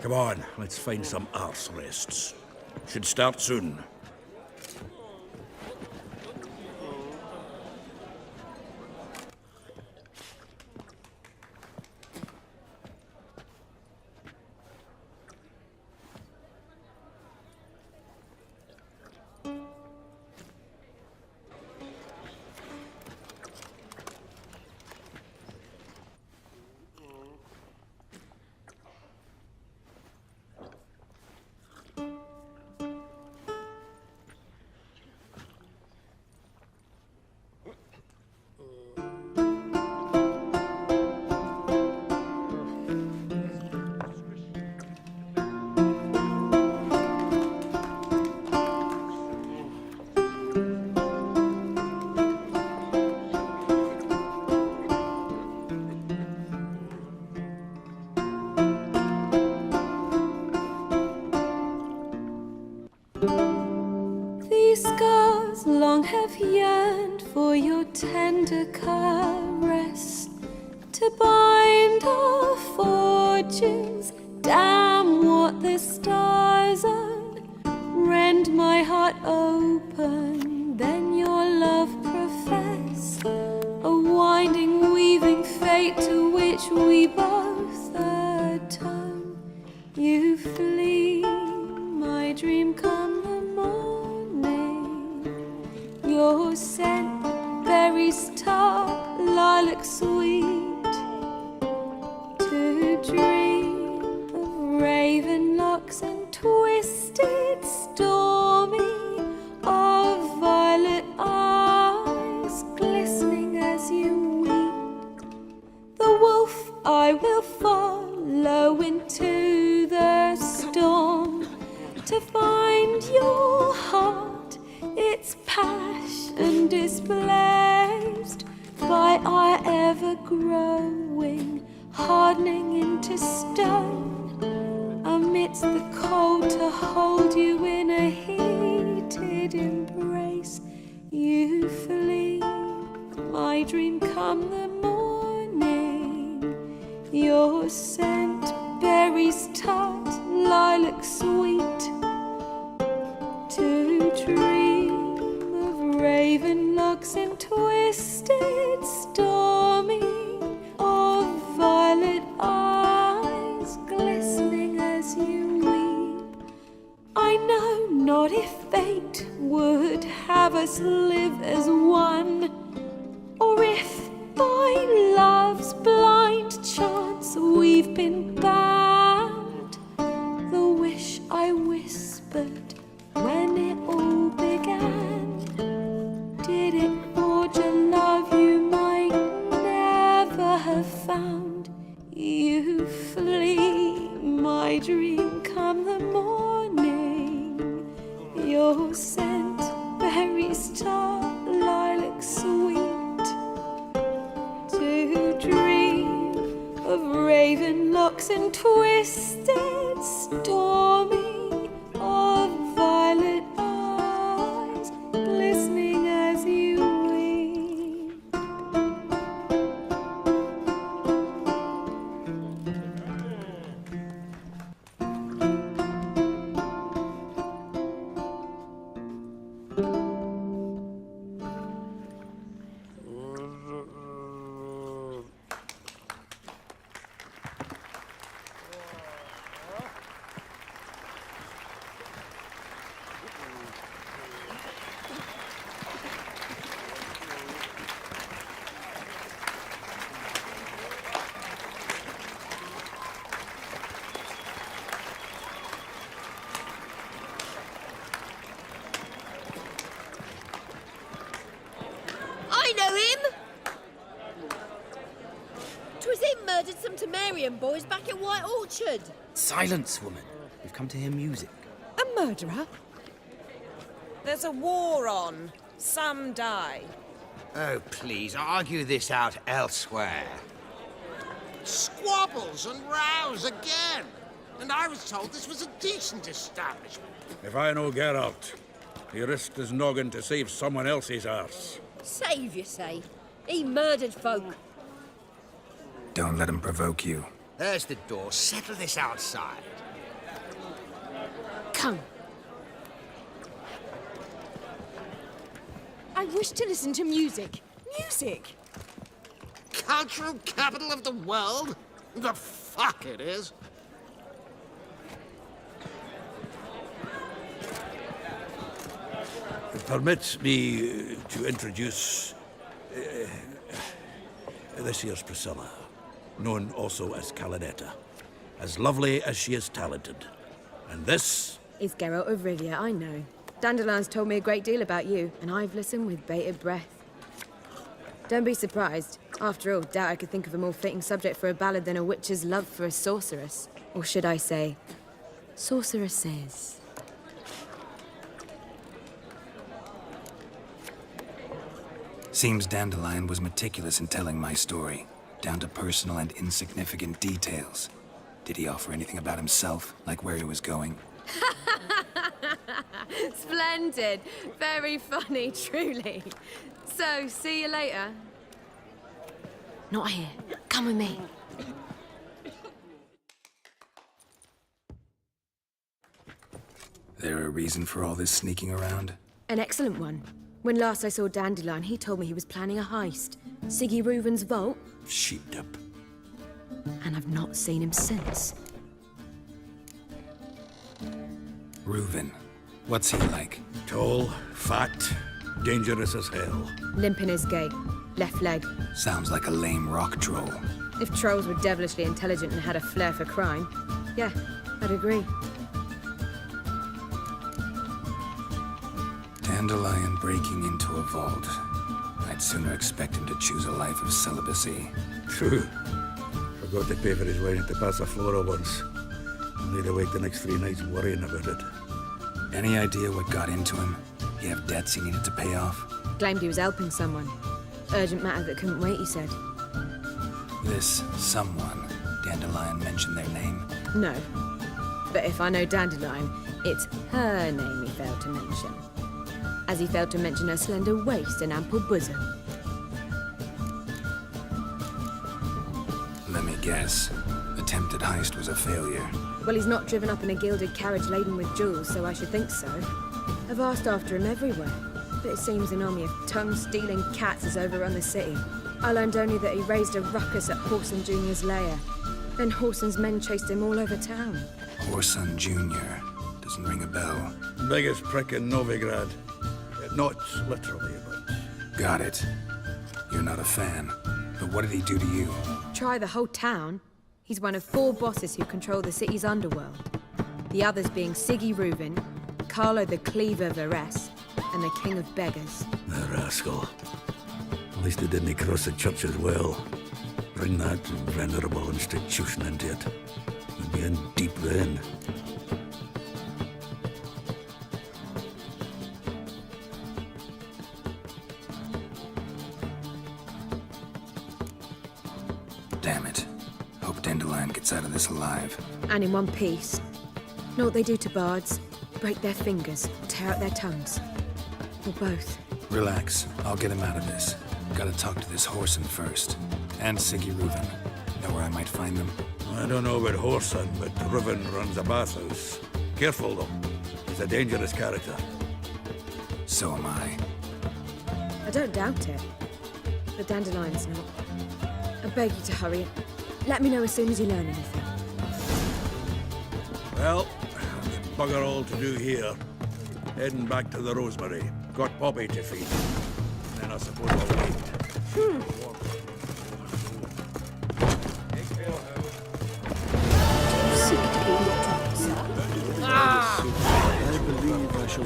A: Come on, let's find some arse rests. Should start soon.
F: These scars long have yearned for your tender caress, to bind our fortunes. Damn what the stars own. Rend my heart open, then your love profess. A winding, weaving fate to which we both atone. You flee, my dream come the morning. Your scent, berries tart, lilac sweet. To dream of raven locks and twisted stormy, of violet eyes glistening as you weep. The wolf I will follow into the storm, to find your heart, its passion displaced by our ever-growing, hardening into stone. Amidst the cold, to hold you in a heated embrace. You flee, my dream come the morning. Your scent, berries tart, lilac sweet. To dream of raven locks and twisted stormy, of violet eyes glistening as you weep. I know not if fate would have us live as one, or if by love's blind chance we've been bound. The wish I whispered when it all began, did it forge a love you might never have found? You flee, my dream come the morning. Your scent, berries tart, lilac sweet. To dream of instead stormy of violet eyes glistening as you weep.
E: I know him! 'Twas him murdered some Temerian boys back at White Orchard.
L: Silence, woman. We've come to hear music.
F: A murderer? There's a war on. Some die.
B: Oh, please, argue this out elsewhere. Squabbles and rows again. And I was told this was a decent establishment.
A: If I know Geralt, he risked his noggin to save someone else's arse.
E: Save, you say? He murdered folk.
G: Don't let him provoke you.
B: There's the door. Settle this outside.
F: Come. I wish to listen to music. Music!
B: Cultural capital of the world? The fuck it is.
A: Permit me to introduce this here's Priscilla, known also as Calinetta, as lovely as she is talented. And this
F: Is Geralt of Rivia, I know. Dandelion's told me a great deal about you, and I've listened with bated breath. Don't be surprised. After all, doubt I could think of a more fitting subject for a ballad than a witch's love for a sorceress. Or should I say, sorceresses.
G: Seems Dandelion was meticulous in telling my story, down to personal and insignificant details. Did he offer anything about himself, like where he was going?
F: Splendid. Very funny, truly. So, see you later. Not here. Come with me.
G: There a reason for all this sneaking around?
F: An excellent one. When last I saw Dandelion, he told me he was planning a heist. Siggy Reuven's vault.
A: sheepdip.
F: And I've not seen him since.
G: Reuven. What's he like?
A: Tall, fat, dangerous as hell.
F: Limp in his gait. Left leg.
G: Sounds like a lame rock troll.
F: If trolls were devilishly intelligent and had a flair for crime, yeah, I'd agree.
G: Dandelion breaking into a vault. I'd sooner expect him to choose a life of celibacy.
A: True. Forgot to pay for his wedding to Passiflora once. I'll need to wait the next 3 nights worrying about it.
G: Any idea what got into him? He have debts he needed to pay off?
F: Claimed he was helping someone. Urgent matter that couldn't wait, he said.
G: This someone, Dandelion mentioned their name?
F: No. But if I know Dandelion, it's her name he failed to mention. As he failed to mention her slender waist and ample bosom.
G: Let me guess. Attempted heist was a failure.
F: Well, he's not driven up in a gilded carriage laden with jewels, so I should think so. I've asked after him everywhere, but it seems an army of tongue-stealing cats has overrun the city. I learned only that he raised a ruckus at Whoreson Jr.'s lair. Then Whoreson's men chased him all over town.
G: Whoreson Jr. Doesn't ring a bell.
A: Biggest prick in Novigrad. Not literally, but...
G: Got it. You're not a fan. But what did he do to you?
F: Try the whole town. He's one of 4 bosses who control the city's underworld. The others being Siggy Reuven, Carlo the Cleaver Varese, and the King of Beggars.
A: The rascal. At least he didn't cross the church as well. Bring that venerable institution into it. We'd be in deep then.
G: Damn it. Hope Dandelion man gets out of this alive.
F: And in one piece. Know what they do to bards? Break their fingers, tear out their tongues. Or both.
G: Relax. I'll get him out of this. Gotta talk to this Whoreson first. And Siggy Reuven. Know where I might find them?
A: I don't know about Whoreson, but Reuven runs a bathhouse. Careful, though. He's a dangerous character.
G: So am I.
F: I don't doubt it. The Dandelion's not. I beg you to hurry. Let me know as soon as you learn anything.
A: Well, bugger all to do here. Heading back to the Rosemary. Got Poppy to feed. And then I suppose I'll wait.
S: I believe I shall...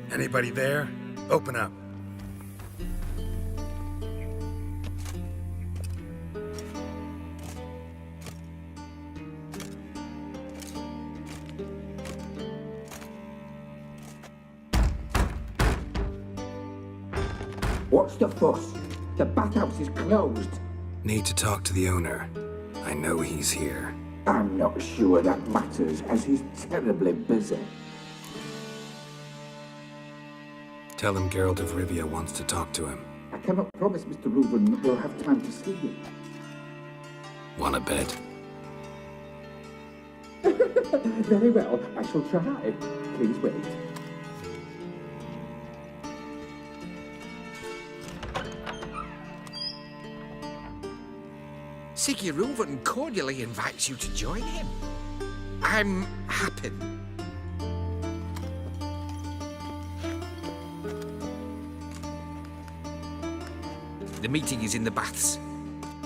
G: Anybody there? Open up.
I: What's the fuss? The bathhouse is closed.
G: Need to talk to the owner. I know he's here.
I: I'm not sure that matters, as he's terribly busy.
G: Tell him Geralt of Rivia wants to talk to him.
I: I cannot promise Mr. Reuven will have time to see you.
G: Wanna bet?
I: Very well, I shall try. Please wait.
M: Siggy Reuven cordially invites you to join him. I'm happy. The meeting is in the baths.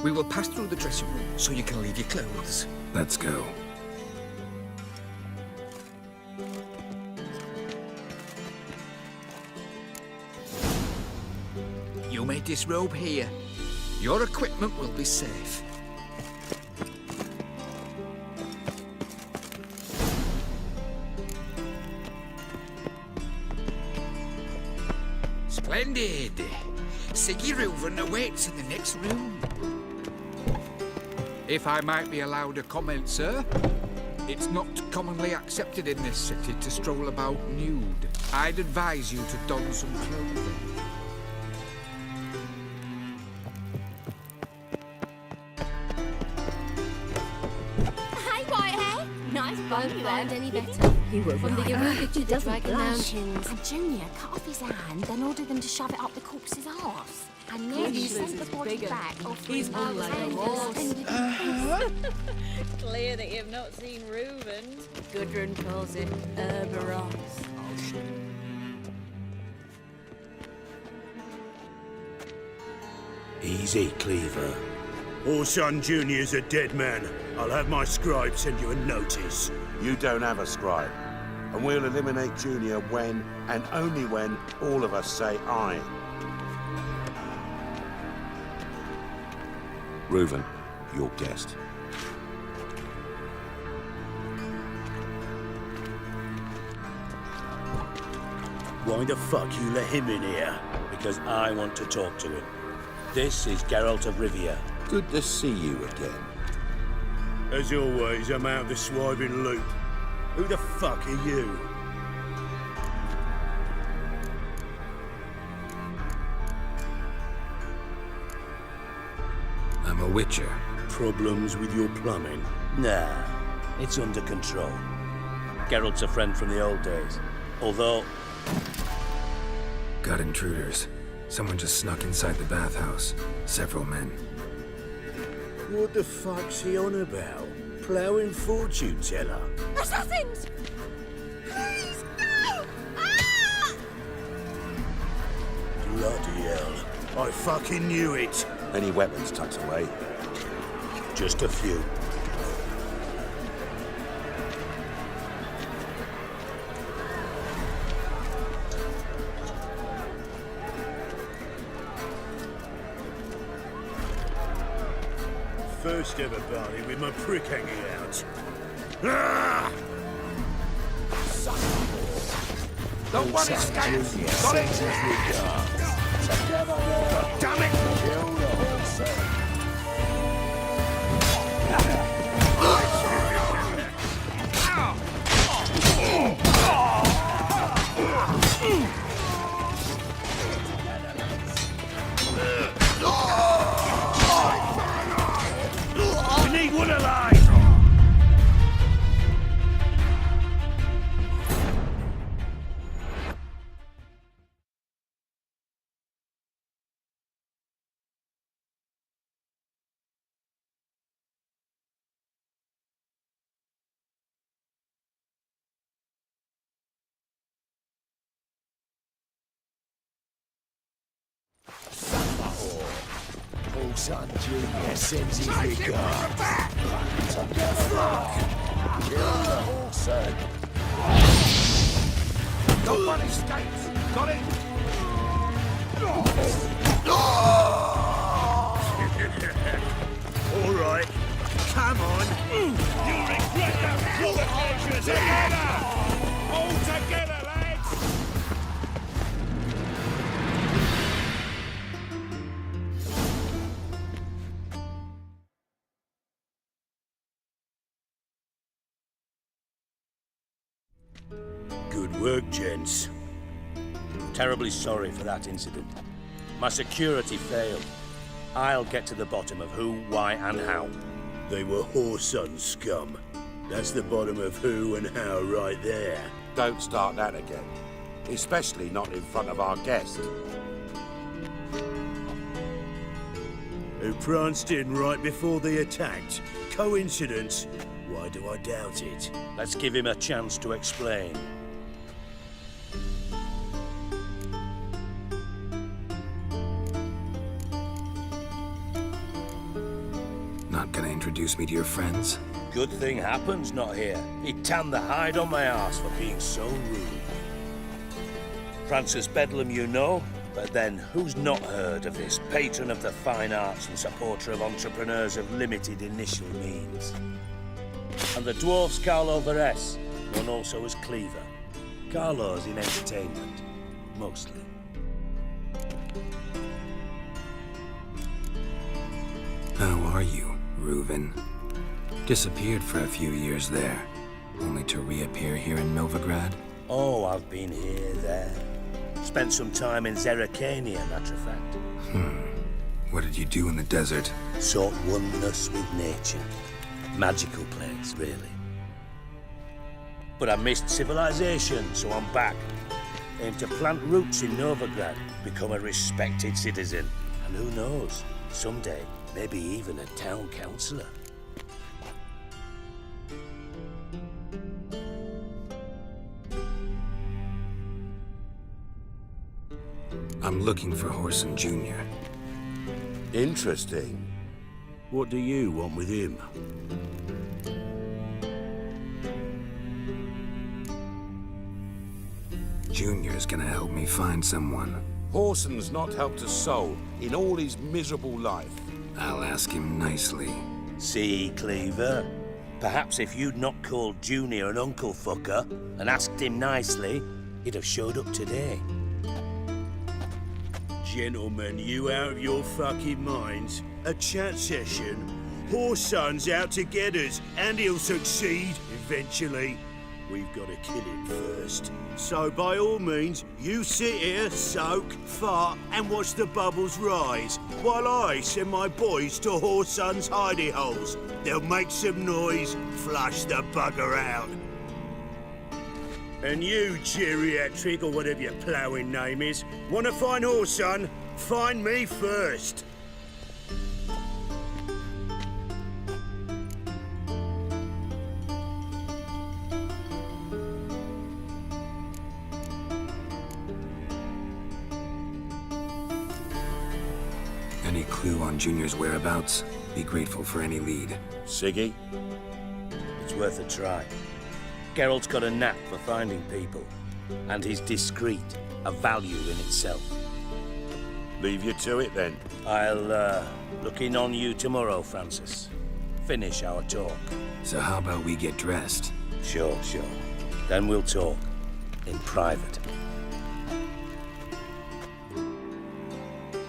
M: We will pass through the dressing room so you can leave your clothes.
G: Let's go.
M: You may disrobe here. Your equipment will be safe. Splendid. Siggy Reuven awaits in the next room. If I might be allowed a comment, sir, it's not commonly accepted in this city to stroll about nude. I'd advise you to don some clothing.
D: Hey, Whitehair! Nice bone you found any better.
E: You were
D: From the
E: right.
D: Eruga to the Dragon
E: blush.
D: Mountains.
O: And Junior cut off his hand, then ordered them to shove it up the corpse's arse. And then he sent the body back after his
D: on like a horse.
O: Clear that you've not seen Reuven. Gudrun calls it Herberos.
B: Easy, Cleaver. Orson Jr.'s a dead man. I'll have my scribe send you a notice.
S: You don't have a scribe. And we'll eliminate Junior when, and only when, all of us say aye. Reuven, your guest.
B: Why the fuck you let him in here? Because I want to talk to him. This is Geralt of Rivia.
S: Good to see you again.
B: As always, I'm out of the swiving loop. Who the fuck are you?
G: I'm a witcher.
B: Problems with your plumbing? Nah, it's under control. Geralt's a friend from the old days. Although...
G: Got intruders. Someone just snuck inside the bathhouse. Several men.
B: What the fuck's he on about? Ploughing fortune teller?
D: Assassins! Please, no! Ah!
B: Bloody hell. I fucking knew it.
S: Any weapons tucked away?
B: Just a few.
K: first ever party with my prick hanging out. Ah!
S: The one escapes! Got it! Damn it!
K: We need one alive!
R: Son Junior sends his regards. Kill the Whoreson.
S: The one escapes! Got it!
K: All right, come on.
S: You'll regret that provocation! Together! All together, lads!
K: Good work, gents.
T: Terribly sorry for that incident. My security failed. I'll get to the bottom of who, why, and how.
K: They were Whoreson scum. That's the bottom of who and how right there.
S: Don't start that again. Especially not in front of our guest.
K: Who pranced in right before they attacked. Coincidence? Why do I doubt it?
T: Let's give him a chance to explain.
G: Not gonna introduce me to your friends?
T: Good thing Happen's not here. He'd tan the hide on my arse for being so rude. Francis Bedlam you know, but then who's not heard of this patron of the fine arts and supporter of entrepreneurs of limited initial means? And the dwarf's Carlo Varese, known also as Cleaver. Carlo's in entertainment, mostly.
G: How are you, Reuven? Disappeared for a few years there, only to reappear here in Novigrad?
T: Oh, I've been here, there. Spent some time in Zerrikania, matter of fact.
G: What did you do in the desert?
T: Sought oneness with nature. Magical place, really. But I missed civilization, so I'm back. Aim to plant roots in Novigrad, become a respected citizen. And who knows, someday, maybe even a town councillor.
G: I'm looking for Whoreson Jr.
S: Interesting.
K: What do you want with him?
G: Junior's gonna help me find someone.
S: Whoreson's not helped a soul in all his miserable life.
G: I'll ask him nicely.
T: See, Cleaver? Perhaps if you'd not called Junior an uncle fucker and asked him nicely, he'd have showed up today.
K: Gentlemen, you out of your fucking minds? A chat session? Whoreson's out to get us, and he'll succeed eventually. We've got to kill him first. So by all means, you sit here, soak, fart, and watch the bubbles rise, while I send my boys to Whoreson's hidey holes. They'll make some noise, flush the bugger out. And you, geriatric, or whatever your ploughing name is, want to find Whoreson? Find me first.
G: Any clue on Junior's whereabouts? Be grateful for any lead.
T: Siggy? It's worth a try. Geralt's got a knack for finding people, and he's discreet, a value in itself.
S: Leave you to it then.
T: I'll look in on you tomorrow, Francis. Finish our talk.
G: So how about we get dressed?
T: Sure. Then we'll talk. In private.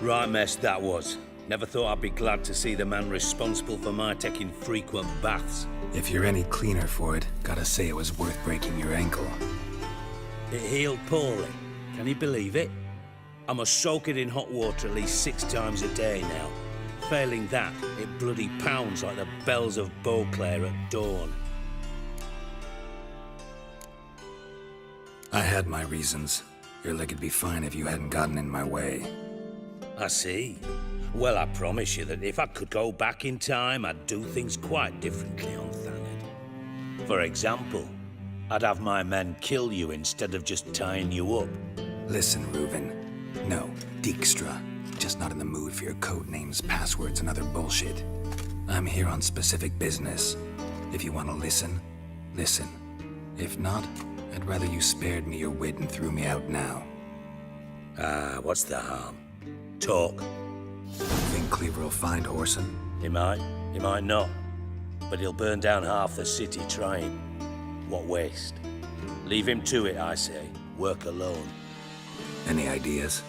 T: Right mess that was. Never thought I'd be glad to see the man responsible for my taking frequent baths.
G: If you're any cleaner for it, gotta say it was worth breaking your ankle.
T: It healed poorly. Can you believe it? I must soak it in hot water at least 6 times a day now. Failing that, it bloody pounds like the bells of Beauclair at dawn.
G: I had my reasons. Your leg would be fine if you hadn't gotten in my way.
T: I see. Well, I promise you that if I could go back in time, I'd do things quite differently on Thanedd. For example, I'd have my men kill you instead of just tying you up.
G: Listen, Reuven. No, Dijkstra. Just not in the mood for your code names, passwords, and other bullshit. I'm here on specific business. If you want to listen, listen. If not, I'd rather you spared me your wit and threw me out now.
T: What's the harm? Talk.
G: Think Cleaver will find Whoreson?
T: He might not. But he'll burn down half the city trying. What waste? Leave him to it, I say. Work alone.
G: Any ideas?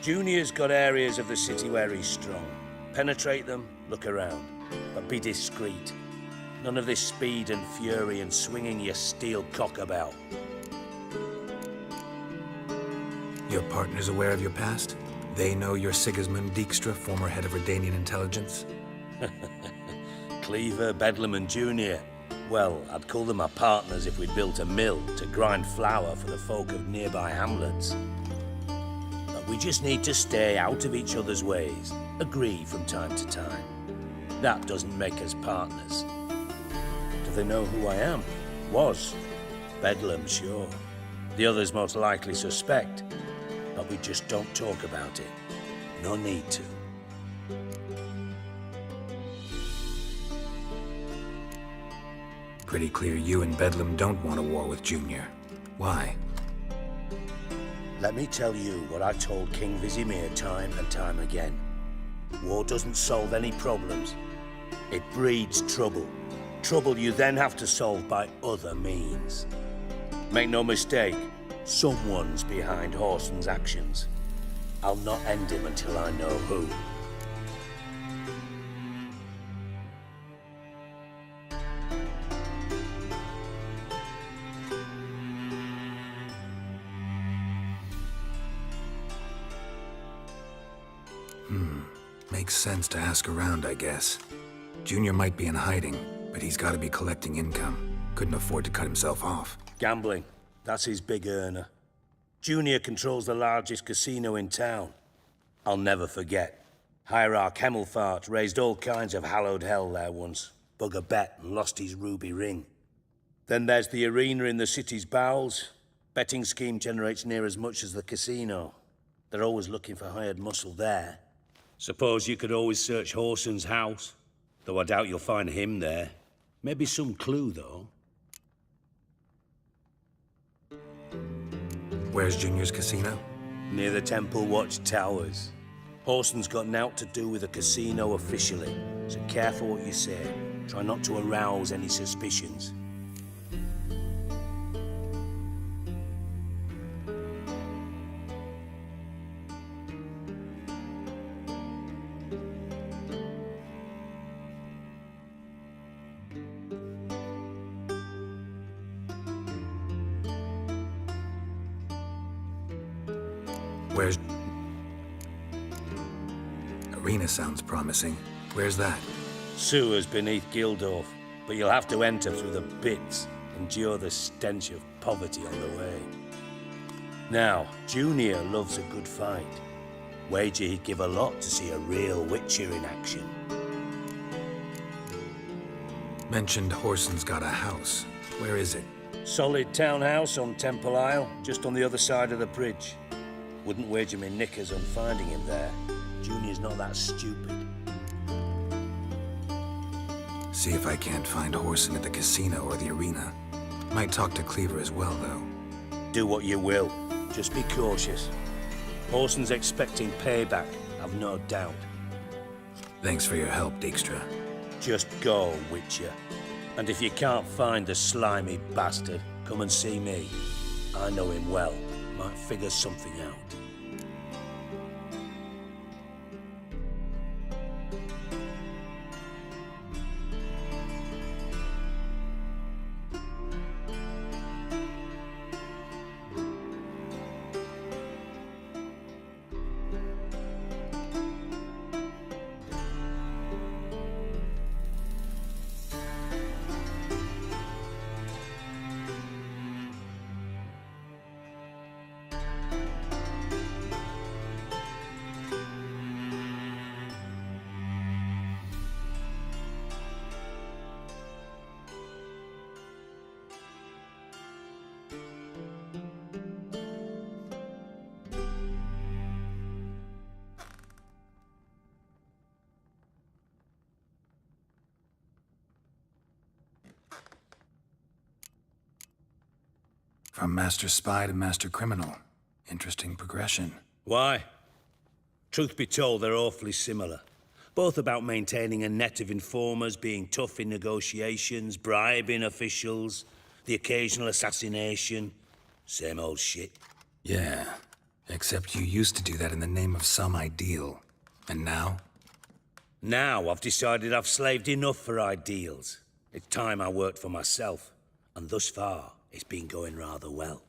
T: Junior's got areas of the city where he's strong. Penetrate them, look around. But be discreet. None of this speed and fury and swinging your steel cock about.
G: Your partner's aware of your past? They know you're Sigismund Dijkstra, former head of Redanian intelligence?
T: Cleaver, Bedlam and Junior. Well, I'd call them our partners if we'd built a mill to grind flour for the folk of nearby hamlets. But we just need to stay out of each other's ways, agree from time to time. That doesn't make us partners. Do they know who I am? Was. Bedlam, sure. The others most likely suspect. But we just don't talk about it. No need to.
G: Pretty clear you and Bedlam don't want a war with Junior. Why?
T: Let me tell you what I told King Vizimir time and time again. War doesn't solve any problems. It breeds trouble. Trouble you then have to solve by other means. Make no mistake, someone's behind Whoreson's actions. I'll not end him until I know who.
G: Makes sense to ask around, I guess. Junior might be in hiding, but he's got to be collecting income. Couldn't afford to cut himself off.
T: Gambling. That's his big earner. Junior controls the largest casino in town. I'll never forget. Hierarch Hemmelfart raised all kinds of hallowed hell there once. Bug a bet and lost his ruby ring. Then there's the arena in the city's bowels. Betting scheme generates near as much as the casino. They're always looking for hired muscle there. Suppose you could always search Whoreson's house. Though I doubt you'll find him there. Maybe some clue, though.
G: Where's Junior's casino?
T: Near the Temple Watch Towers. Whoreson's got naught to do with the casino officially, so careful what you say. Try not to arouse any suspicions.
G: Where's... Arena sounds promising. Where's that?
T: Sewers beneath Gildorf, but you'll have to enter through the pits, endure the stench of poverty on the way. Now, Junior loves a good fight. Wager he'd give a lot to see a real Witcher in action.
G: Mentioned Whoreson's got a house. Where is it?
T: Solid townhouse on Temple Isle, just on the other side of the bridge. Wouldn't wager me knickers on finding him there. Junior's not that stupid.
G: See if I can't find Whoreson at the casino or the arena. Might talk to Cleaver as well, though.
T: Do what you will. Just be cautious. Orson's expecting payback, I've no doubt.
G: Thanks for your help, Dijkstra.
T: Just go, Witcher. And if you can't find the slimy bastard, come and see me. I know him well. Might figure something out.
G: From master spy to master criminal. Interesting progression.
T: Why? Truth be told, they're awfully similar. Both about maintaining a net of informers, being tough in negotiations, bribing officials, the occasional assassination. Same old shit.
G: Yeah, except you used to do that in the name of some ideal. And now?
T: Now I've decided I've slaved enough for ideals. It's time I worked for myself. And thus far, it's been going rather well.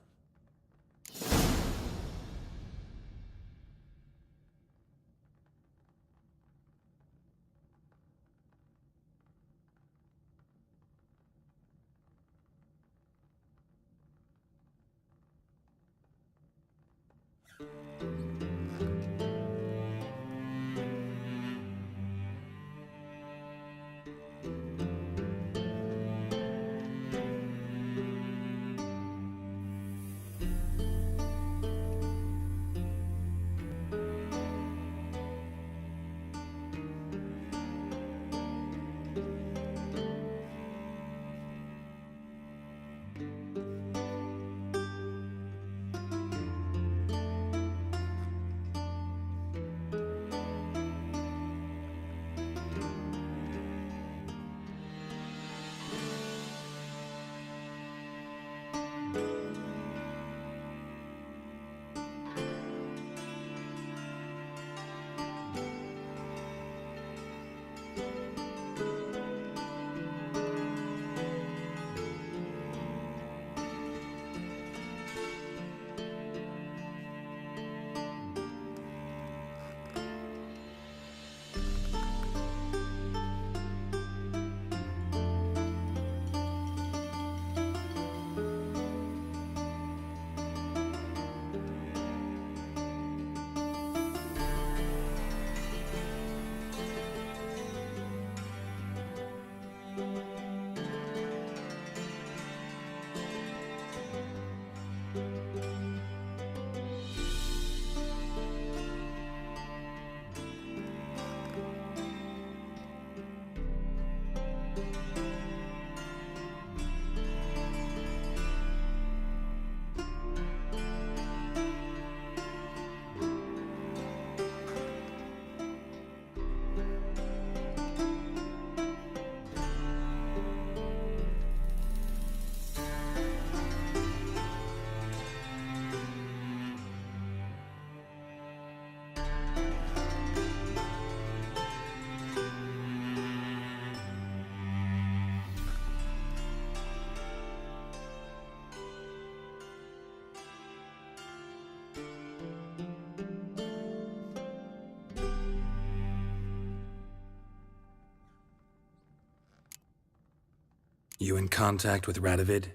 G: You in contact with Radovid?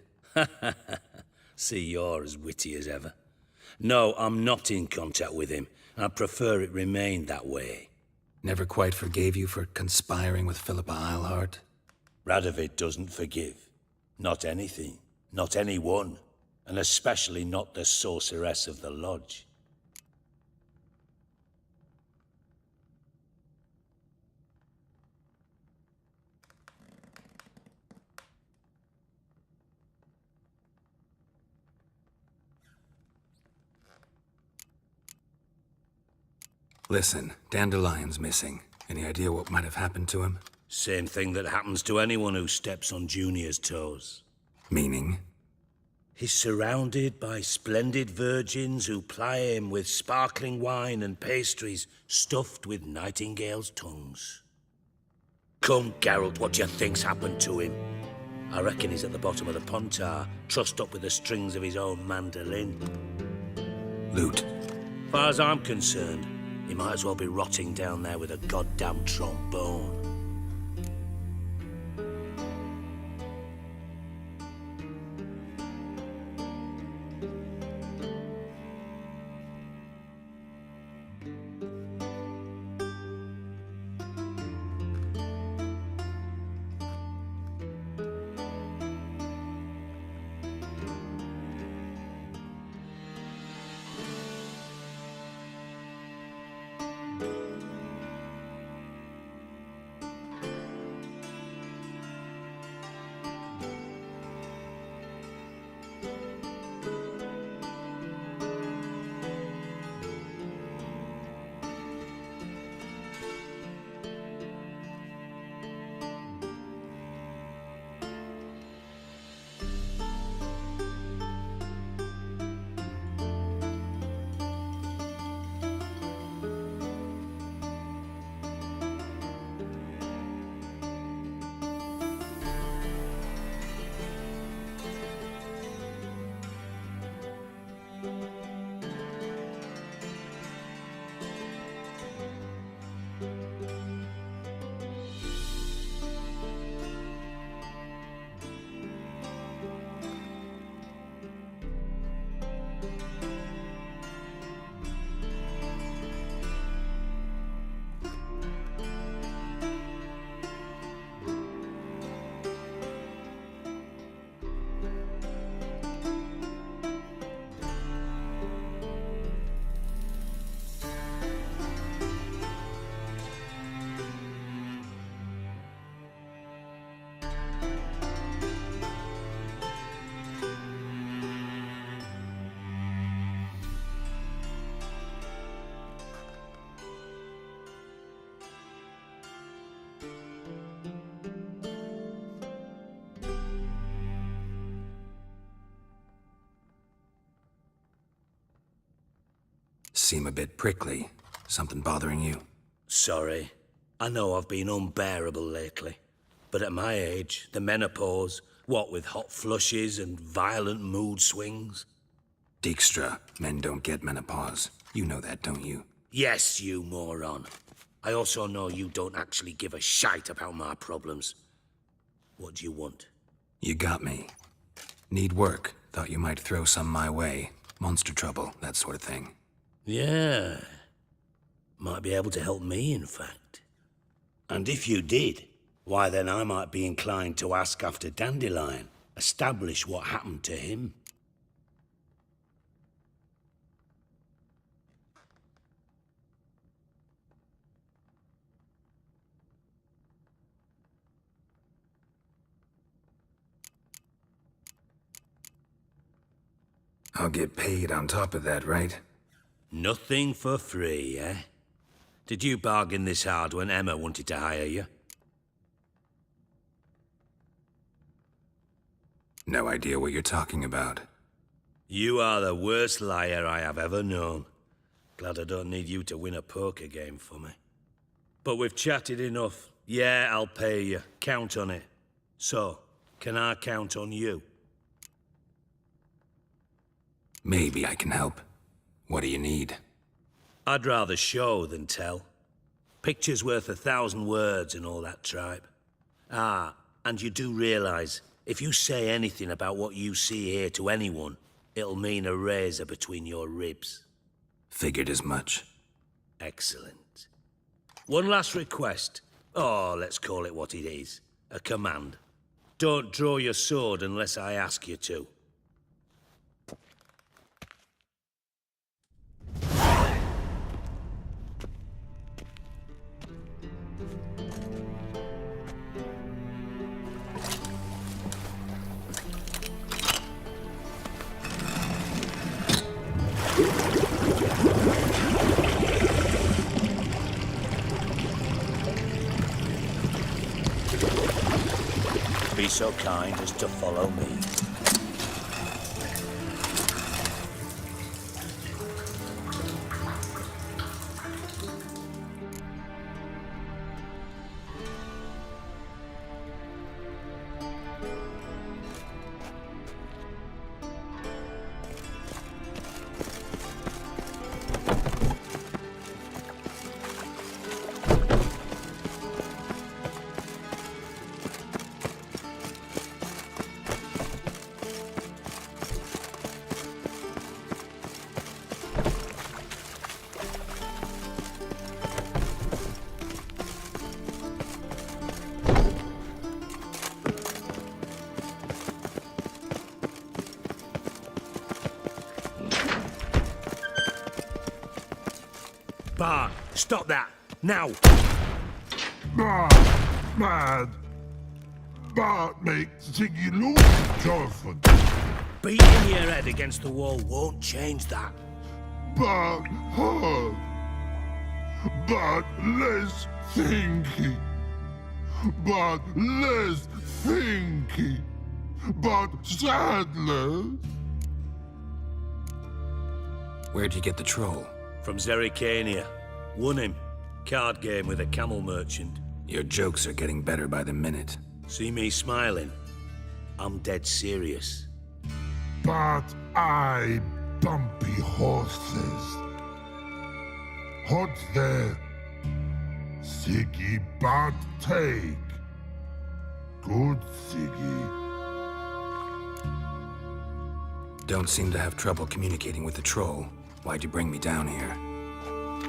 T: See, you're as witty as ever. No, I'm not in contact with him. I prefer it remained that way.
G: Never quite forgave you for conspiring with Philippa Eilhart?
T: Radovid doesn't forgive. Not anything. Not anyone. And especially not the sorceress of the Lodge.
G: Listen, Dandelion's missing. Any idea what might have happened to him?
T: Same thing that happens to anyone who steps on Junior's toes.
G: Meaning?
T: He's surrounded by splendid virgins who ply him with sparkling wine and pastries stuffed with nightingales' tongues. Come, Geralt, what do you think's happened to him? I reckon he's at the bottom of the Pontar, trussed up with the strings of his own mandolin.
G: Loot.
T: Far as I'm concerned, he might as well be rotting down there with a goddamn trombone.
G: Seem a bit prickly. Something bothering you?
T: Sorry. I know I've been unbearable lately. But at my age, the menopause, what with hot flushes and violent mood swings.
G: Dijkstra, men don't get menopause. You know that, don't you?
T: Yes, you moron. I also know you don't actually give a shite about my problems. What do you want?
G: You got me. Need work. Thought you might throw some my way. Monster trouble, that sort of thing.
T: Yeah. Might be able to help me, in fact. And if you did, why then I might be inclined to ask after Dandelion, establish what happened to him.
G: I'll get paid on top of that, right?
T: Nothing for free, eh? Did you bargain this hard when Emma wanted to hire you?
G: No idea what you're talking about.
T: You are the worst liar I have ever known. Glad I don't need you to win a poker game for me. But we've chatted enough. Yeah, I'll pay you. Count on it. So, can I count on you?
G: Maybe I can help. What do you need?
T: I'd rather show than tell. Picture's worth 1,000 words and all that tripe. Ah, and you do realize, if you say anything about what you see here to anyone, it'll mean a razor between your ribs.
G: Figured as much.
T: Excellent. One last request. Oh, let's call it what it is. A command. Don't draw your sword unless I ask you to. so kind as to follow me.
K: Bart, stop that! Now!
H: Mad! Bart makes Ziggy lose, Jorfin.
K: Beating your head against the wall won't change that.
H: Bart hard. Bart less thinky. Bart less thinky. Bart Sadler.
G: Where'd you get the troll?
T: From Zerrikania. Won him. Card game with a camel merchant.
G: Your jokes are getting better by the minute.
T: See me smiling? I'm dead serious.
H: But I bumpy horses. Hot there. Siggy but take. Good Siggy.
G: Don't seem to have trouble communicating with the troll. Why'd you bring me down here?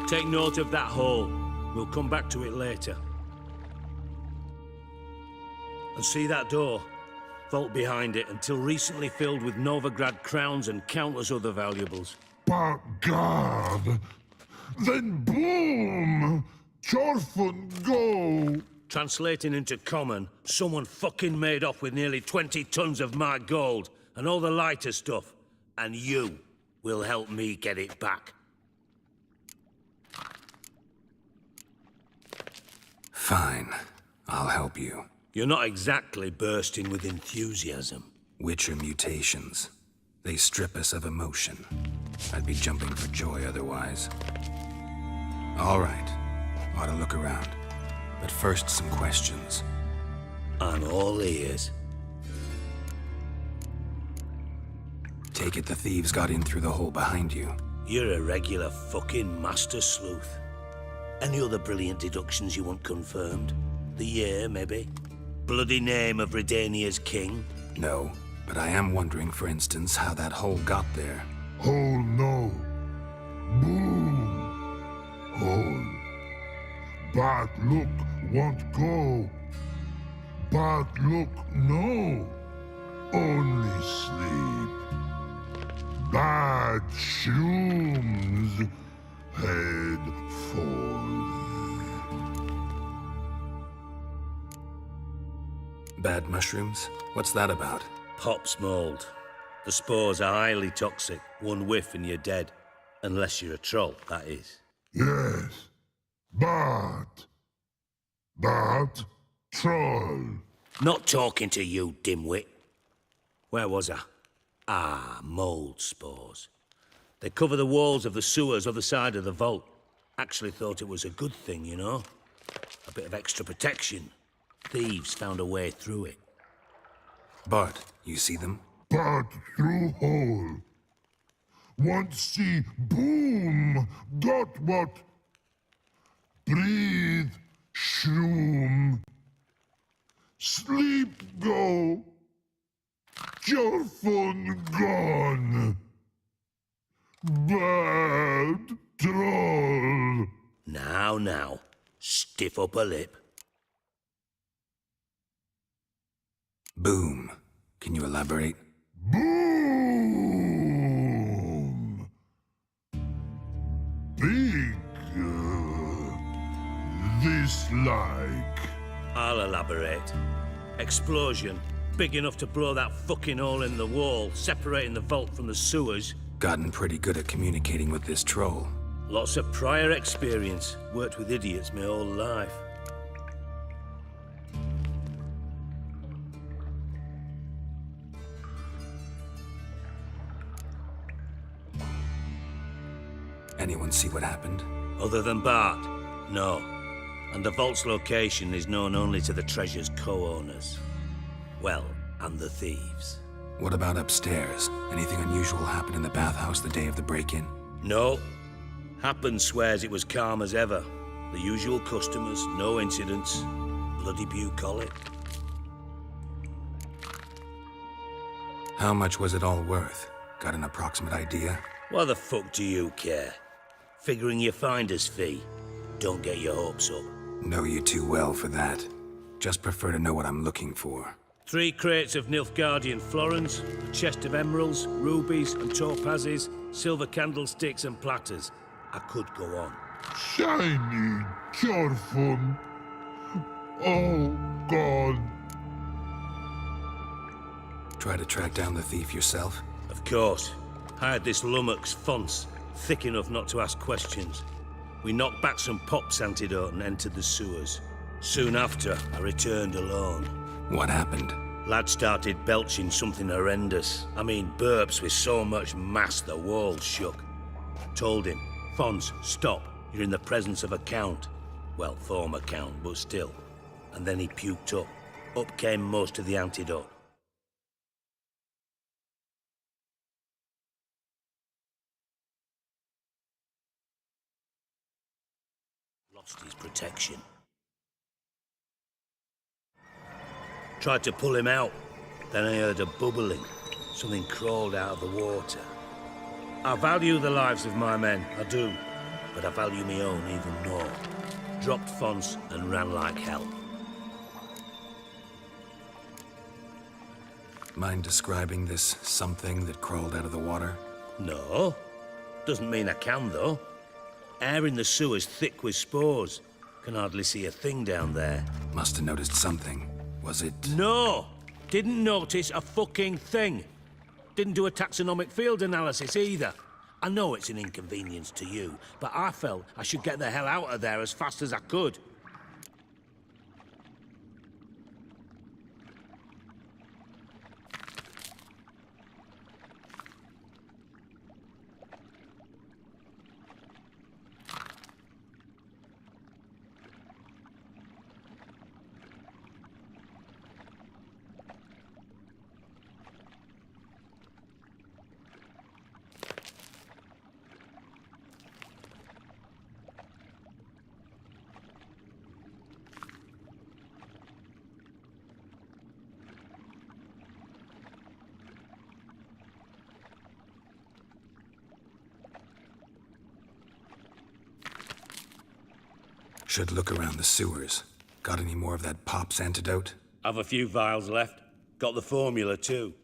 T: Take note of that hole. We'll come back to it later. And see that door? Vault behind it, until recently filled with Novigrad crowns and countless other valuables.
H: But God! Then boom! Jorfin go!
T: Translating into common, someone fucking made off with nearly 20 tons of my gold, and all the lighter stuff. And you will help me get it back.
G: Fine. I'll help you.
T: You're not exactly bursting with enthusiasm.
G: Witcher mutations. They strip us of emotion. I'd be jumping for joy otherwise. All right. Ought to look around. But first, some questions.
T: I'm all ears.
G: Take it the thieves got in through the hole behind you.
T: You're a regular fucking master sleuth. Any other brilliant deductions you want confirmed? The year, maybe? Bloody name of Redania's king?
G: No, but I am wondering, for instance, how that hole got there.
H: Hole no. Boom. Hole. But look won't go. But look no. Only sleep. Bad shrooms. Head falls.
G: Bad mushrooms? What's that about?
T: Pop's mold. The spores are highly toxic. One whiff and you're dead. Unless you're a troll, that is.
H: Yes. But troll.
T: Not talking to you, dimwit. Where was I? Ah, mold spores. They cover the walls of the sewers other side of the vault. Actually thought it was a good thing, you know? A bit of extra protection. Thieves found a way through it.
G: Bart, you see them?
H: But through hole. Want see boom. Got what? Breathe. Shroom. Sleep go. Jorfin gone. Bad troll.
T: Now, stiff upper lip.
G: Boom. Can you elaborate?
H: Boom. Big. This like.
T: I'll elaborate. Explosion. Big enough to blow that fucking hole in the wall, separating the vault from the sewers.
G: Gotten pretty good at communicating with this troll.
T: Lots of prior experience. Worked with idiots my whole life.
G: Anyone see what happened?
T: Other than Bart? No. And the vault's location is known only to the treasure's co-owners. Well, and the thieves.
G: What about upstairs? Anything unusual happened in the bathhouse the day of the break-in?
T: No. Happen swears it was calm as ever. The usual customers, no incidents. Bloody bucolic.
G: How much was it all worth? Got an approximate idea?
T: Why the fuck do you care? Figuring your finder's fee. Don't get your hopes up.
G: Know you too well for that. Just prefer to know what I'm looking for.
T: 3 crates of Nilfgaardian florins, a chest of emeralds, rubies and topazes, silver candlesticks and platters. I could go on.
H: Shiny, careful. Oh, God.
G: Try to track down the thief yourself?
T: Of course. Hired this lummox, Fons, thick enough not to ask questions. We knocked back some Pop's antidote and entered the sewers. Soon after, I returned alone.
G: What happened?
T: Lad started belching something horrendous. I mean, burps with so much mass the walls shook. Told him, Fons, stop. You're in the presence of a count. Well, former count, but still. And then he puked up. Up came most of the antidote. Lost his protection. Tried to pull him out. Then I heard a bubbling. Something crawled out of the water. I value the lives of my men, I do. But I value my own even more. Dropped Fons and ran like hell.
G: Mind describing this something that crawled out of the water?
T: No. Doesn't mean I can, though. Air in the sewer's thick with spores. Can hardly see a thing down there.
G: Must have noticed something. Was it...
T: No! Didn't notice a fucking thing. Didn't do a taxonomic field analysis either. I know it's an inconvenience to you, but I felt I should get the hell out of there as fast as I could.
G: Should look around the sewers. Got any more of that Pop's antidote?
T: Have a few vials left. Got the formula too.